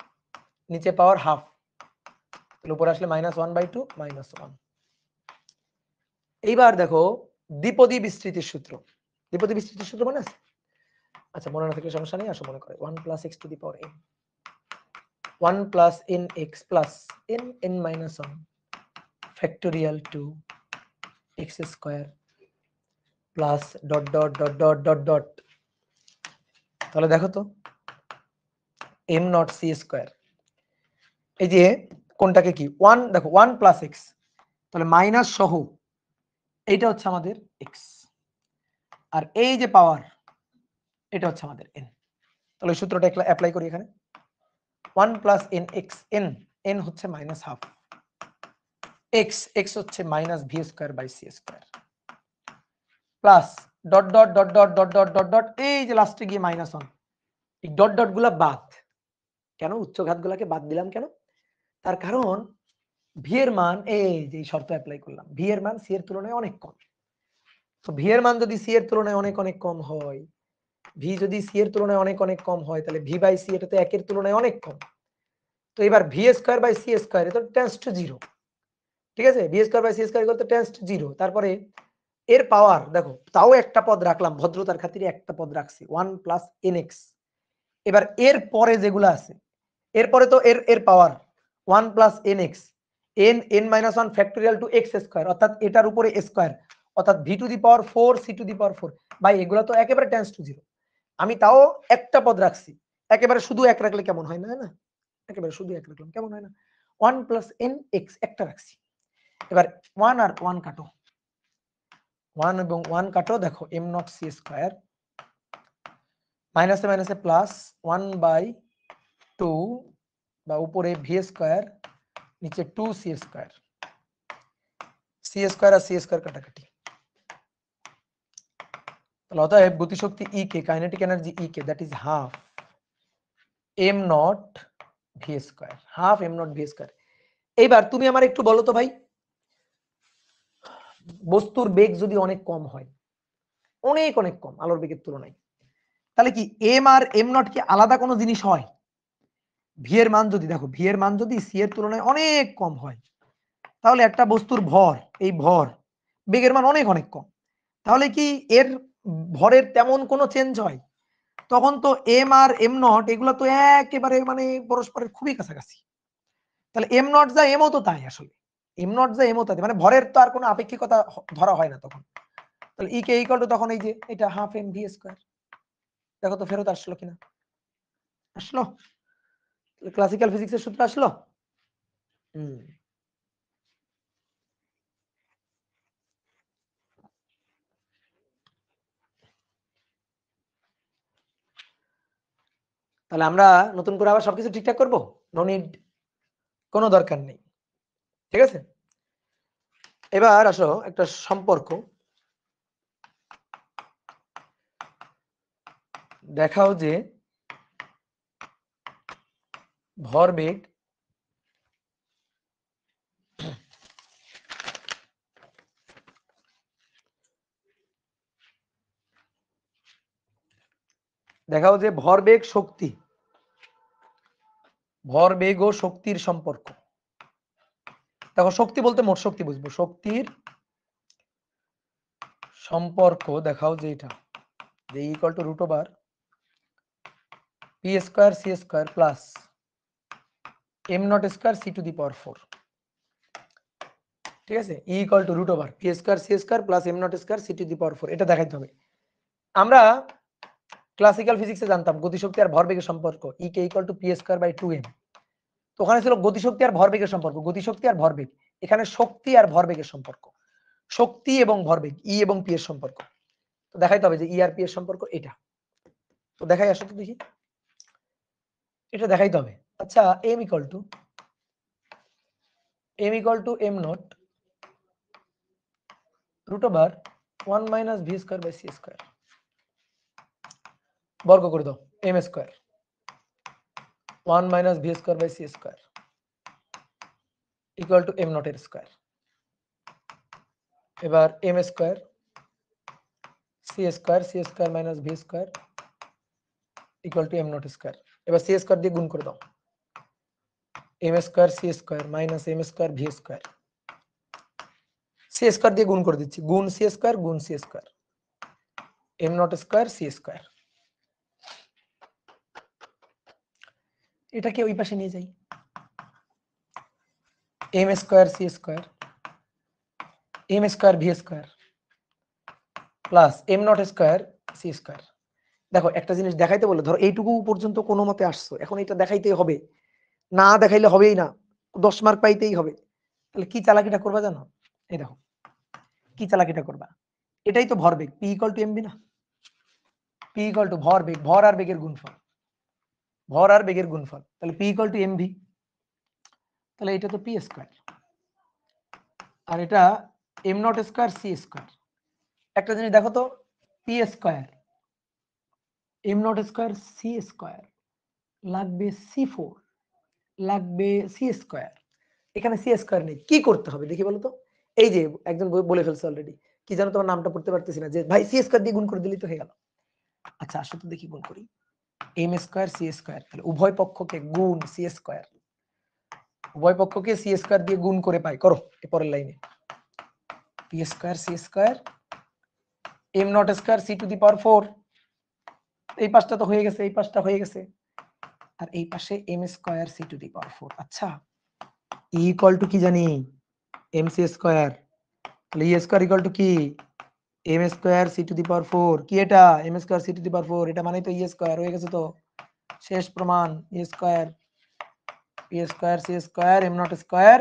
নিচে power half, তাহলে উপরে আসলে মাইনাস 1 বাই 2 মাইনাস 1। এইবার দেখো দ্বিপদী বিস্তৃতির সূত্র, দ্বিপদী বিস্তৃতির সূত্র মনে আছে? আচ্ছা মনে না থাকলে সমস্যা নেই, আসো মনে করে 1 plus X to the power n, 1 plus n X plus n n minus 1 factorial to X square plus dot dot dot dot dot dot. তাহলে দেখো তো এম নট সি স্কয়ার, এই যে কোনটাকে কি 1 দেখো 1 প্লাস এক্স, তাহলে মাইনাস সহ এইটা হচ্ছে আমাদের এক্স, আর এই যে পাওয়ার এটা হচ্ছে আমাদের এন। তাহলে সূত্রটা অ্যাপ্লাই করি এখানে, 1 plus N x, N N হচ্ছে মাইনাস হাফ, এক্স এক্স হচ্ছে minus V square by C square, plus dot dot dot dot dot dot dot dot, এই যে লাস্টে গিয়ে মাইনাস 1, এই ডট ডট গুলা বাদ। কেন উচ্চঘাত গুলাকে বাদ দিলাম কেন? তার কারণ ভি এর মান, এই যে শর্ত অ্যাপ্লাই করলাম, ভি এর মান সি এর তুলনায় অনেক কম। তো ভি এর মান যদি সি এর তুলনায় অনেক অনেক কম হয়, ভি যদি সি এর তুলনায় অনেক অনেক কম হয়, তাহলে ভি বাই সি এটা তো একের তুলনায় অনেক কম। তো এবার V square by C square এটা টেন্ডস টু জিরো, ঠিক আছে, V square by C square equal to tends to zero. তারপরে এর পাওয়ার দেখো, তাও একটা পদ রাখলাম ভদ্রতার খাতিরে, একটা পদ রাখছি 1 প্লাস এন এক্স। এবার এর পরে যেগুলো আছে, এরপরে তো এর এর power 1 plus N x, N n minus 1 factorial to x square, অর্থাৎ এটার উপরে স্কোয়ার, অর্থাৎ v to the power 4 c to the power 4। ভাই এগুলো তো একেবারে টেন্ডস টু জিরো, আমি তাও একটা পদ রাখছি। একেবারে শুধু এক রাখলে কেমন হয়, না না, একেবারে শুধু এক রাখলাম কেমন হয় না, 1 প্লাস এন এক্স একটা রাখছি। এবার 1 আর 1 কাটো, 1 এবং 1 কাটো, দেখো এম নট সি স্কোয়ার, মাইনাসে মাইনাসে প্লাস 1 বাই 2 বা উপরে ভি স্কোয়ার নিচে 2 সি স্কোয়ার, সি স্কোয়ার আর সি স্কোয়ার কাটাকাটি। তাহলে অতএব গতিশক্তি E k, kinetic energy E k, that is half m naught v square, half m naught v square. এইবার তুমি আমার একটু বলো তো ভাই, বস্তুর বেগ যদি অনেক কম হয়, অনেক অনেক কম আলোর বেগের তুলনায়, তাহলে কি এম আর এম নট কি আলাদা কোনো জিনিস হয়? ভি এর মান যদি দেখো, ভি এর মান যদি সি এর তুলনায় অনেক কম হয়, তাহলে একটা বস্তুর ভর, এই ভর বেগের মান অনেক অনেক কম, তাহলে কি এর ভরের তেমন কোনো চেঞ্জ হয়? তখন তো এম আর এম নট এগুলো তো একেবারে মানে পরস্পরের খুবই কাছাকাছি। তাহলে এম নট যা এমও তো তাই, আসলে এম নট যা এমও তাই, মানে ভরের তো আর কোনো আপেক্ষিকতা ধরা হয় না তখন। তাহলে ই কে ইকুয়াল টু তখন এই যে এটা হাফ এম ভি স্কোয়ার। দেখো তো ফেরত আসলো কিনা, আসলো, ক্লাসিক্যাল ফিজিক্সের সূত্র আসলো। তাহলে আমরা নতুন করে আবার সবকিছু ঠিকঠাক করবো, নো নিড, কোনো দরকার নেই, ঠিক আছে। এবার আসো একটা সম্পর্ক দেখাও যে ভরবেগ দেখাও যে ভরবেগ শক্তি, ভরবেগ ও শক্তির সম্পর্ক। দেখো শক্তি বলতে মোট শক্তি বুঝবো, শক্তির সম্পর্ক দেখাও যে এটা, যে equal to root over p square C square plus M naught square c to the power 4, ঠিক আছে, E equal to root over p square C square plus M naught square c to the power 4। এটা দেখাইতে হবে। আমরা classical ফিজিক্সে জানতাম গতিশক্তি আর ভরবেগের সম্পর্ক, E K equal to p square by 2m। তো ওখানে ছিল গতিশক্তি আর ভরবেগের সম্পর্ক, গতিশক্তি আর ভরবেগ, এখানে শক্তি আর ভরবেগের সম্পর্ক, শক্তি এবং ভরবেগ ই এবং পি এর সম্পর্ক। তো দেখাইতে হবে যে ই আর পি এর সম্পর্ক এটা। তো দেখাই, আসো তো দেখি, এটা দেখাইতে হবে। আচ্ছা, M equal to M naught root over 1 minus V square by C square, বর্গ করে দাও, M square 1 minus V square by C square equal to M naught এর স্কোয়ার। এবার M square C square minus V square equal to M naught square. এবার C square দিয়ে গুণ করে দাও, M square C square minus M square V square, C square দিয়ে গুণ করে দিচ্ছি, গুণ C square M naught square C square. এটাকে ওই পাশে নিয়ে যাই, M square C square M square V square plus M naught square C square. দেখো একটা জিনিস দেখাইতে বলে, ধরো এইটুকু পর্যন্ত কোনো মতে আসছো, এখন এটা দেখাইতে হবে, না দেখাইলে হবেই না, 10 মার্ক পাইতেই হবে। তাহলে কি চালাকিটা করবা জানো? এই দেখো কি চালাকিটা করবা, এটাই তো ভরবেগ, p = mv না, p = ভরবেগ, ভর আর বেগের গুণফল, ভর আর বেগের গুণফল, তাহলে p = mv, তাহলে এটা তো p স্কয়ার আর এটা m naught square c square. একটা জিনিস দেখো তো, p square m naught square c square লাগবে c4 লাগবে c স্কয়ার, এখানে c স্কয়ার নেই, কি করতে হবে দেখি বলো তো? এই যে একজন বলে ফেলছে অলরেডি, কি জানো তোমার নামটা পড়তে পারতেছি না, যে ভাই c স্কয়ার দিয়ে গুণ করে দিলেই তো হয়ে গেল। আচ্ছা আসো তো দেখি গুণ করি, m স্কয়ার c স্কয়ার, তাহলে উভয় পক্ষকে গুণ c স্কয়ার, উভয় পক্ষকে c স্কয়ার দিয়ে গুণ করে পাই, করো এই পরের লাইনে, p square c square m naught square c to the power 4, এই পাশটা তো হয়ে গেছে, এই পাশটা হয়ে গেছে, আর এই পাশে m square c to the power 4। আচ্ছা e ইকুয়াল টু কি জানি, mc স্কয়ার, তাহলে e স্কয়ার ইকুয়াল টু কি m square c to the power 4, কি এটা m square c to the power 4, এটা মানে তো e স্কয়ার হয়ে গেছে, তো শেষ প্রমাণ, e square p square c square m naught square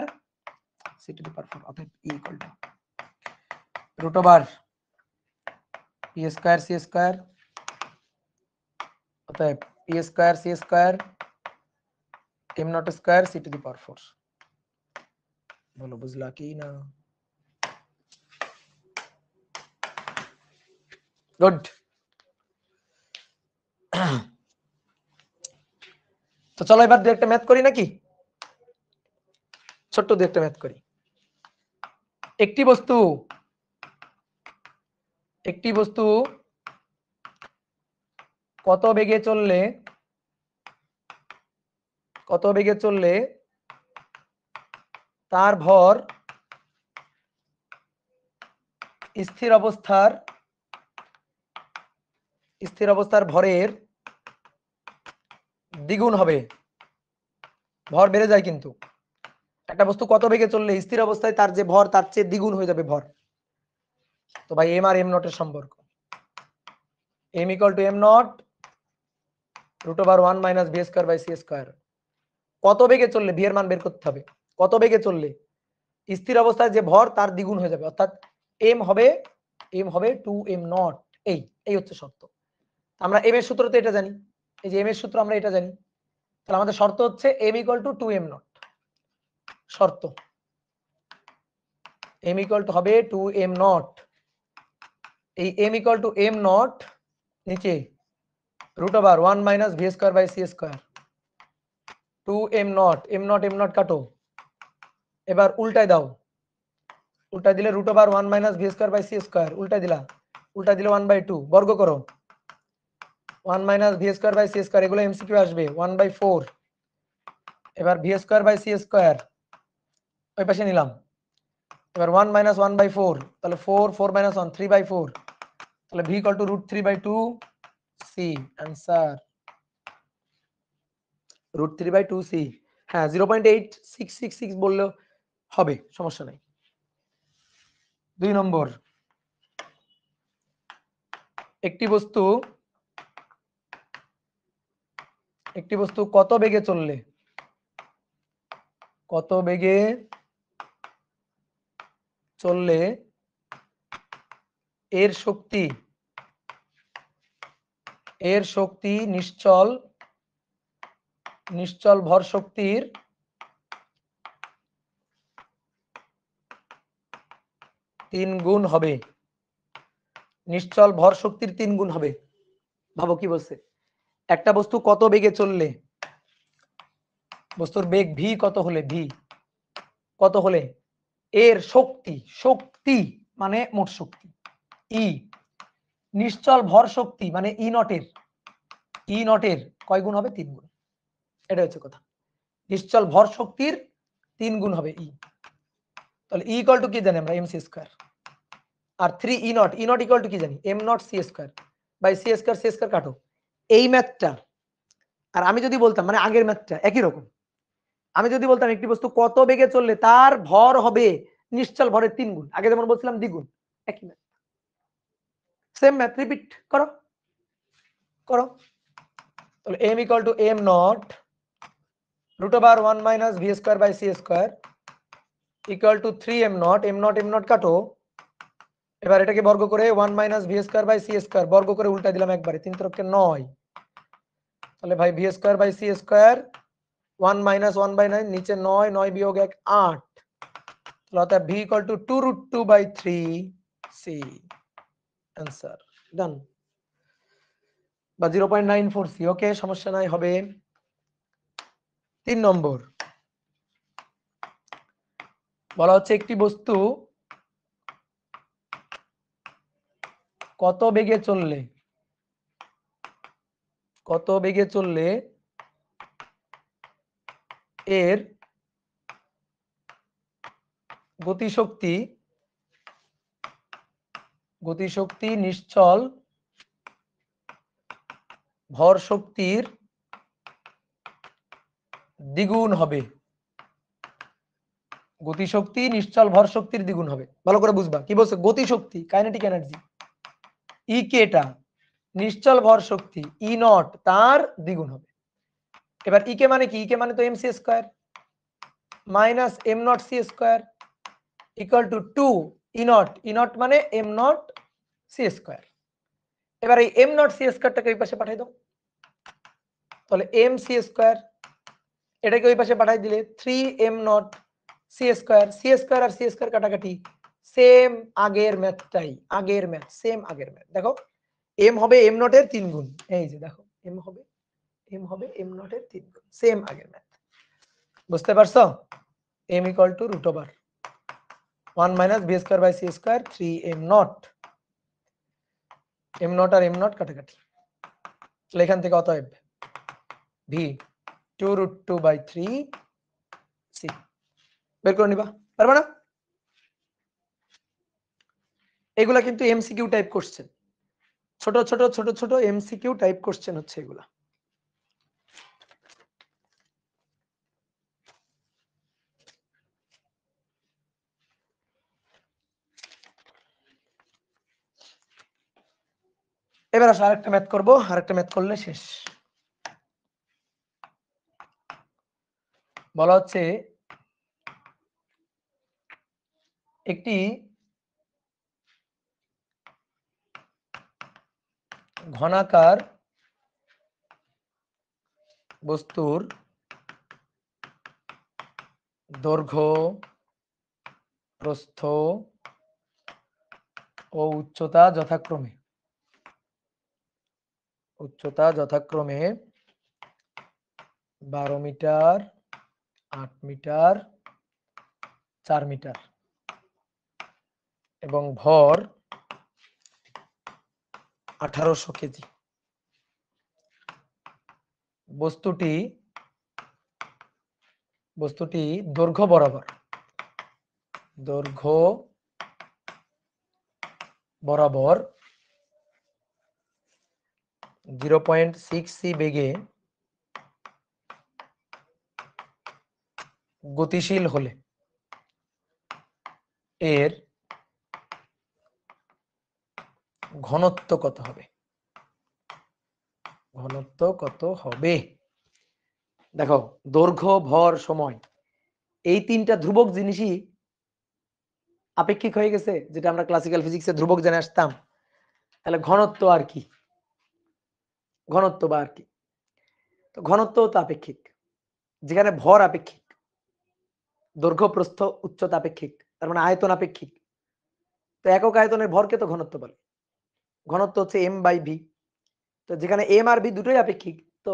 c to the power 4, অতএব e equal to root over p square c square, অতএব p square c square m naught square c to the power 4। বলো বুঝলা কি না? Good. তো চলো এবার দু একটা ম্যাথ করি নাকি, ছোট্ট দু একটা ম্যাথ করি। একটি বস্তু কত বেগে চললে তার ভর স্থির অবস্থার ভরের দ্বিগুণ হবে, ভর বেড়ে যায় কিন্তু, একটা বস্তু কত বেগে চললে স্থির অবস্থায় তার যে ভর তার চেয়ে দ্বিগুণ হয়ে যাবে ভর। তো ভাই এম আর এম নটের সম্পর্ক, m equal to m naught root over 1 minus V square by C square. কত বেগে চললে ভি এর মান বের করতে হবে, কত বেগে চললে স্থির অবস্থায় যে ভর তার দ্বিগুণ হয়ে যাবে, অর্থাৎ m হবে 2m নট, এই হচ্ছে শর্ত। আমরা m এর সূত্রতে এটা জানি, এই যে m এর সূত্র আমরা এটা জানি, তাহলে আমাদের শর্ত হচ্ছে m equal to 2m naught, শর্ত m ইকুয়াল টু হবে 2m নট, এই m equal to m naught নিচে root over 1 minus V square by C square, 2m naught, m naught কাটো, এবার উল্টায় দাও, উল্টা দিলে root over 1 minus V square by C square, উল্টা দিলে 1/2, বর্গ করো 1 minus V square by C square, এগুলো এমসিকিউ আসবে 1/4, এবার v square by C square ওই পাশে নিলাম, এবার 1 মাইনাস 1/4, তাহলে 4 মাইনাস 1 3/4, তাহলে V equal to root 3/2 C, answer root 3/2 C. হ্যাঁ 0.8666 বললেও হবে, সমস্যা নাই। 2 নম্বর, একটি বস্তু কত বেগে চললে এর শক্তি নিশ্চল ভর শক্তির 3 গুণ হবে, নিশ্চল ভর শক্তির 3 গুণ হবে। ভাবো কি বলছে, একটা বস্তু কত বেগে চললে, বস্তুর বেগ ভি কত হলে এর শক্তি মানে মোট শক্তি, ই নিশ্চল ভর শক্তি মানে ই নটের কয় গুণ হবে, 3 গুণ, এটা হচ্ছে কথা। নিশ্চল ভর শক্তির 3 গুণ হবে ই, তাহলে ই ইকুয়াল টু কি জানি আমরা এমসি স্কয়ার, আর 3 ই নট ইকুয়াল টু কি জানি M naught C square by C square কাটো, এই ম্যাথটা। আর আমি যদি বলতাম মানে আগের ম্যাথটা একই রকম, আমি যদি বলতাম একটি বস্তু কত বেগে চললে তার ভর হবে নিশ্চল ভরের 3 গুণ, আগে যেমন বলছিলাম দ্বিগুণ, একই ম্যাথ, সেম ম্যাথ রিপিট করো। তাহলে m equal to m naught root over 1 minus V square by C square equal to 3 m naught কাটো। এবার এটাকে বর্গ করে 1 minus V square by C square বর্গ করে উল্টা দিলাম একবারে, 3 3 9। তাহলে ভাই V square by C square 1 minus 1 by 9 নিচে 9 9 বিয়োগ 1 8। তাহলে অর্থাৎ V equal to 2 root 2 by 3 C. Answer done বা 0.94 সি। ওকে, সমস্যা নাই, হবে। 3 নম্বর বলা হচ্ছে একটি বস্তু কত বেগে চললে এর গতিশক্তি নিশ্চল ভর শক্তির দ্বিগুণ হবে। গতিশক্তি নিশ্চল ভর শক্তির দ্বিগুণ হবে। ভালো করে বুঝবা কি বলছে, গতিশক্তি কাইনেটিক এনার্জি ই কেটা, নিশ্চল ভর শক্তি ই নট তার দ্বিগুণ হবে। এবার ই কে মানে কি, ই কে মানে তো M C square minus M naught C square equal to 2 E naught মানে এম নট সি স্কোয়ার। এবার এই এম নট সি স্কোয়ারটাকে ওই পাশে পাঠিয়ে দাও, তাহলে এম সি স্কোয়ার এটাকে ওই পাশে পাঠিয়ে দিলে 3 এম নট সি স্কোয়ার আর সি স্কোয়ার কাটাকাটি, সেম আগের ম্যাথটাই, সেম আগের ম্যাথ। দেখো এম হবে এম নটের 3 গুণ, এই যে দেখো এম হবে এম নটের 3 গুণ, সেম আগের ম্যাথ। বুঝতে পারছো? M equal to root over 1 minus B square by C square 3 M naught আর এম নট কাটাকাটি। তাহলে এখান থেকে অতএব ভি 2 রুট 2 বাই 3 সি বের করে নিবা, পারবে না? এগুলা কিন্তু এমসিকিউ টাইপ কোশ্চেন, ছোট ছোট ছোট ছোট এমসিকিউ টাইপ কোশ্চেন হচ্ছে এগুলা। এবার আসো আরেকটা ম্যাথ করবো, আরেকটা ম্যাথ করলে শেষ। বলা হচ্ছে একটি ঘনাকার বস্তুর দৈর্ঘ্য, প্রস্থ ও উচ্চতা যথাক্রমে 12 মিটার, 8 মিটার, 4 মিটার এবং ভর 1800 কেজি। বস্তুটি দৈর্ঘ্য বরাবর 0.6 সি বেগে গতিশীল হলে এর ঘনত্ব কত হবে? দেখো দৈর্ঘ্য, ভর, সময় এই তিনটা ধ্রুবক জিনিসই আপেক্ষিক হয়ে গেছে, যেটা আমরা ক্লাসিক্যাল ফিজিক্সে ধ্রুবক জেনে আসতাম। তাহলে ঘনত্ব আর কি, তো ঘনত্ব তো আপেক্ষিক। যেখানে ভর আপেক্ষিক, দৈর্ঘ্য, প্রস্থ, উচ্চতা আপেক্ষিক, তার মানে আয়তন আপেক্ষিক। তো একক আয়তনের ভরকে তো ঘনত্ব বলে। ঘনত্ব হচ্ছে এম বাই ভি। তো যেখানে এম আর ভি দুটোই আপেক্ষিক, তো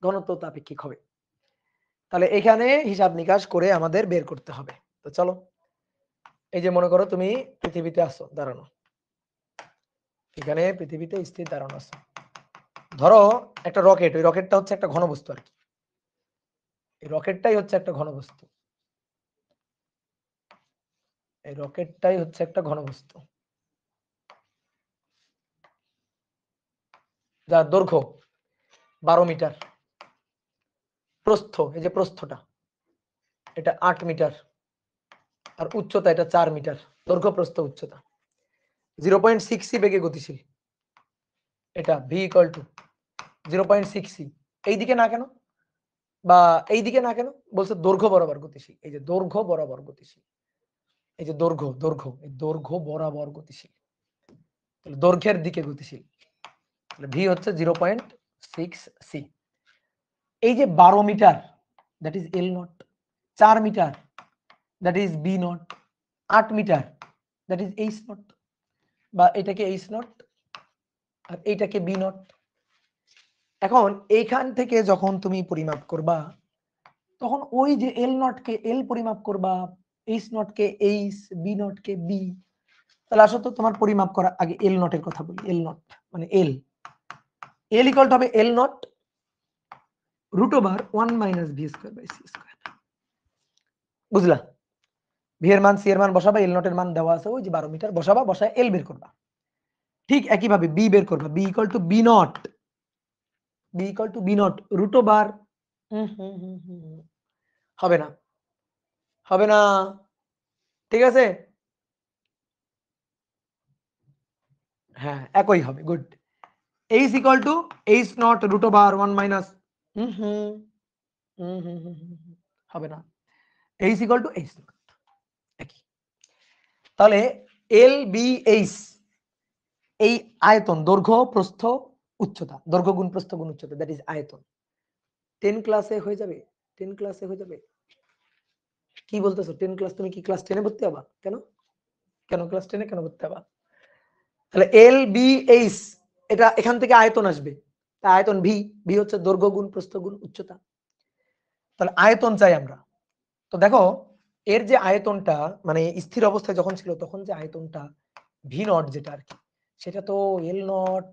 ঘনত্ব তো আপেক্ষিক হবে। তাহলে এখানে হিসাব নিকাশ করে আমাদের বের করতে হবে। তো চলো, এই যে মনে করো তুমি পৃথিবীতে আসো দাঁড়ানো, এখানে পৃথিবীতে স্থির দাঁড়ানো আছে। ধরো একটা রকেট, ওই রকেটটা হচ্ছে একটা ঘনবস্তু আর কি। এই রকেটটাই হচ্ছে একটা ঘনবস্তু, যার দৈর্ঘ্য 12 মিটার, প্রস্থ, এই যে প্রস্থটা এটা 8 মিটার, আর উচ্চতা এটা 4 মিটার। দৈর্ঘ্য, প্রস্থ, উচ্চতা 0.6 সি বেগে গতিশীল। এটা ভি ইকুয়াল টু 0.6 সি। এইদিকে না কেন, বা এইদিকে না কেন, বলছে দৈর্ঘ্য বরাবর গতিশীল। এই যে দৈর্ঘ্য বরাবর গতিশীল, এই যে দৈর্ঘ্য এই দৈর্ঘ্য বরাবর গতিশীল, তাহলে দৈর্ঘ্যের দিকে গতিশীল, তাহলে ভি হচ্ছে 0.6 সি। এই যে 12 metre that is L naught, 4 metre that is B naught, 8 metre that is H naught, বা এটাকে এইচ নট আর এইটাকে বি নট। এখন এইখান থেকে যখন তুমি পরিমাপ করবা তখন ওই যে এল নট কে এল পরিমাপ করবা, এইচ নট কে এইচ, বি নট কে বি। তাহলে আসো তো তোমার পরিমাপ করা আগে এল নটের কথা বলি। এল নট মানে এল ইকুয়াল টু হবে l naught root over 1 minus V square by C square. বুঝলা? ভি এর মান সি এর মান বসাবা, এল নটের মান দেওয়া আছে ওই যে 12 মিটার, বসাবা, বসায় এল বের করবা। ঠিক একই ভাবে বি বের করবা, B equal to B naught, B equal to B naught root over, হবে না, হবে না, ঠিক আছে, হ্যাঁ একই হবে, good. H equal to H naught root over 1 minus, হবে না, H equal to H naught একই। তাহলে এল বি এইচ এই আয়তন, দৈর্ঘ্য প্রস্থ উচ্চতা, দৈর্ঘ্য গুণ প্রস্থ গুণ উচ্চতা, দ্যাট ইজ আয়তন। 10 ক্লাসে হয়ে যাবে, 10 ক্লাসে হয়ে যাবে। কি বলতেছো 10 ক্লাস? তুমি কি ক্লাস 10 এ ভর্তি হবা? কেন কেন ক্লাস 10 এ কেন ভর্তি হবা? তাহলে এল বি এইচ এটা এখান থেকে আয়তন আসবে, তাই আয়তন ভি, ভি হচ্ছে দৈর্ঘ্য গুণ প্রস্থ গুণ উচ্চতা। তাহলে আয়তন চাই আমরা। তো দেখো এর যে আয়তনটা মানে স্থির অবস্থায় যখন ছিল তখন যে আয়তনটা ভি নট যেটা আর কি, সেটা তো l naught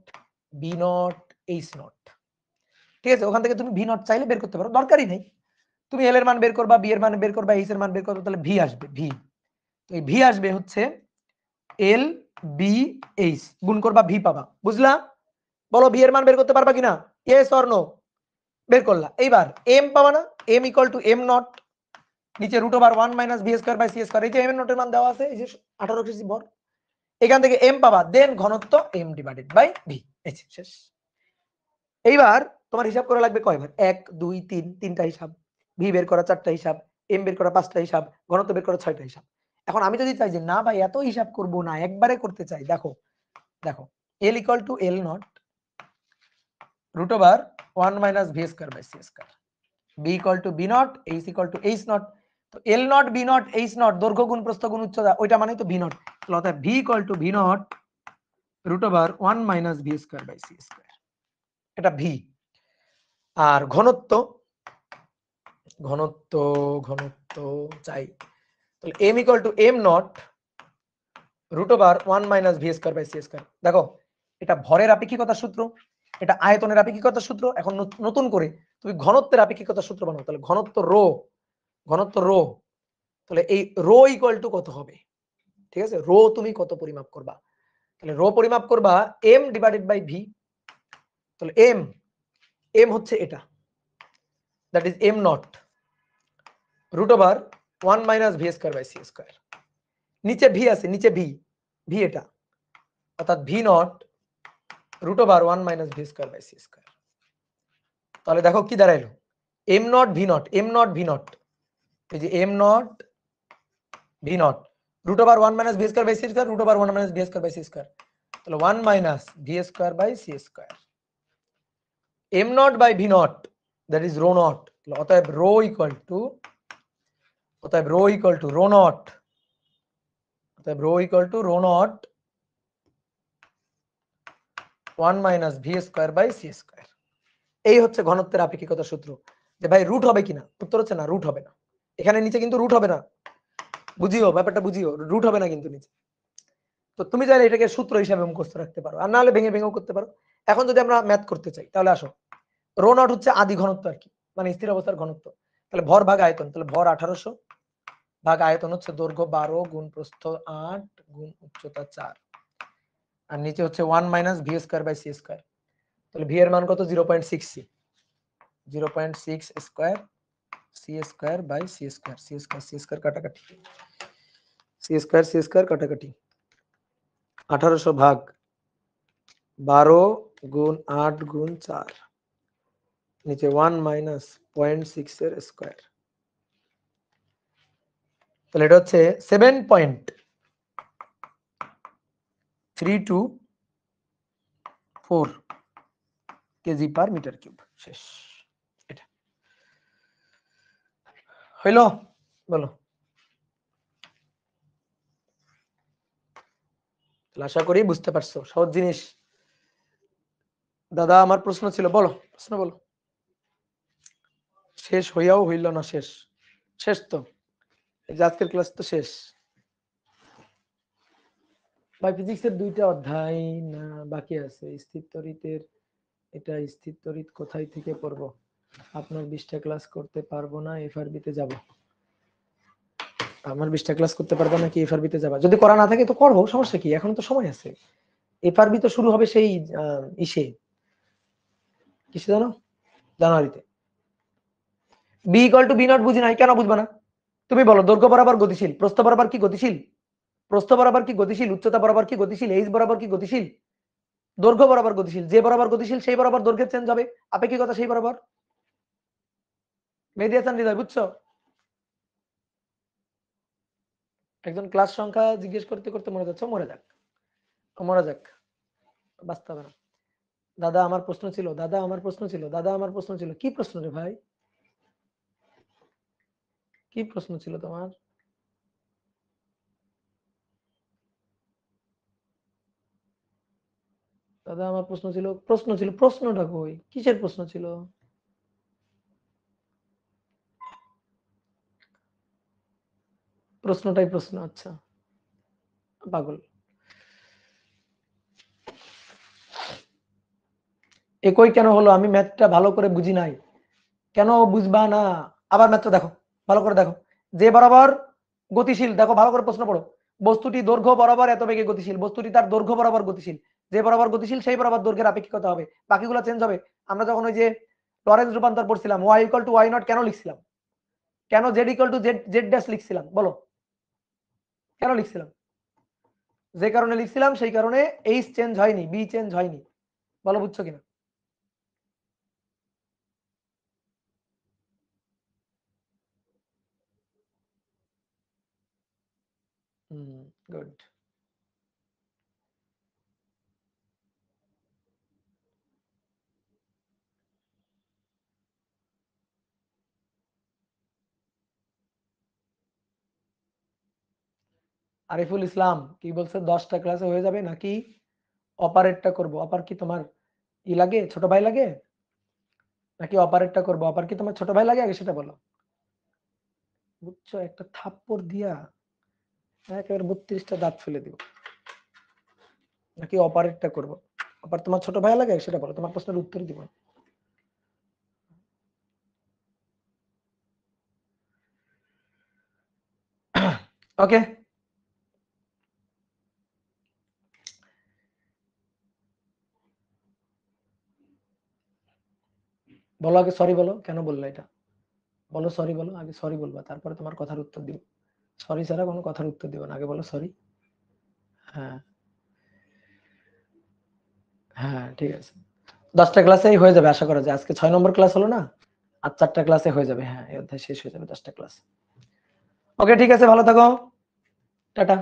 b naught h naught, ঠিক আছে? ওখান থেকে তুমি ভি নট চাইলে বের করতে পারো, দরকারই নেই। তুমি এল এর মান বের করবা, বি এর মান বের করবা, এইচ এর মান বের করবা, তাহলে ভি আসবে, ভি। তো এই ভি আসবে হচ্ছে এল বি এইচ গুণ করবা, ভি পাবা। বুঝলা? বলো ভি এর মান বের করতে পারবা কিনা? Yes or no? বের করলা। এইবার এম পাবা না? M equal to M naught নিচে root over 1 minus V square by C square. এই যে এম নটের মান দেওয়া আছে, এই যে 18 কেজি ভর, এখান থেকে এম পাবা, দেন ঘনত্ব এম ডিভাইডেড বাই ভি। এই শেষ। এইবার তোমার হিসাব করা লাগবে কয়বার? 1 2 3, তিনটা হিসাব, ভি বের করা 4টা হিসাব, এম বের করা 5টা হিসাব, ঘনত্ব বের করা 6টা হিসাব। এখন আমি যদি চাই যে না ভাই এত হিসাব করব না, একবারে করতে চাই, দেখো দেখো l equal to l naught root over 1 minus V square by C square, b equal to B naught, h equal to H naught. তো l naught b naught h naught দৈর্ঘ্য গুণ প্রস্থ গুণ উচ্চতা, ওইটা মানে তো ভি নট। তাহলে অর্থাৎ V equal to V naught root over 1 minus V square by C square, এটা ভি। আর ঘনত্ব ঘনত্ব ঘনত্ব চাই, তাহলে M equal to M naught root over 1 minus V square by C square. দেখো এটা ভরের আপেক্ষিকতার সূত্র, এটা আয়তনের আপেক্ষিকতার সূত্র। এখন নতুন করে তুমি ঘনত্বের আপেক্ষিকতার সূত্র বানাও, তাহলে ঘনত্ব রো, ঘনত্ব রো, তাহলে এই রো ইকুয়াল টু কত হবে? ঠিক আছে, রো তুমি কত পরিমাপ করবা? তাহলে রো পরিমাপ করবা এম ডিভাইডেড বাই ভি। তাহলে এম, এম হচ্ছে এটা, that is m naught root over 1 minus V square by C square. নিচে ভি আছে, নিচে ভি, ভি এটা, অর্থাৎ v naught root over 1 minus V square by C square. তাহলে দেখো কি দাঁড়াইলো, m naught v naught, m naught v naught, এই যে m naught v naught root over 1 minus V square by C square, root over 1 minus V square by C square, তাহলে 1 minus V square by C square. M naught by v naught that is rho naught, অতএব rho equal to, অতএব rho equal to rho naught, অতএব rho equal to rho naught 1 minus V square by C square. এই হচ্ছে ঘনত্বের আপেক্ষিকতার সূত্র। যে ভাই root হবে কিনা, উত্তর হচ্ছে না, রুট হবে না। এখানে নিচে কিন্তু রুট হবে না, বুঝিও ব্যাপারটা, বুঝিও, রুট হবে না কিন্তু নিচে। তো তুমি চাইলে এটাকে সূত্র হিসাবে মুখস্থ রাখতে পারো, আর নাহলে ভেঙে ভেঙেও করতে পারো। এখন যদি আমরা ম্যাথ করতে চাই তাহলে আসো, রো নট হচ্ছে আদি ঘনত্ব আর কি, মানে স্থির অবস্থার ঘনত্ব। তাহলে ভর ভাগ আয়তন, তাহলে ভর 1800 ভাগ আয়তন হচ্ছে দৈর্ঘ্য 12 গুণ প্রস্থ 8 গুণ উচ্চতা 4, আর নিচে হচ্ছে 1 minus V square by C square. তাহলে ভি এর মান কত? 0.6 C, 0.6 square C square by C square, C square C square কাটাকাটি, সি স্কয়ার সি স্কয়ার কাটাকাটি, 1800 ভাগ 12 গুণ 8 গুণ 4, নিচে 1 মাইনাস 0.6 এর স্কয়ার, তাহলে এটা হচ্ছে 7.324 কেজি পার মিটার কিউব। শেষ। এটা হইল? বলো। আশা করি বুঝতে পারছো, সহজ জিনিস। দাদা আমার প্রশ্ন ছিল, বলো প্রশ্ন বলো। শেষ হইয়াও হইল না, শেষ শেষ তো, আজকের ক্লাস তো শেষ। ভাই ফিজিক্সের 2টা অধ্যায় না বাকি আছে। স্থির তড়িতের এটা স্থির তড়িৎ কোথায় থেকে পড়বো? আপনার 20টা ক্লাস করতে পারবো না, এফআরবি তে যাব। আমার 20টা ক্লাস করতে পারবো না কি এফআরবি তে যাবা? যদি করা না থাকে তো করো, সমস্যা কি, এখন তো সময় আছে। এফআরবি তো শুরু হবে সেই ইসে, কিসে জানো, জানুয়ারিতে। B equal to B naught বুঝি নাই, কেন বুঝবা না? তুমি বলো দৈর্ঘ্য বরাবর গতিশীল, প্রস্থ বরাবর কি গতিশীল? প্রস্থ বরাবর কি গতিশীল? উচ্চতা বরাবর কি গতিশীল? এইচ বরাবর কি গতিশীল? দৈর্ঘ্য বরাবর গতিশীল। যে বরাবর গতিশীল সেই বরাবর দৈর্ঘ্যের চেঞ্জ হবে, আপেক্ষিকতা সেই বরাবর। মেহেদী হাসান হৃদয়, বুঝছো? একজন ক্লাস সংখ্যা জিজ্ঞেস করতে করতে মরে যাচ্ছে, মরে যাক, মরে যাক, বাঁচতে হবে না। দাদা আমার প্রশ্ন ছিল, দাদা আমার প্রশ্ন ছিল, দাদা আমার প্রশ্ন ছিল। কি প্রশ্ন রে ভাই, কি প্রশ্ন ছিল তোমার? দাদা আমার প্রশ্ন ছিল, প্রশ্ন ছিল, প্রশ্নটা কই, কিসের প্রশ্ন ছিল? প্রশ্নটাই প্রশ্ন, আচ্ছা পাগল। একই কেন হলো? আমি ম্যাথটা ভালো করে বুঝি নাই। কেন বুঝবা না? আবার ম্যাথটা দেখো, ভালো করে দেখো। যে বরাবর গতিশীল, দেখো ভালো করে প্রশ্ন পড়ো। বস্তুটি দৈর্ঘ্য বরাবর এত বেগে গতিশীল, বস্তুটি তার দৈর্ঘ্য বরাবর গতিশীল। যে বরাবর গতিশীল সেই বরাবর দৈর্ঘ্যের আপেক্ষিকতা হবে, বাকিগুলো চেঞ্জ হবে। আমরা যখন ওই যে লরেন্স রূপান্তর পড়ছিলাম, y equal to y naught কেন লিখছিলাম? কেন z equal to z dash লিখছিলাম? বলো কেন লিখছিলাম? যে কারণে লিখছিলাম সেই কারণে h চেঞ্জ হয়নি, b চেঞ্জ হয়নি। বলো বুঝছো কিনা? গুড। আরিফুল ইসলাম কি বলছে, 10টা ক্লাসে হয়ে যাবে নাকি অপারেটটা করব? অপার কি তোমার ই লাগে, ছোট ভাই লাগে, নাকি অপারেটটা করব? অপার কি তোমার ছোট ভাই লাগে, আগে সেটা বলো। বুঝছো, একটা থাপ্পড় দিয়া একেবারে 32টা দাঁত ফেলে দিব। নাকি অপারেটটা করব? অপার তোমার ছোট ভাই লাগে, সেটা বলো, তোমার প্রশ্নের উত্তর দিব। ওকে, বলো আগে সরি বলো, কেন বললে এটা? বলো সরি বলো, আগে সরি বলবা, তারপরে তোমার কথার উত্তর দিব। সরি ছাড়া কোনো কথার উত্তর দিব না, আগে বলো সরি। হ্যাঁ হ্যাঁ ঠিক আছে, 10টা ক্লাসেই হয়ে যাবে আশা করা যায়। আজকে 6 নম্বর ক্লাস হলো না, আর 4টা ক্লাসে হয়ে যাবে। হ্যাঁ, এই অধ্যায় শেষ হয়ে যাবে 10টা ক্লাস। ওকে ঠিক আছে, ভালো থাকো, টাটা।